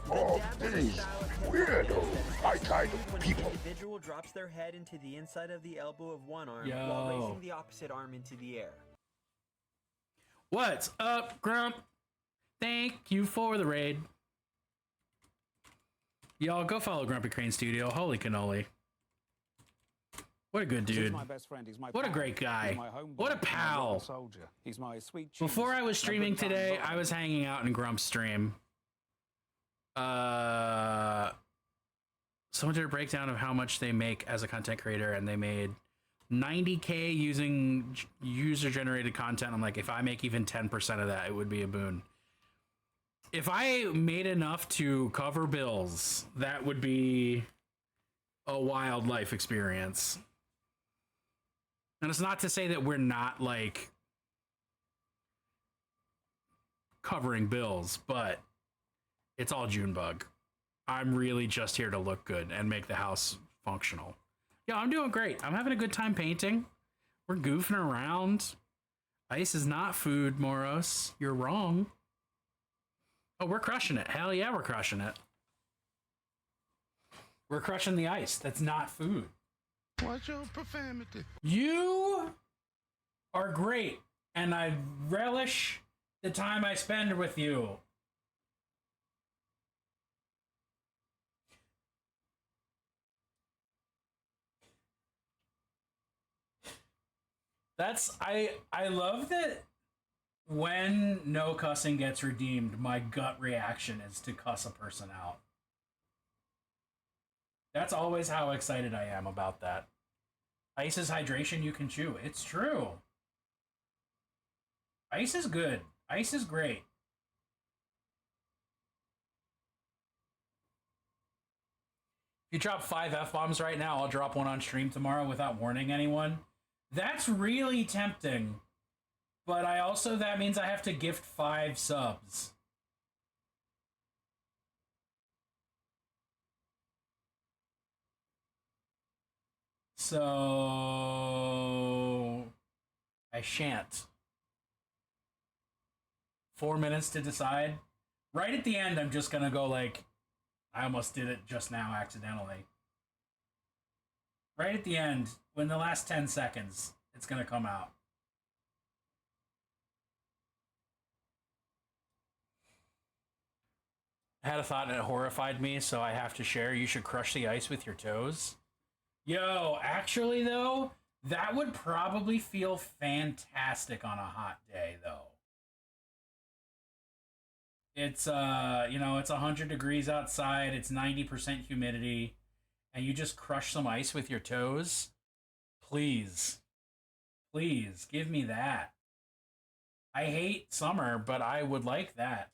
Oh, these weirdo high-tide people. An individual drops their head into the inside of the elbow of one arm Yo. while raising the opposite arm into the air. What's up, Grump? Thank you for the raid. Y'all go follow Grumpy Crane Studio. Holy cannoli. What a good He's dude. my best friend. He's my What a pal. great guy. He's my homeboy. What a He's my pal. rotten soldier. He's my sweet cheese. Before I was My streaming good time today, boy. I was hanging out in Grump's stream. Someone did a breakdown of how much they make as a content creator, and they made 90K using user-generated content. I'm like, if I make even 10% of that, it would be a boon. If I made enough to cover bills, that would be a wild life experience. And it's not to say that we're not, like, covering bills, but it's all Junebug. I'm really just here to look good and make the house functional. Yeah, I'm doing great. I'm having a good time painting. We're goofing around. Ice is not food, Moros. You're wrong. Oh, we're crushing it. Hell yeah, we're crushing it. We're crushing the ice. That's not food. What's your profanity? You are great, and I relish the time I spend with you. I love that when no cussing gets redeemed, my gut reaction is to cuss a person out. That's always how excited I am about that. Ice is hydration you can chew. It's true. Ice is good. Ice is great. If you drop 5 F-bombs right now, I'll drop one on stream tomorrow without warning anyone. That's really tempting. But that means I have to gift 5 subs. So I shan't. 4 minutes to decide. Right at the end, I'm just gonna go like, I almost did it just now accidentally. Right at the end, when the last 10 seconds, it's gonna come out. I had a thought and it horrified me, so I have to share. You should crush the ice with your toes. Yo, actually though, that would probably feel fantastic on a hot day though. It's it's 100 degrees outside, it's 90% humidity, and you just crush some ice with your toes. Please. Please, give me that. I hate summer, but I would like that.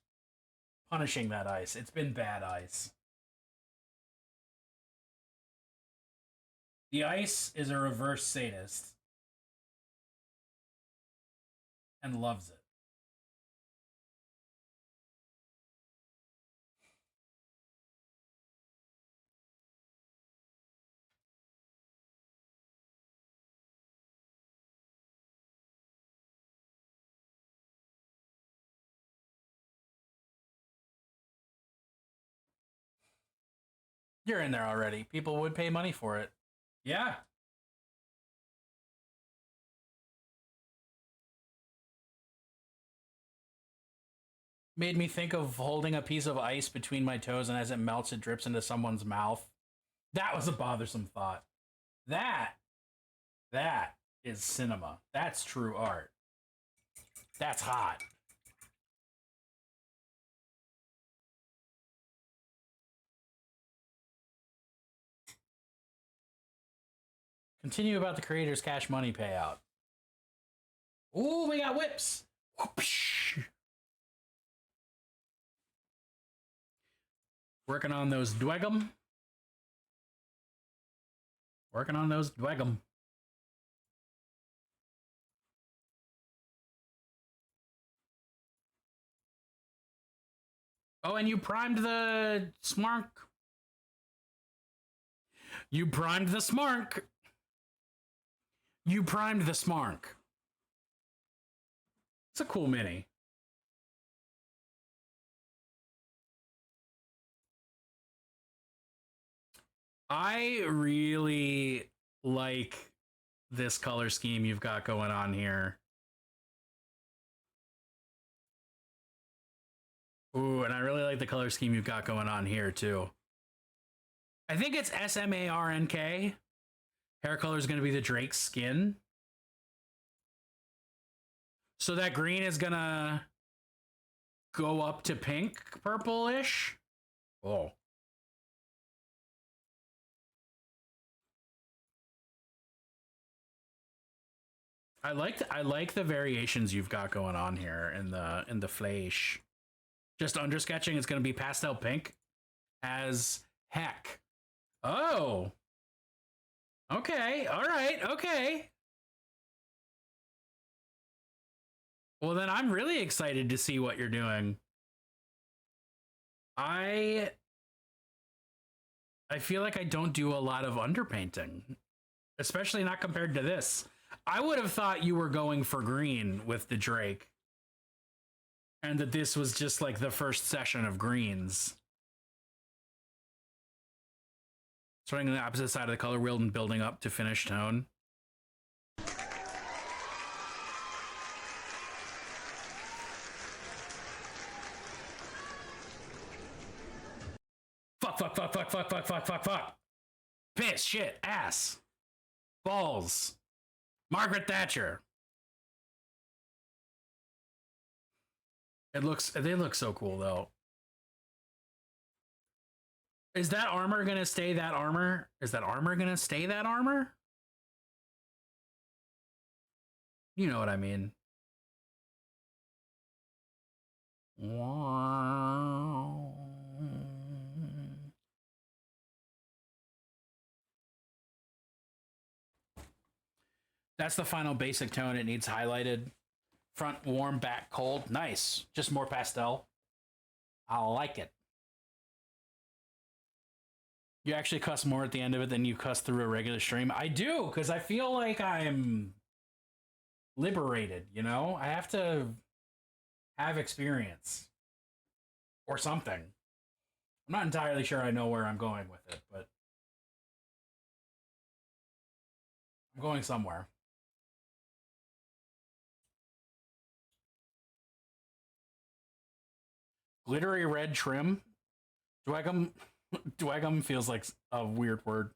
Punishing that ice. It's been bad ice. The ice is a reverse sadist. And loves it. You're in there already. People would pay money for it. Yeah. Made me think of holding a piece of ice between my toes, and as it melts, it drips into someone's mouth. That was a bothersome thought. That is cinema. That's true art. That's hot. Continue about the creator's cash money payout. Ooh, we got whips. Whoopsh. Working on those dwegum. Working on those dwegum. Oh, and you primed the Smark. You primed the Smark. You primed the Smark. It's a cool mini. I really like this color scheme you've got going on here. Ooh, and I really like the color scheme you've got going on here, too. I think it's SMARNK. Hair color is going to be the Drake's skin. So that green is going to go up to pink, purple-ish. Oh. I like the variations you've got going on here in the flash. Just undersketching, it's going to be pastel pink as heck. Oh. Okay. All right. Okay. Well, then I'm really excited to see what you're doing. I feel like I don't do a lot of underpainting, especially not compared to this. I would have thought you were going for green with the Drake, and that this was just like the first session of greens. Starting on the opposite side of the color wheel and building up to finish tone. Fuck. Piss, shit, ass. Balls. Margaret Thatcher. They look so cool though. Is that armor gonna stay that armor? Is that armor gonna stay that armor? You know what I mean. Wow. That's the final basic tone. It needs highlighted. Front warm, back cold. Nice. Just more pastel. I like it. You actually cuss more at the end of it than you cuss through a regular stream. I do, because I feel like I'm liberated, you know? I have to have experience. Or something. I'm not entirely sure I know where I'm going with it, but I'm going somewhere. Glittery red trim. Dwegum feels like a weird word.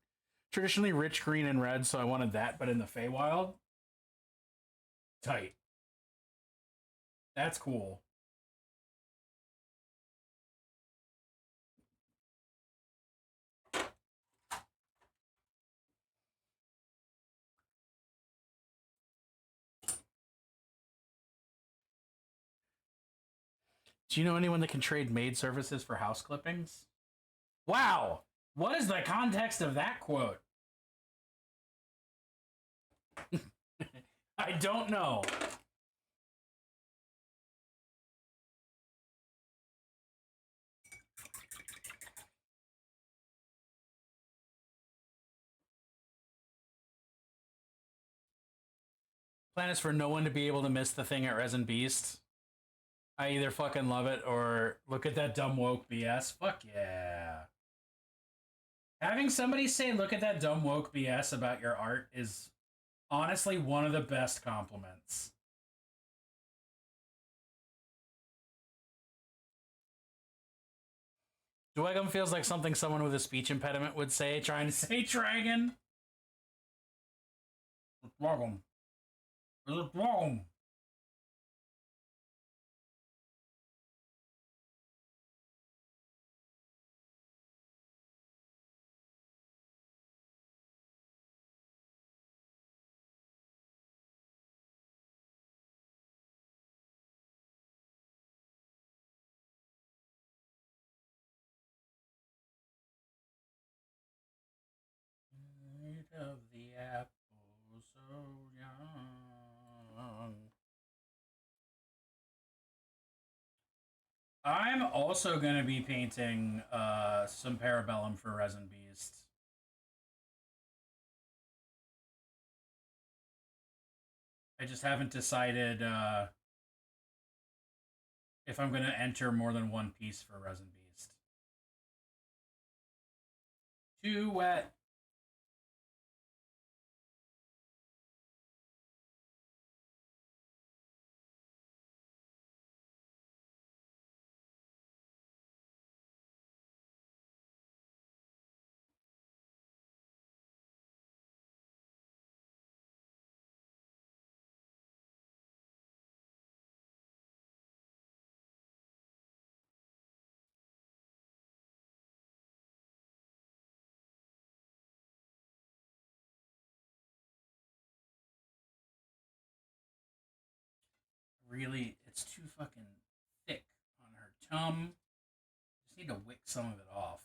Traditionally rich green and red, so I wanted that, but in the Feywild. Tight. That's cool. Do you know anyone that can trade maid services for house clippings? Wow! What is the context of that quote? I don't know. Plan is for no one to be able to miss the thing at Resin Beast. I either fucking love it or look at that dumb woke BS. Fuck yeah. Having somebody say look at that dumb woke BS about your art is honestly one of the best compliments. Dwegum feels like something someone with a speech impediment would say, trying to say dragon. What's wrong? What's wrong? Of the apple so young. I'm also going to be painting some Parabellum for Resin Beast. I just haven't decided if I'm going to enter more than one piece for Resin Beast. Too wet. Really, it's too fucking thick on her tum. Just need to wick some of it off.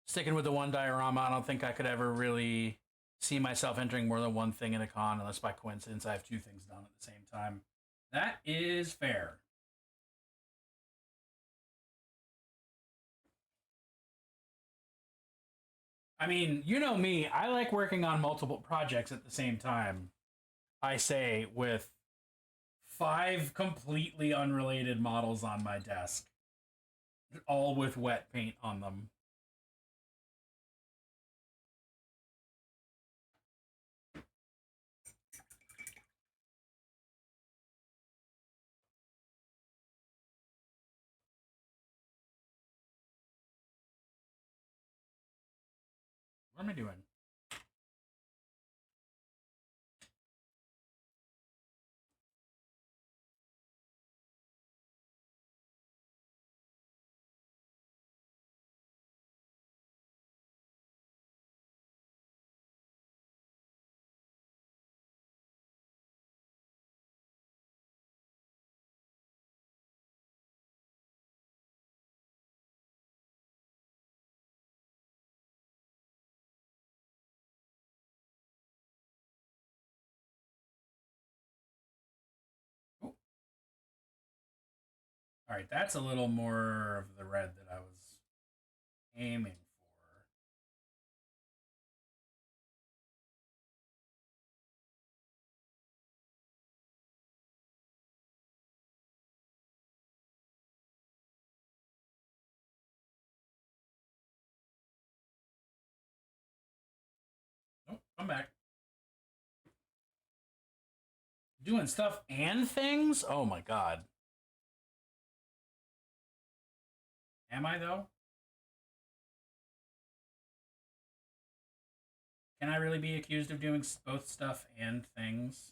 Sticking with the one diorama, I don't think I could ever really see myself entering more than one thing in a con unless by coincidence I have two things done at the same time. That is fair. I mean, you know me, I like working on multiple projects at the same time. I say with 5 completely unrelated models on my desk, all with wet paint on them. What am I doing? All right, that's a little more of the red that I was aiming for. Nope, I'm back. Doing stuff and things? Oh my god. Am I, though? Can I really be accused of doing both stuff and things?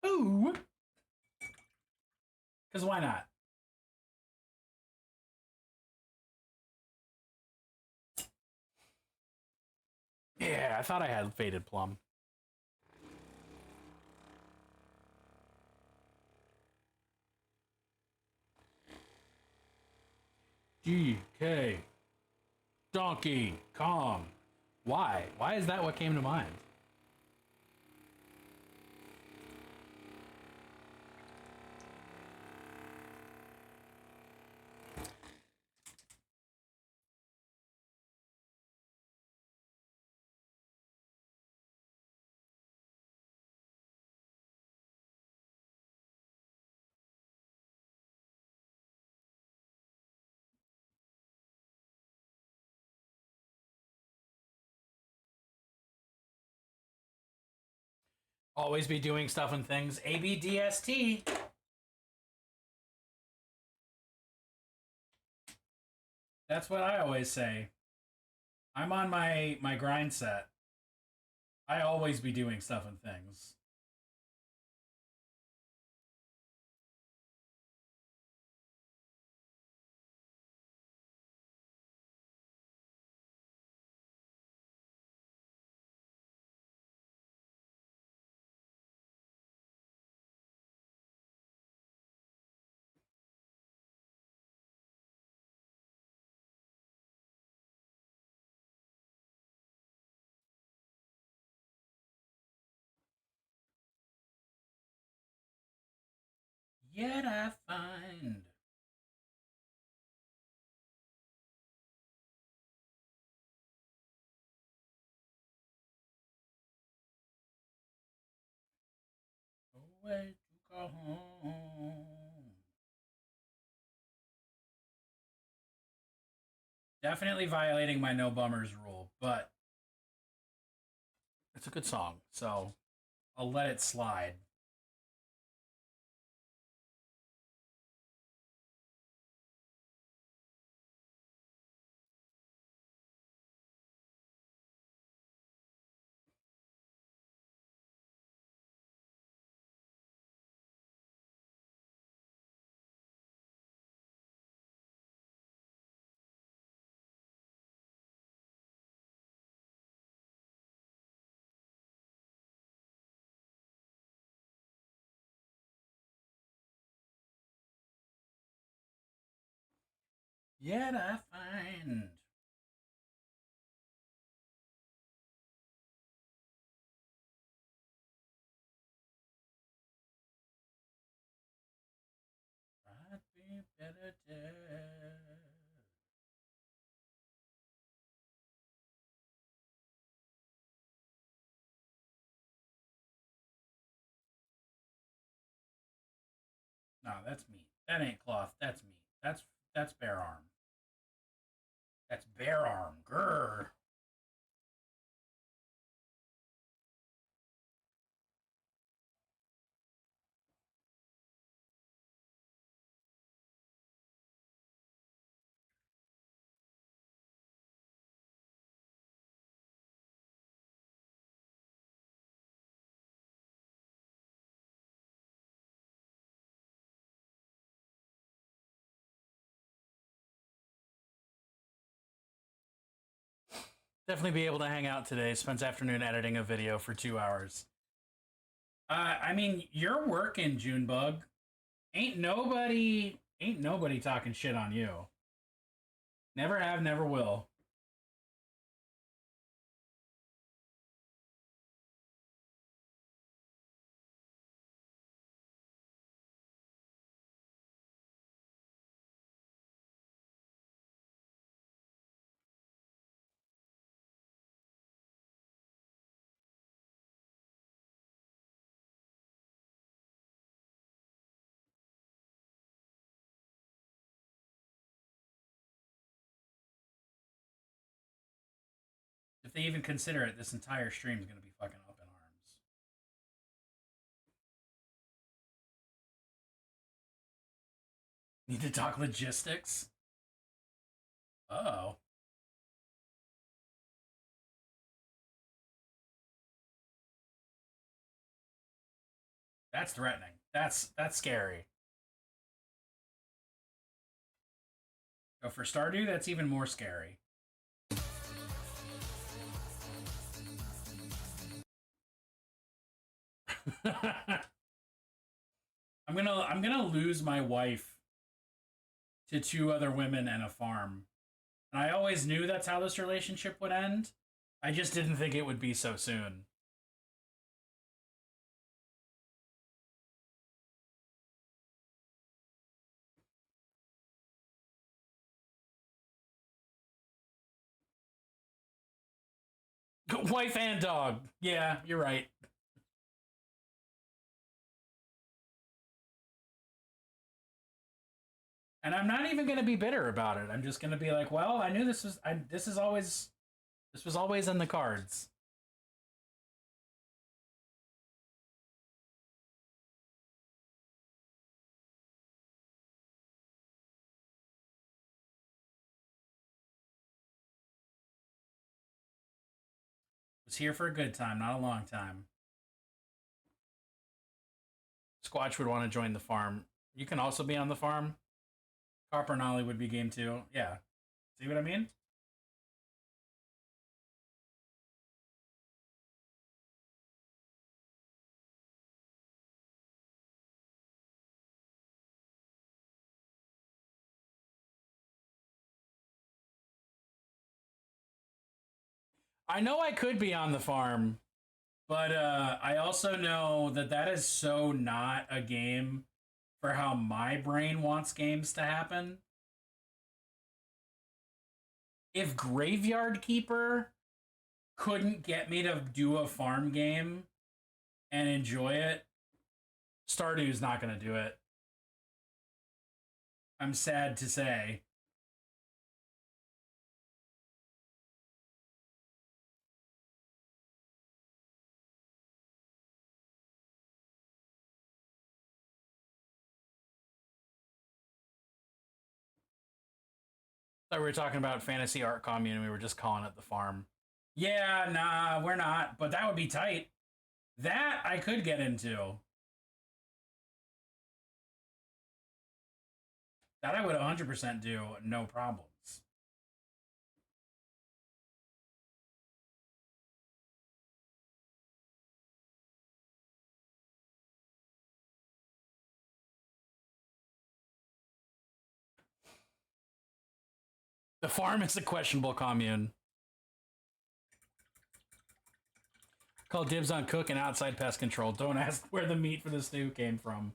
Ooh! Because why not? Yeah, I thought I had Faded Plum. GK. Donkey Kong. Why? Why is that what came to mind? Always be doing stuff and things. ABDST. That's what I always say. I'm on my grind set. I always be doing stuff and things. Yet I find a way to go home. Definitely violating my no bummers rule, but it's a good song, so I'll let it slide. Yet I find I'd be better dead. No, that's meat. That ain't cloth. That's meat. That's bare arm. That's bare arm. Grr. Definitely be able to hang out today. Spent afternoon editing a video for 2 hours. I mean, you're working, Junebug. Ain't nobody talking shit on you. Never have, never will. If they even consider it, this entire stream is going to be fucking up in arms. Need to talk logistics? Uh-oh. That's threatening. That's scary. Go for Stardew, that's even more scary. I'm gonna lose my wife to 2 other women and a farm. And I always knew that's how this relationship would end. I just didn't think it would be so soon. Wife and dog. Yeah, you're right. And I'm not even going to be bitter about it. I'm just going to be like, well, I knew this was always in the cards. Was here for a good time, not a long time. Squatch would want to join the farm. You can also be on the farm. Copper Nolly would be game 2. Yeah. See what I mean? I know I could be on the farm, but I also know that that is so not a game for how my brain wants games to happen. If Graveyard Keeper couldn't get me to do a farm game and enjoy it, Stardew's not going to do it. I'm sad to say. So we were talking about Fantasy Art Commune and we were just calling it the farm. Yeah, nah, we're not, but that would be tight. That I could get into. That I would 100% do, no problems. The farm is a questionable commune. Call dibs on cook and outside pest control. Don't ask where the meat for the stew came from.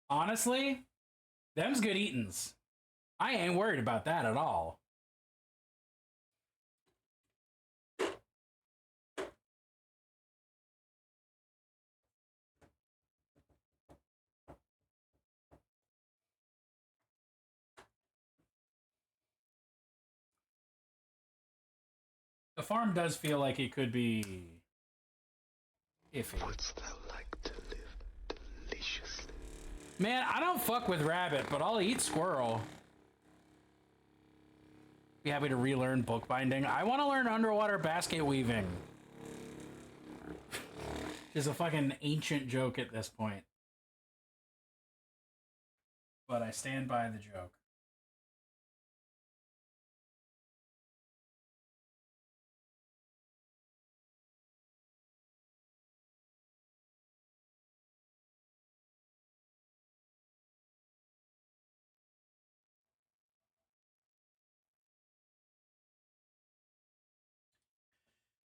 Honestly, them's good eatins. I ain't worried about that at all. The farm does feel like it could be iffy. Wouldst thou like to live deliciously? Man, I don't fuck with rabbit, but I'll eat squirrel. Be happy to relearn bookbinding. I want to learn underwater basket weaving. It's a fucking ancient joke at this point. But I stand by the joke.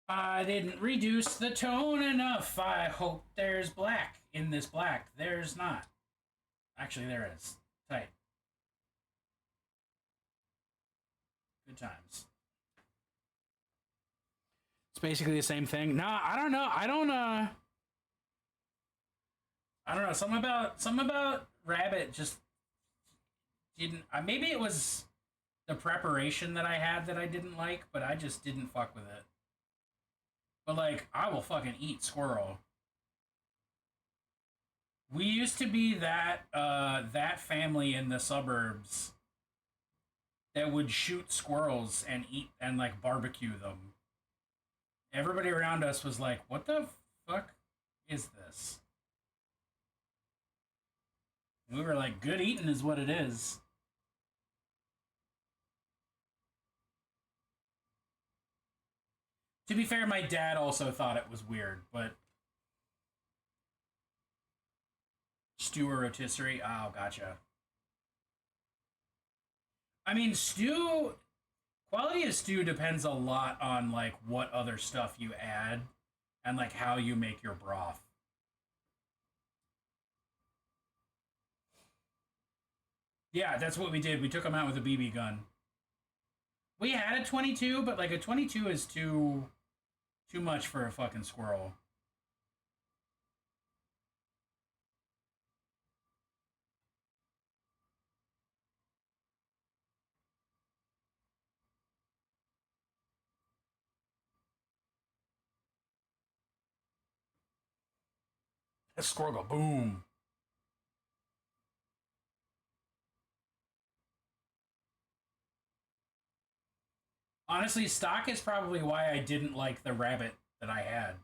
I didn't reduce the tone enough. I hope there's black in this black. There's not. Actually, there is. Tight. Good times. It's basically the same thing. Nah, I don't know. I don't know. Something about rabbit just didn't. Maybe it was the preparation that I had that I didn't like, but I just didn't fuck with it. But, like, I will fucking eat squirrel. We used to be that family in the suburbs that would shoot squirrels and eat and, like, barbecue them. Everybody around us was like, what the fuck is this? We were like, good eating is what it is. To be fair, my dad also thought it was weird, but... Stew or rotisserie? Oh, gotcha. I mean, stew... Quality of stew depends a lot on like what other stuff you add and like how you make your broth. Yeah, that's what we did. We took them out with a BB gun. We had a 22, but like a 22 is too much for a fucking squirrel. That squirrel go boom. Honestly, stock is probably why I didn't like the rabbit that I had,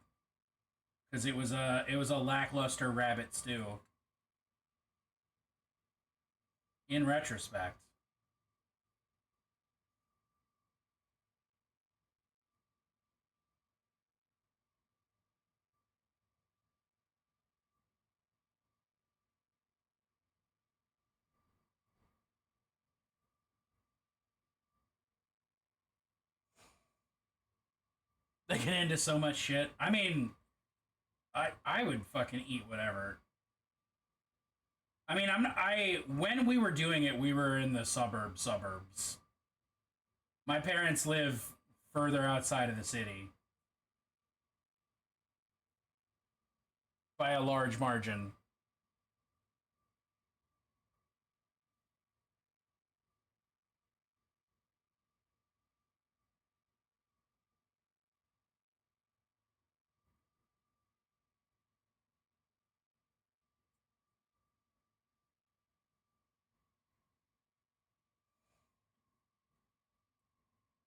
because it was a lackluster rabbit stew. In retrospect, they get into so much shit. I mean, I would fucking eat whatever. I mean, when we were doing it, we were in the suburbs. My parents live further outside of the city by a large margin.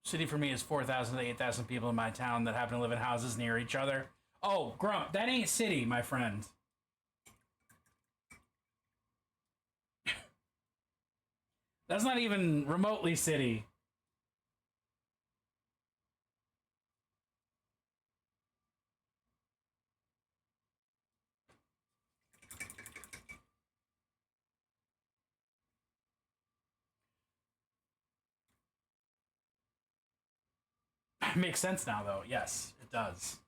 City for me is 4,000 to 8,000 people in my town that happen to live in houses near each other. Oh, Grump, that ain't city, my friend. That's not even remotely city. Makes sense now, though. Yes, it does.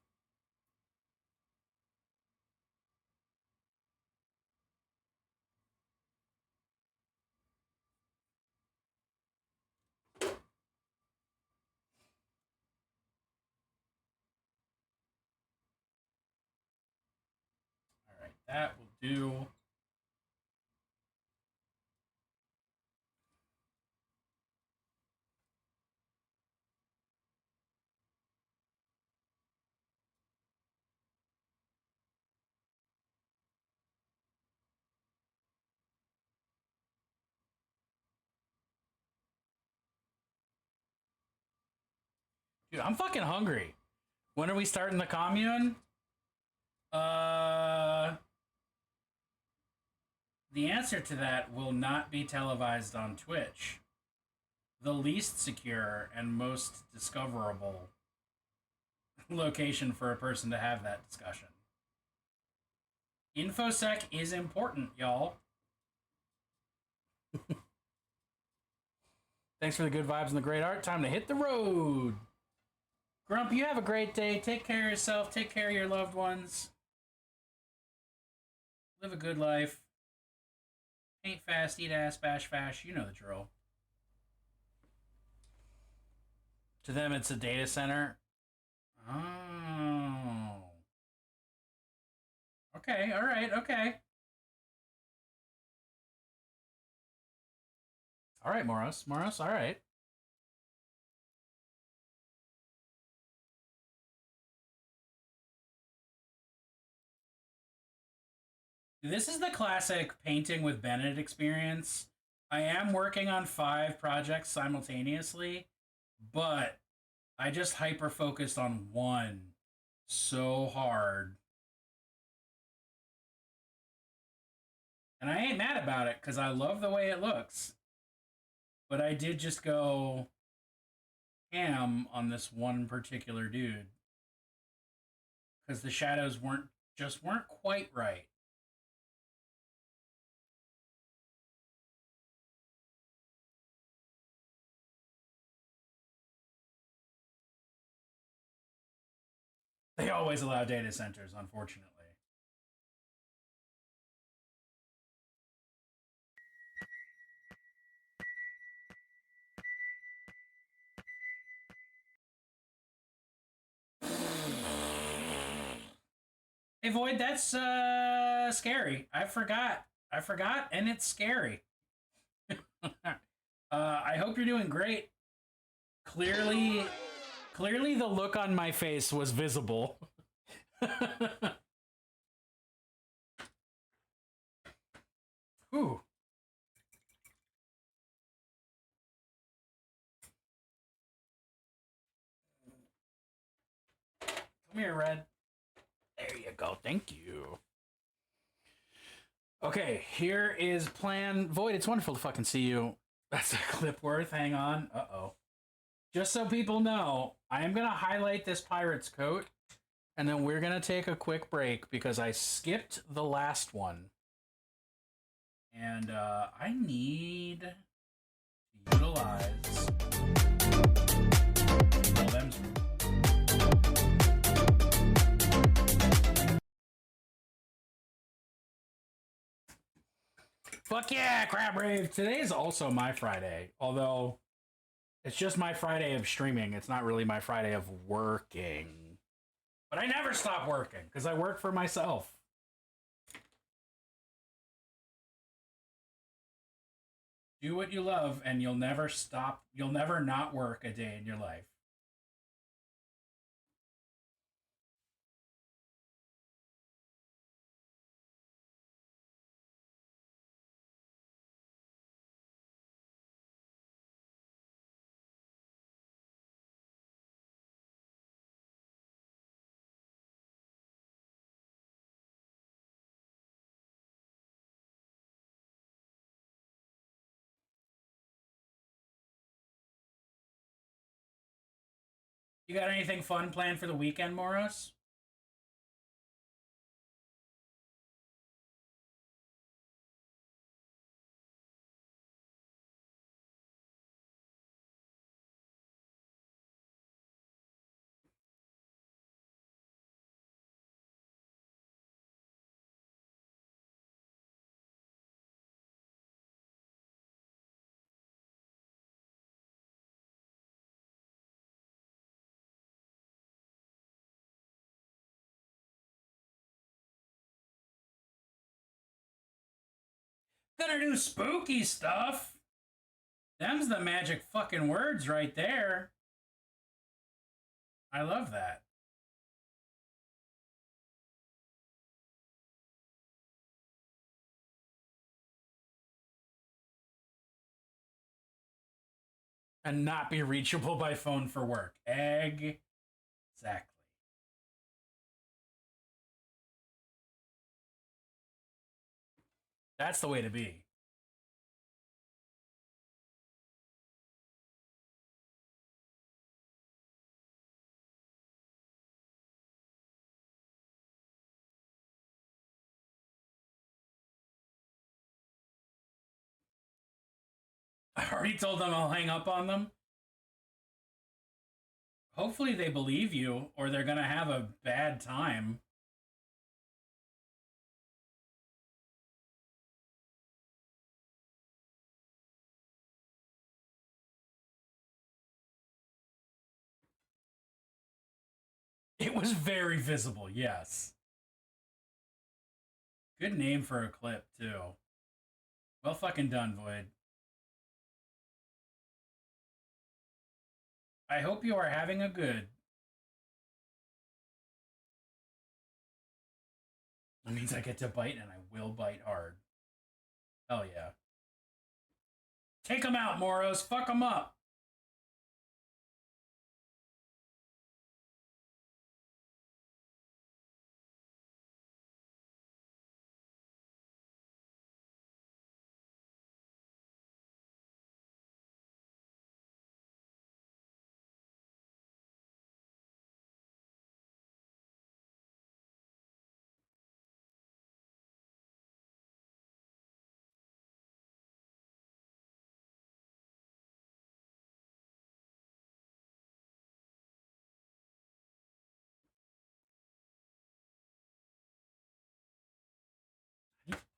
All right, that will do. Dude, I'm fucking hungry. When are we starting the commune? The answer to that will not be televised on Twitch. The least secure and most discoverable location for a person to have that discussion. InfoSec is important, y'all. Thanks for the good vibes and the great art. Time to hit the road. Grump, you have a great day. Take care of yourself. Take care of your loved ones. Live a good life. Paint fast, eat ass, bash fast. You know the drill. To them, it's a data center. Oh. Okay, all right, okay. All right, Moros, all right. This is the classic painting with Bennett experience. I am working on 5 projects simultaneously, but I just hyper-focused on one so hard. And I ain't mad about it, because I love the way it looks. But I did just go ham on this one particular dude. Because the shadows weren't quite right. always allow data centers, unfortunately. Hey Void, that's scary. I forgot, and it's scary. I hope you're doing great. Clearly the look on my face was visible. Ooh. Come here, Red. There you go. Thank you. Okay, here is plan. Void, it's wonderful to fucking see you. That's a clip worth. Hang on. Uh-oh. Just so people know, I am going to highlight this pirate's coat, and then we're going to take a quick break because I skipped the last one. And I need to utilize all them. Fuck yeah, Crab Rave! Today is also my Friday, although it's just my Friday of streaming. It's not really my Friday of working. But I never stop working, because I work for myself. Do what you love, and you'll never stop. You'll never not work a day in your life. You got anything fun planned for the weekend, Moros? Gonna do spooky stuff. Them's the magic fucking words right there. I love that. And not be reachable by phone for work. Exactly. That's the way to be. I already told them I'll hang up on them. Hopefully they believe you, or they're gonna have a bad time. It was very visible, yes. Good name for a clip, too. Well fucking done, Void. I hope you are having a good. It means I get to bite, and I will bite hard. Hell yeah. Take them out, Moros. Fuck them up.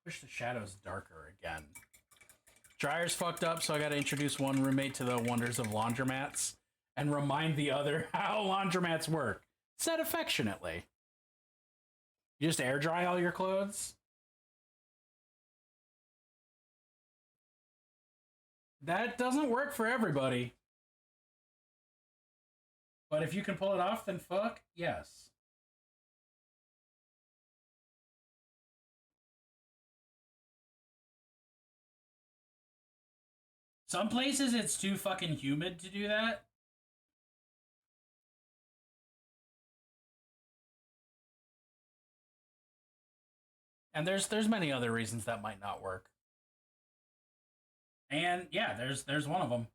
Push the shadows darker again. Dryer's fucked up, so I gotta introduce one roommate to the wonders of laundromats and remind the other how laundromats work. Said affectionately. You just air dry all your clothes? That doesn't work for everybody. But if you can pull it off, then fuck, yes. Some places it's too fucking humid to do that. And there's many other reasons that might not work. And yeah, there's one of them.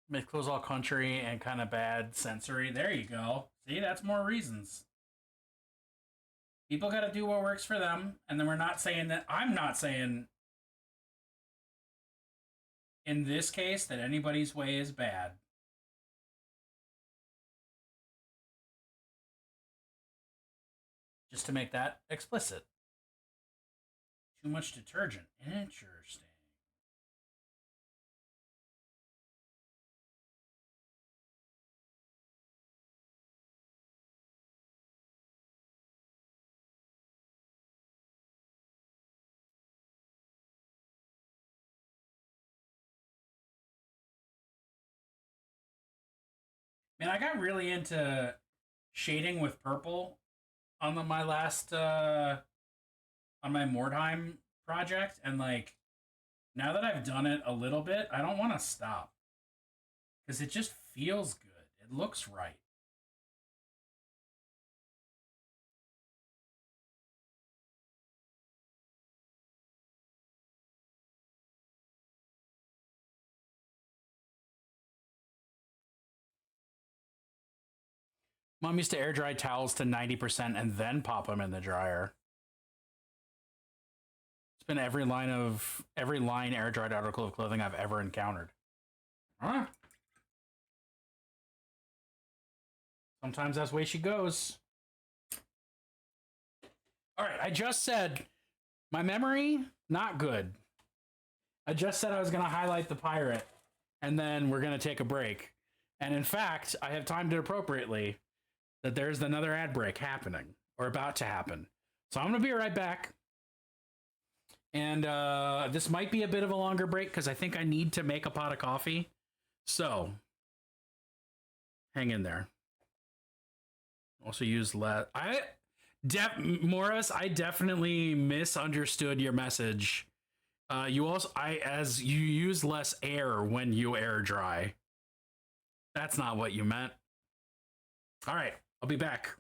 Make clothes all country and kind of bad sensory. There you go. See, that's more reasons. People got to do what works for them, and then we're not saying that. I'm not saying in this case that anybody's way is bad. Just to make that explicit. Too much detergent. Interesting. Man, I got really into shading with purple on my last on my Mordheim project, and like now that I've done it a little bit, I don't want to stop because it just feels good. It looks right. Mom used to air dry towels to 90% and then pop them in the dryer. It's been every line air dried article of clothing I've ever encountered. Huh? Sometimes that's the way she goes. All right, I just said my memory, not good. I just said I was going to highlight the pirate, and then we're going to take a break. And in fact, I have timed it appropriately that there's another ad break happening, or about to happen. So I'm going to be right back. And this might be a bit of a longer break, because I think I need to make a pot of coffee. So, hang in there. Also use less. Morris, I definitely misunderstood your message. You use less air when you air dry. That's not what you meant. All right, I'll be back.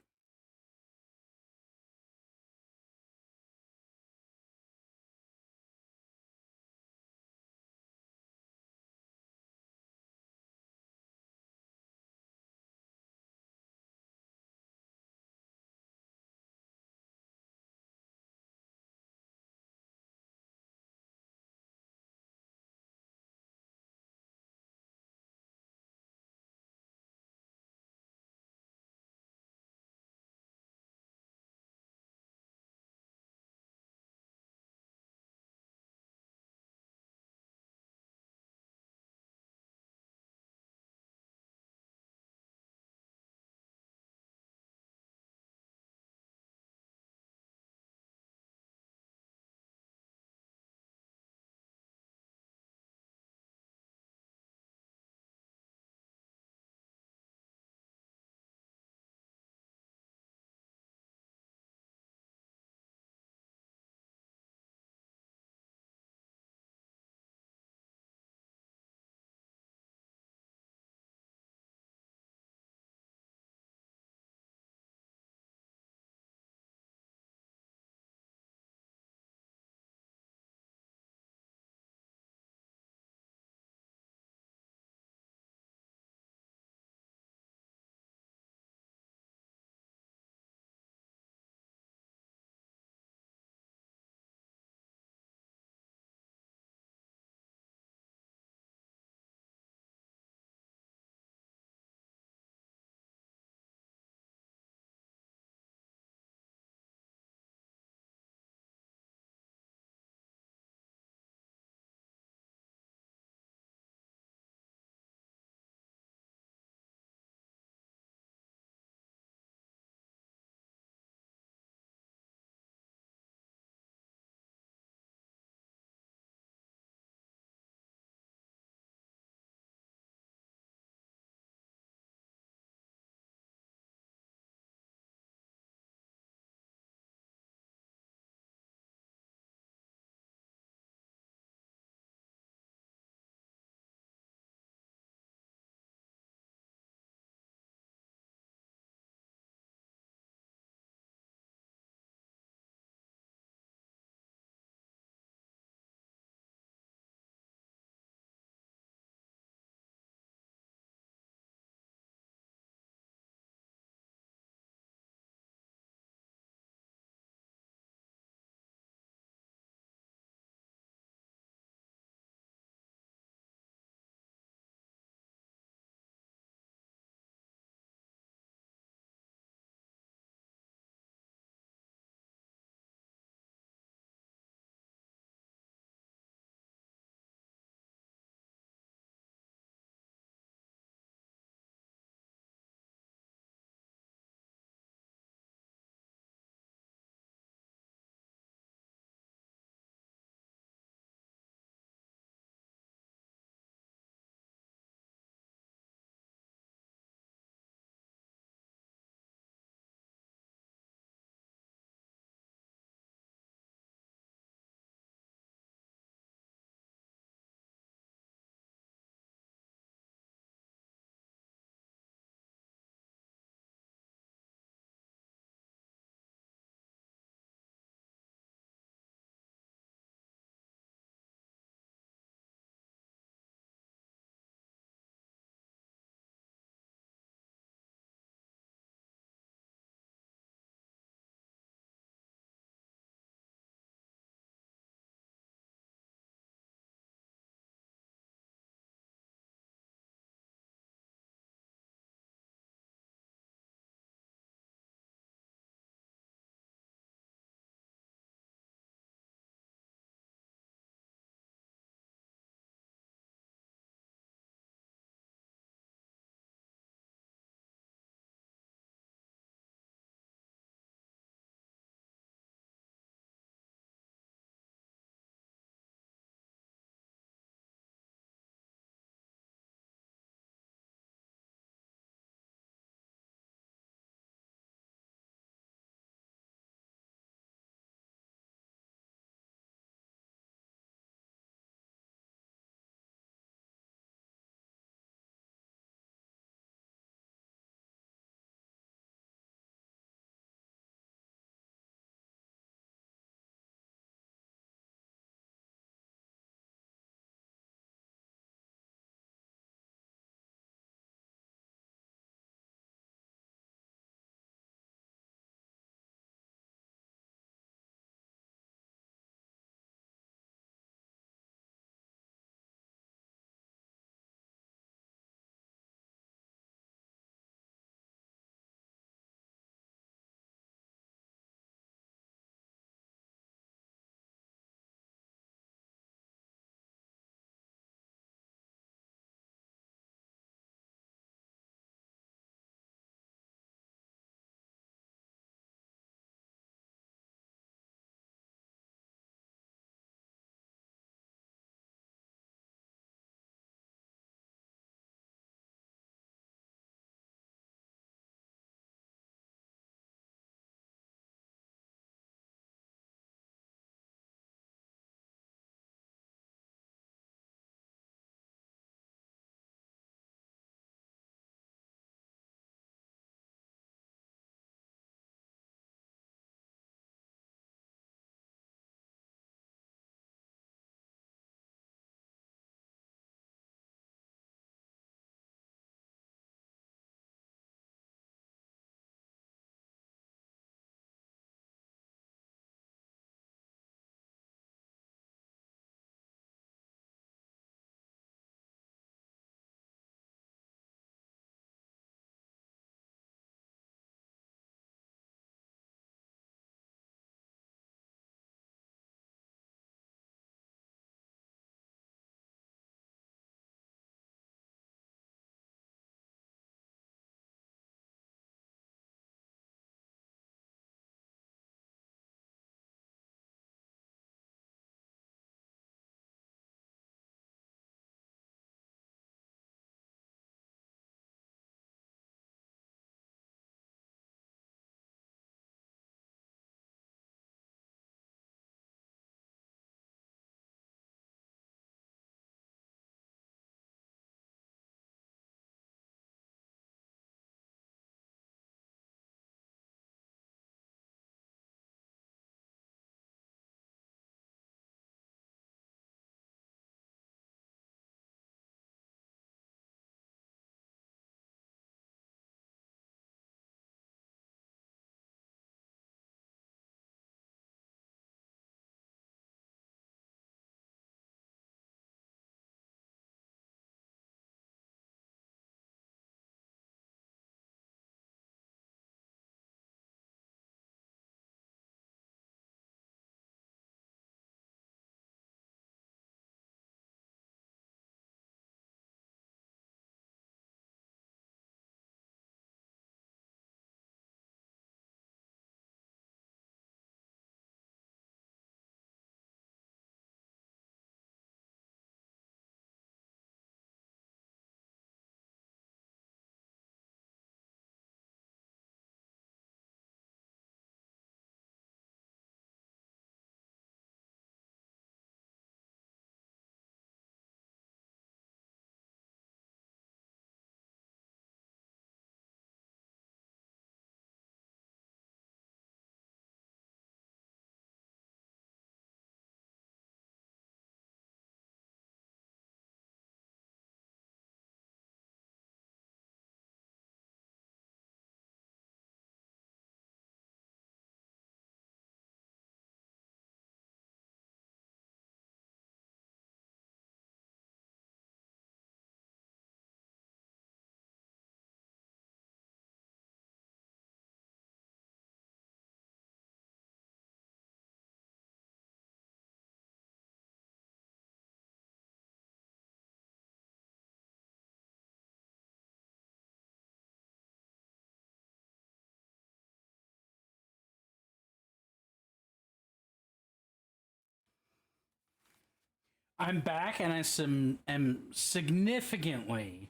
I'm back and am significantly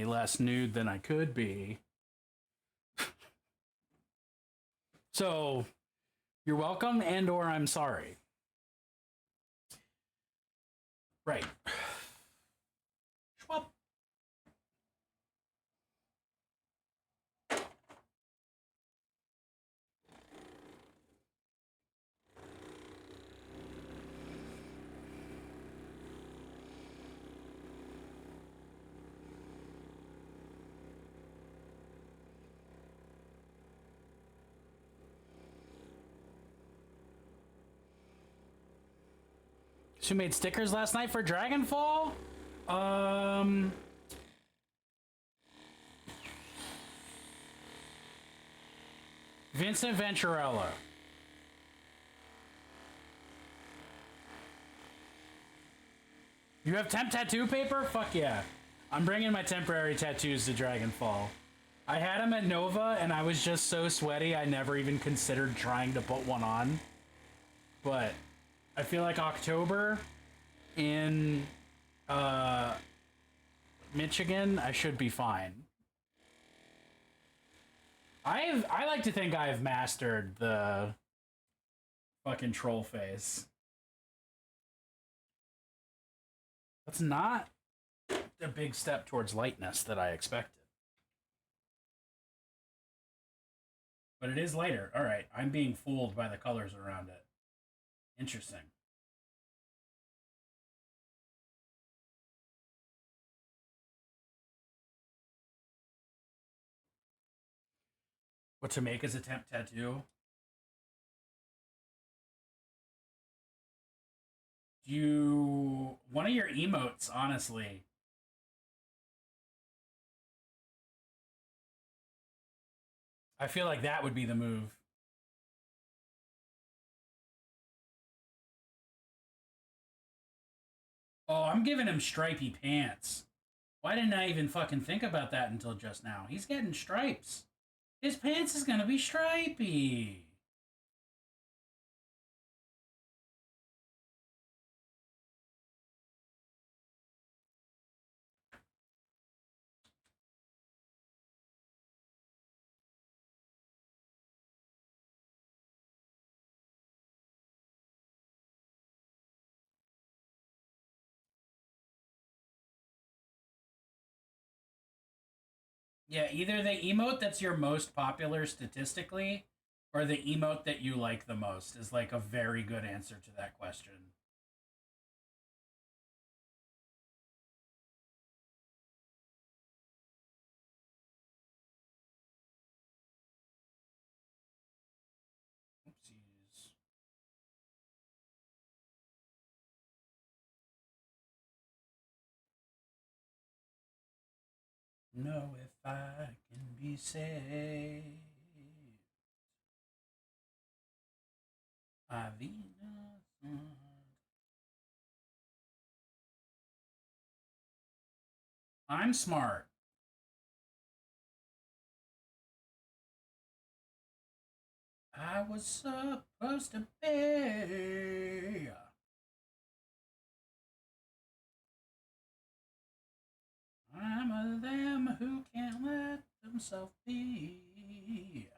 less nude than I could be. So, you're welcome and or I'm sorry. Right. Schwab. She made stickers last night for Dragonfall? Vincent Venturella. You have temp tattoo paper? Fuck yeah. I'm bringing my temporary tattoos to Dragonfall. I had them at Nova and I was just so sweaty I never even considered trying to put one on. But I feel like October in Michigan, I should be fine. I like to think I've mastered the fucking troll face. That's not the big step towards lightness that I expected. But it is lighter. All right, I'm being fooled by the colors around it. Interesting. What to make as a temp tattoo? One of your emotes, honestly. I feel like that would be the move. Oh, I'm giving him stripy pants. Why didn't I even fucking think about that until just now? He's getting stripes. His pants is gonna be stripy. Yeah, either the emote that's your most popular statistically, or the emote that you like the most is like a very good answer to that question. Oopsies. Know if I can be saved. I'm smart. I was supposed to be. I'm a them who can't let themselves be.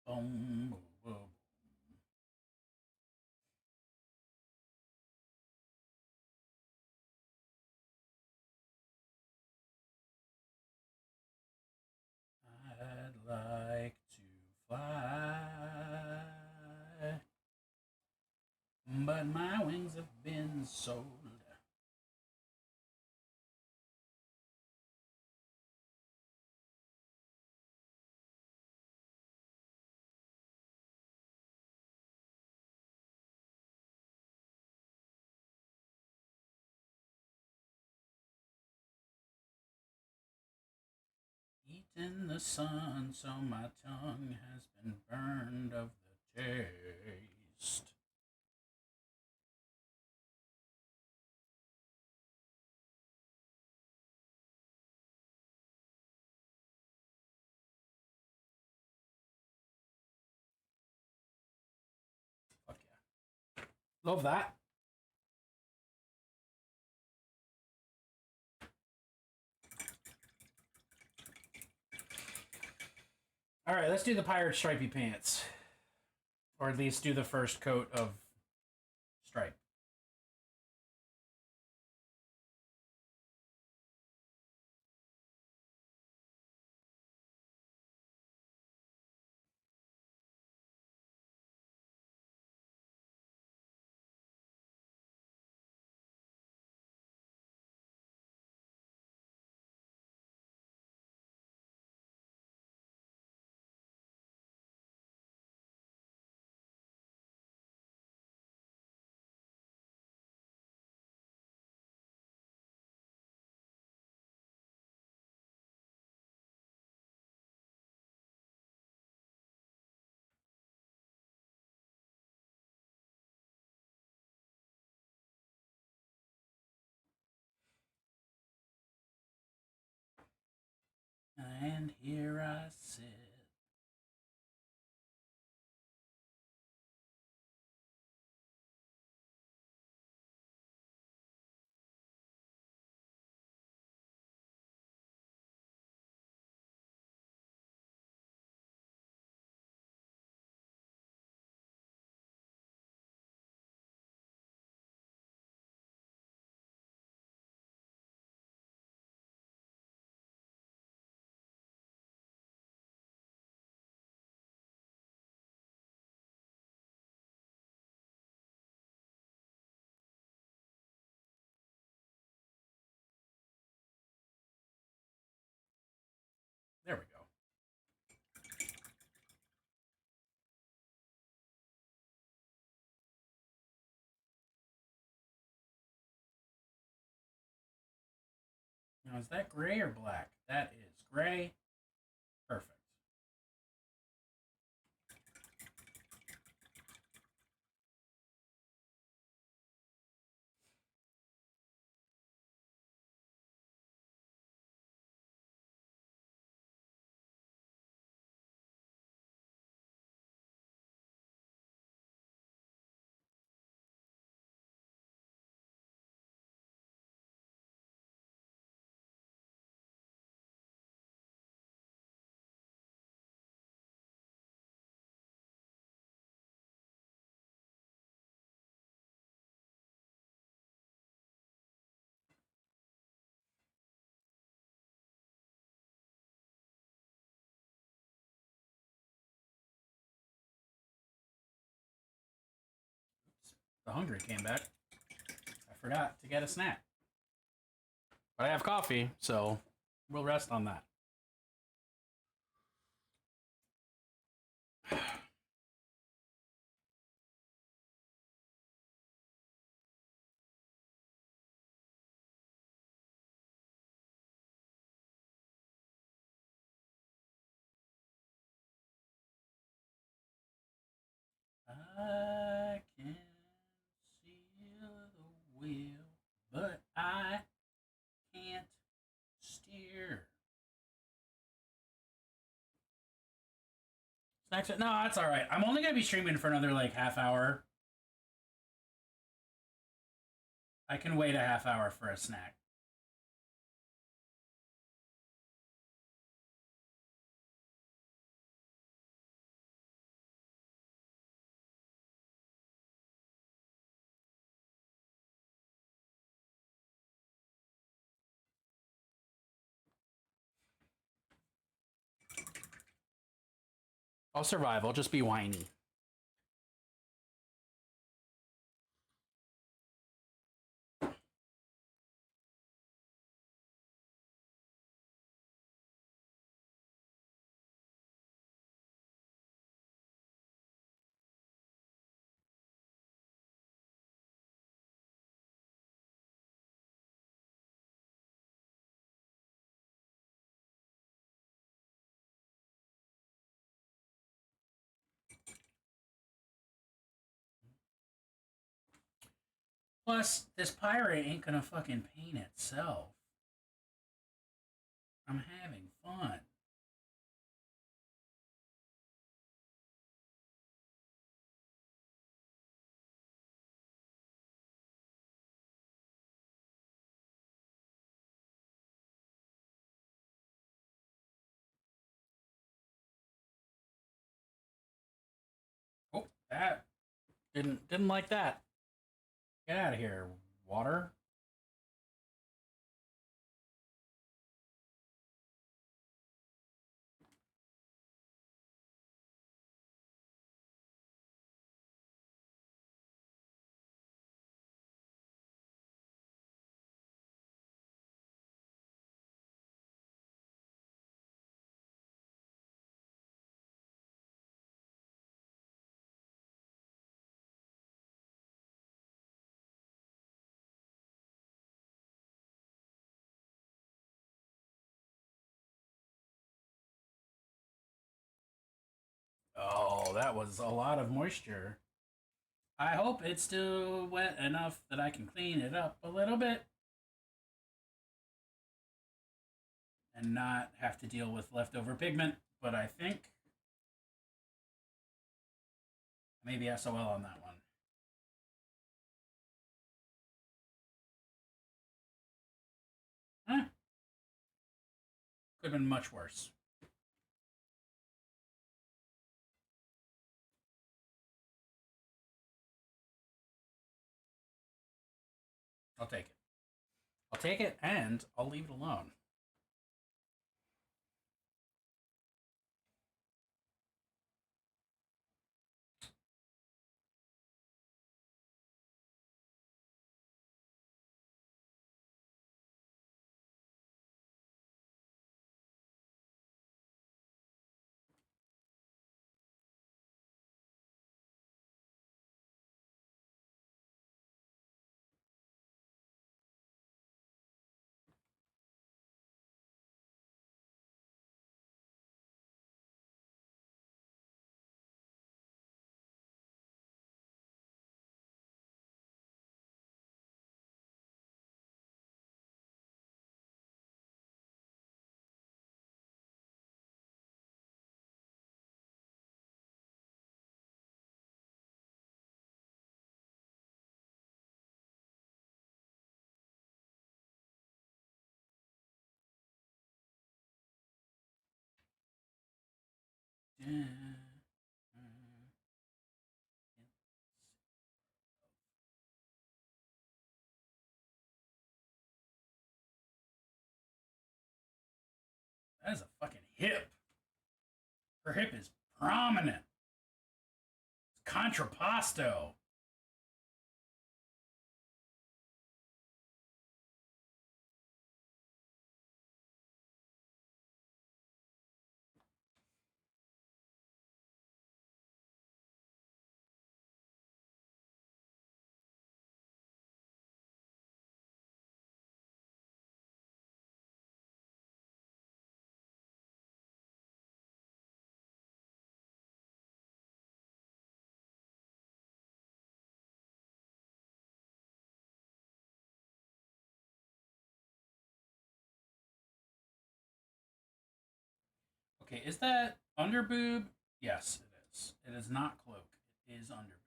Boom, boom, boom. I'd like to fly, but my wings have been sold. Eating the sun, so my tongue has been burned of the taste. Love that. All right, let's do the pirate stripy pants. Or at least do the first coat of stripe. And here I sit. There we go. Now, is that gray or black? That is gray. Perfect. The hunger came back. I forgot to get a snack. But I have coffee, so we'll rest on that. I can see the wheel, but I can't steer. Snacks? No, that's all right. I'm only gonna be streaming for another like half hour. I can wait a half hour for a snack. I'll survive. I'll just be whiny. Plus, this pirate ain't gonna fucking paint itself. I'm having fun. Didn't like that. Get out of here, water. Oh, that was a lot of moisture. I hope it's still wet enough that I can clean it up a little bit and not have to deal with leftover pigment, but I think maybe SOL on that one. Could have been much worse. I'll take it. I'll take it and I'll leave it alone. That is a fucking hip. Her hip is prominent. It's contrapposto. Okay, is that underboob? Yes, it is. It is not cloak. It is underboob.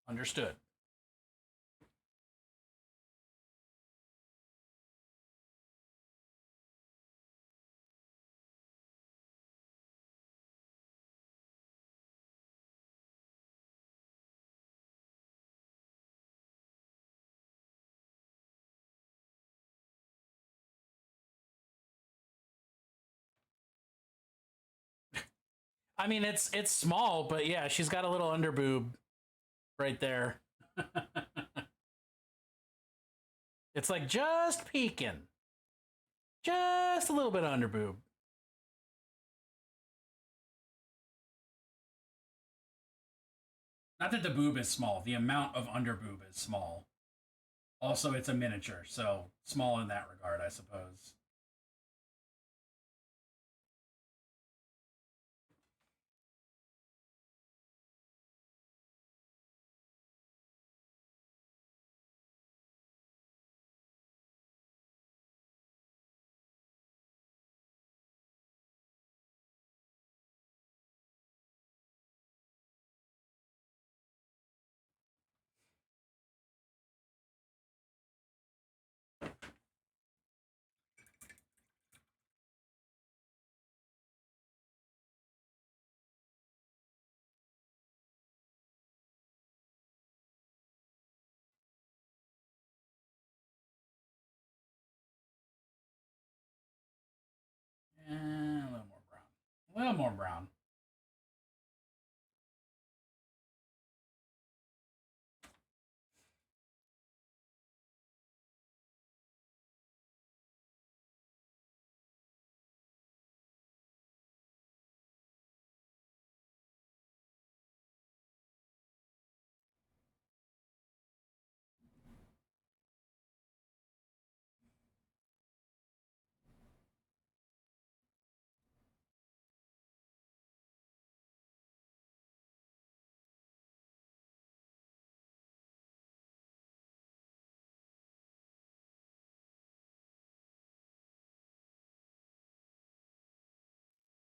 Understood. I mean, it's small, but yeah, she's got a little underboob right there. It's like just peeking. Just a little bit of underboob. Not that the boob is small, the amount of underboob is small. Also, it's a miniature, so small in that regard, I suppose. little more brown.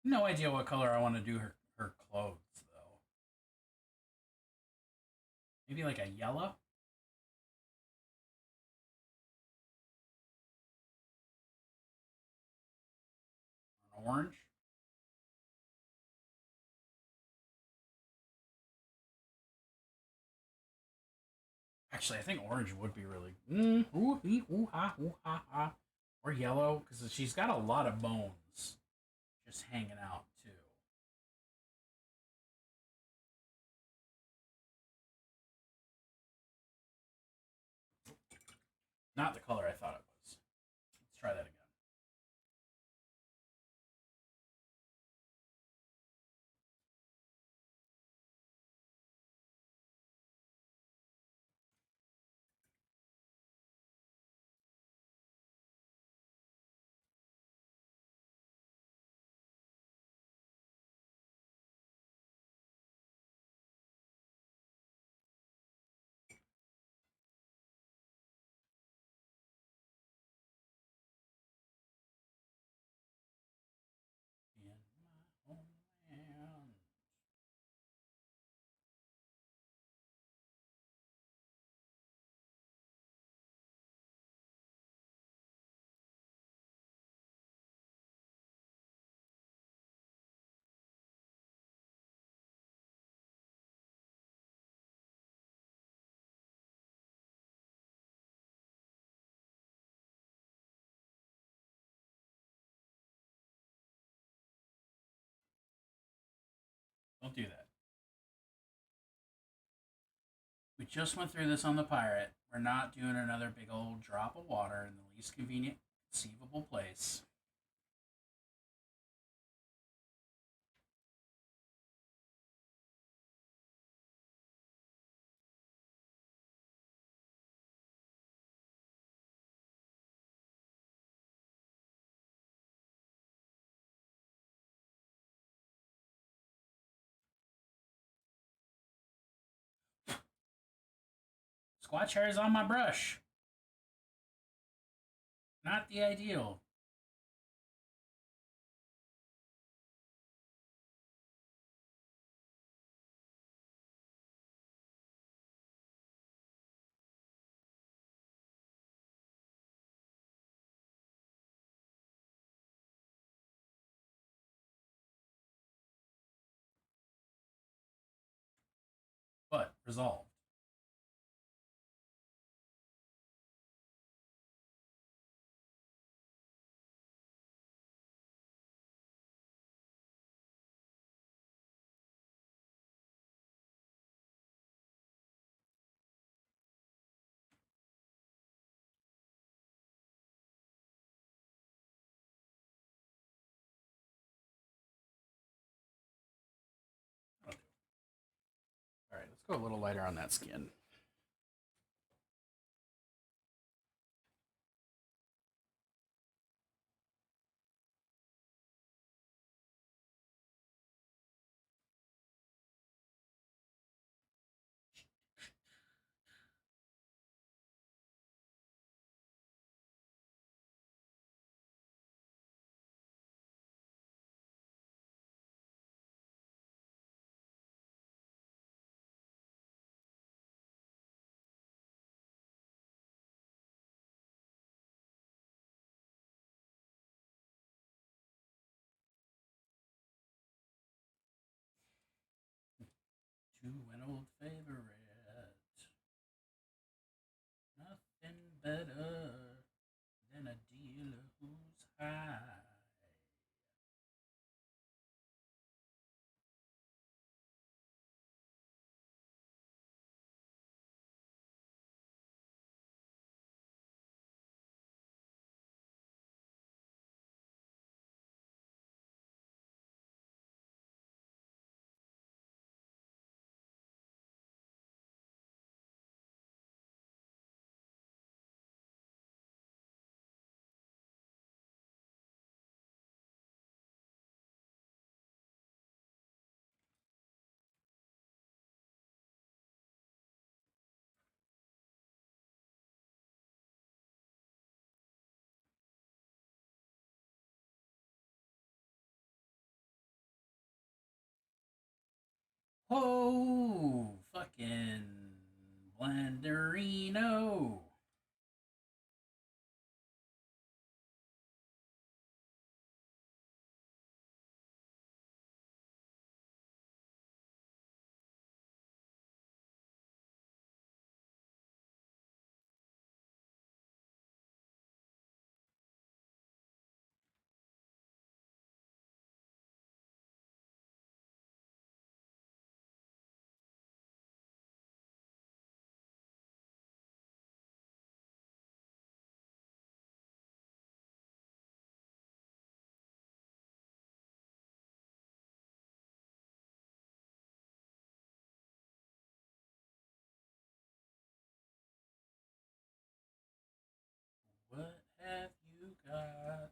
No idea what color I want to do her clothes, though. Maybe like a yellow? An orange? Actually, I think orange would be really... Or yellow, because she's got a lot of bones just hanging out, too. Not the color I thought it was. Let's try that again. In my homeland. Don't do that. We just went through this on the pirate. We're not doing another big old drop of water in the least convenient conceivable place. Squatch hair is on my brush. Not the ideal. But resolved. Okay. All right, let's go a little lighter on that skin. To an old favorite. Nothing better than a dealer who's high. Oh, fucking Blenderino. What have you got?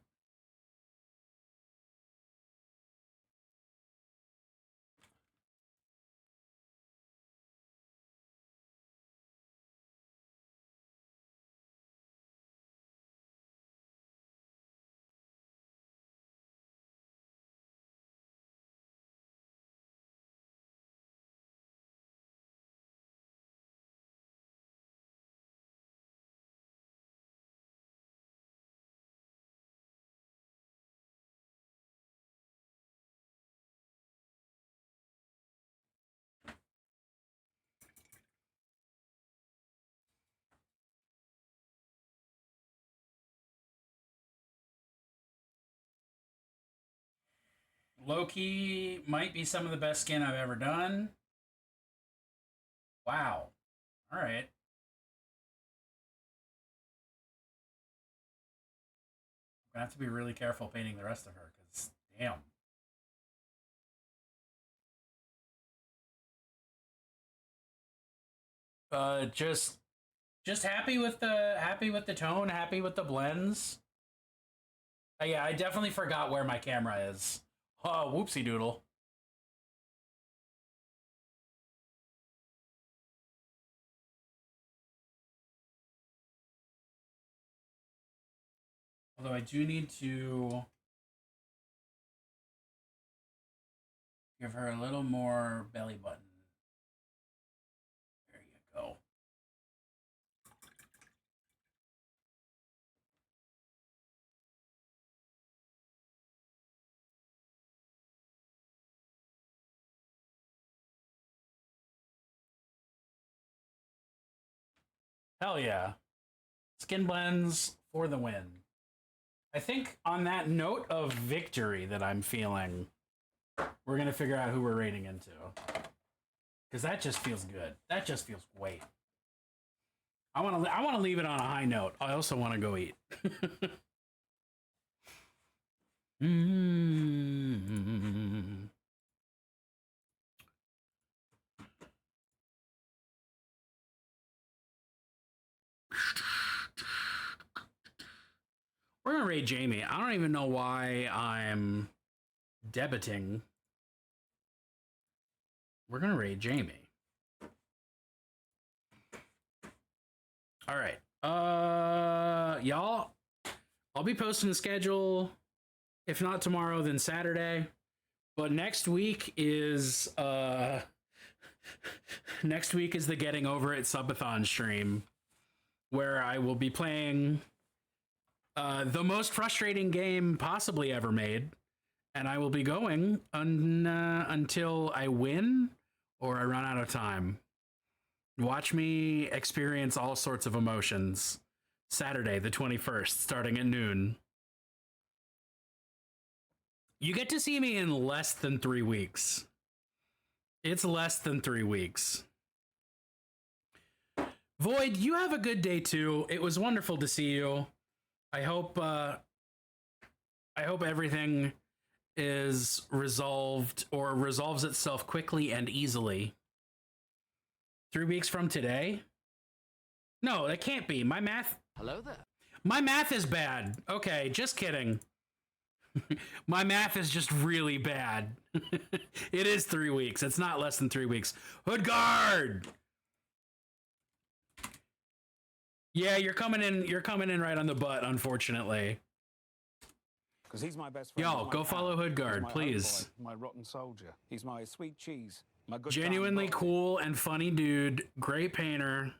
Loki might be some of the best skin I've ever done. Wow. All right. I'm gonna have to be really careful painting the rest of her, because damn. Just happy with the tone, happy with the blends. Yeah, I definitely forgot where my camera is. Oh, whoopsie doodle. Although I do need to give her a little more belly button. There you go. Hell yeah. Skin blends for the win. I think on that note of victory that I'm feeling, we're going to figure out who we're rating into. Because that just feels good. That just feels great. I want to leave it on a high note. I also want to go eat. We're gonna raid Jamie. I don't even know why I'm debiting. We're gonna raid Jamie. All right. Y'all, I'll be posting the schedule. If not tomorrow, then Saturday. But next week is the Getting Over It Subathon stream, where I will be playing the most frustrating game possibly ever made, and I will be going until I win or I run out of time. Watch me experience all sorts of emotions. Saturday, the 21st, starting at noon. You get to see me in less than 3 weeks. It's less than 3 weeks. Void, you have a good day too. It was wonderful to see you. I hope everything is resolved or resolves itself quickly and easily. 3 weeks from today? No, it can't be. My math... Hello there. My math is bad. Okay, just kidding. My math is just really bad. It is 3 weeks. It's not less than 3 weeks. Hoodguard! Yeah, you're coming in right on the butt, unfortunately. Because he's my best friend. Yo, go follow Hoodguard, please. My rotten soldier. He's my sweet cheese, My good Genuinely time boy. cool and funny dude. Great painter.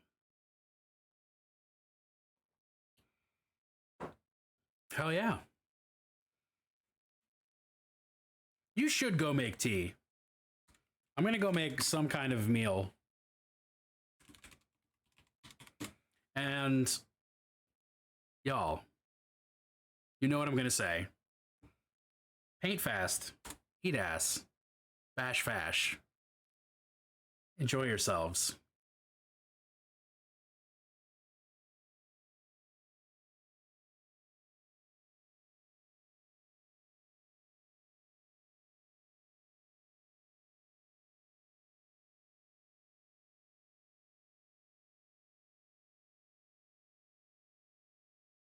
Hell yeah. You should go make tea. I'm gonna go make some kind of meal. And y'all, you know what I'm gonna say. Paint fast, eat ass, bash fash. Enjoy yourselves.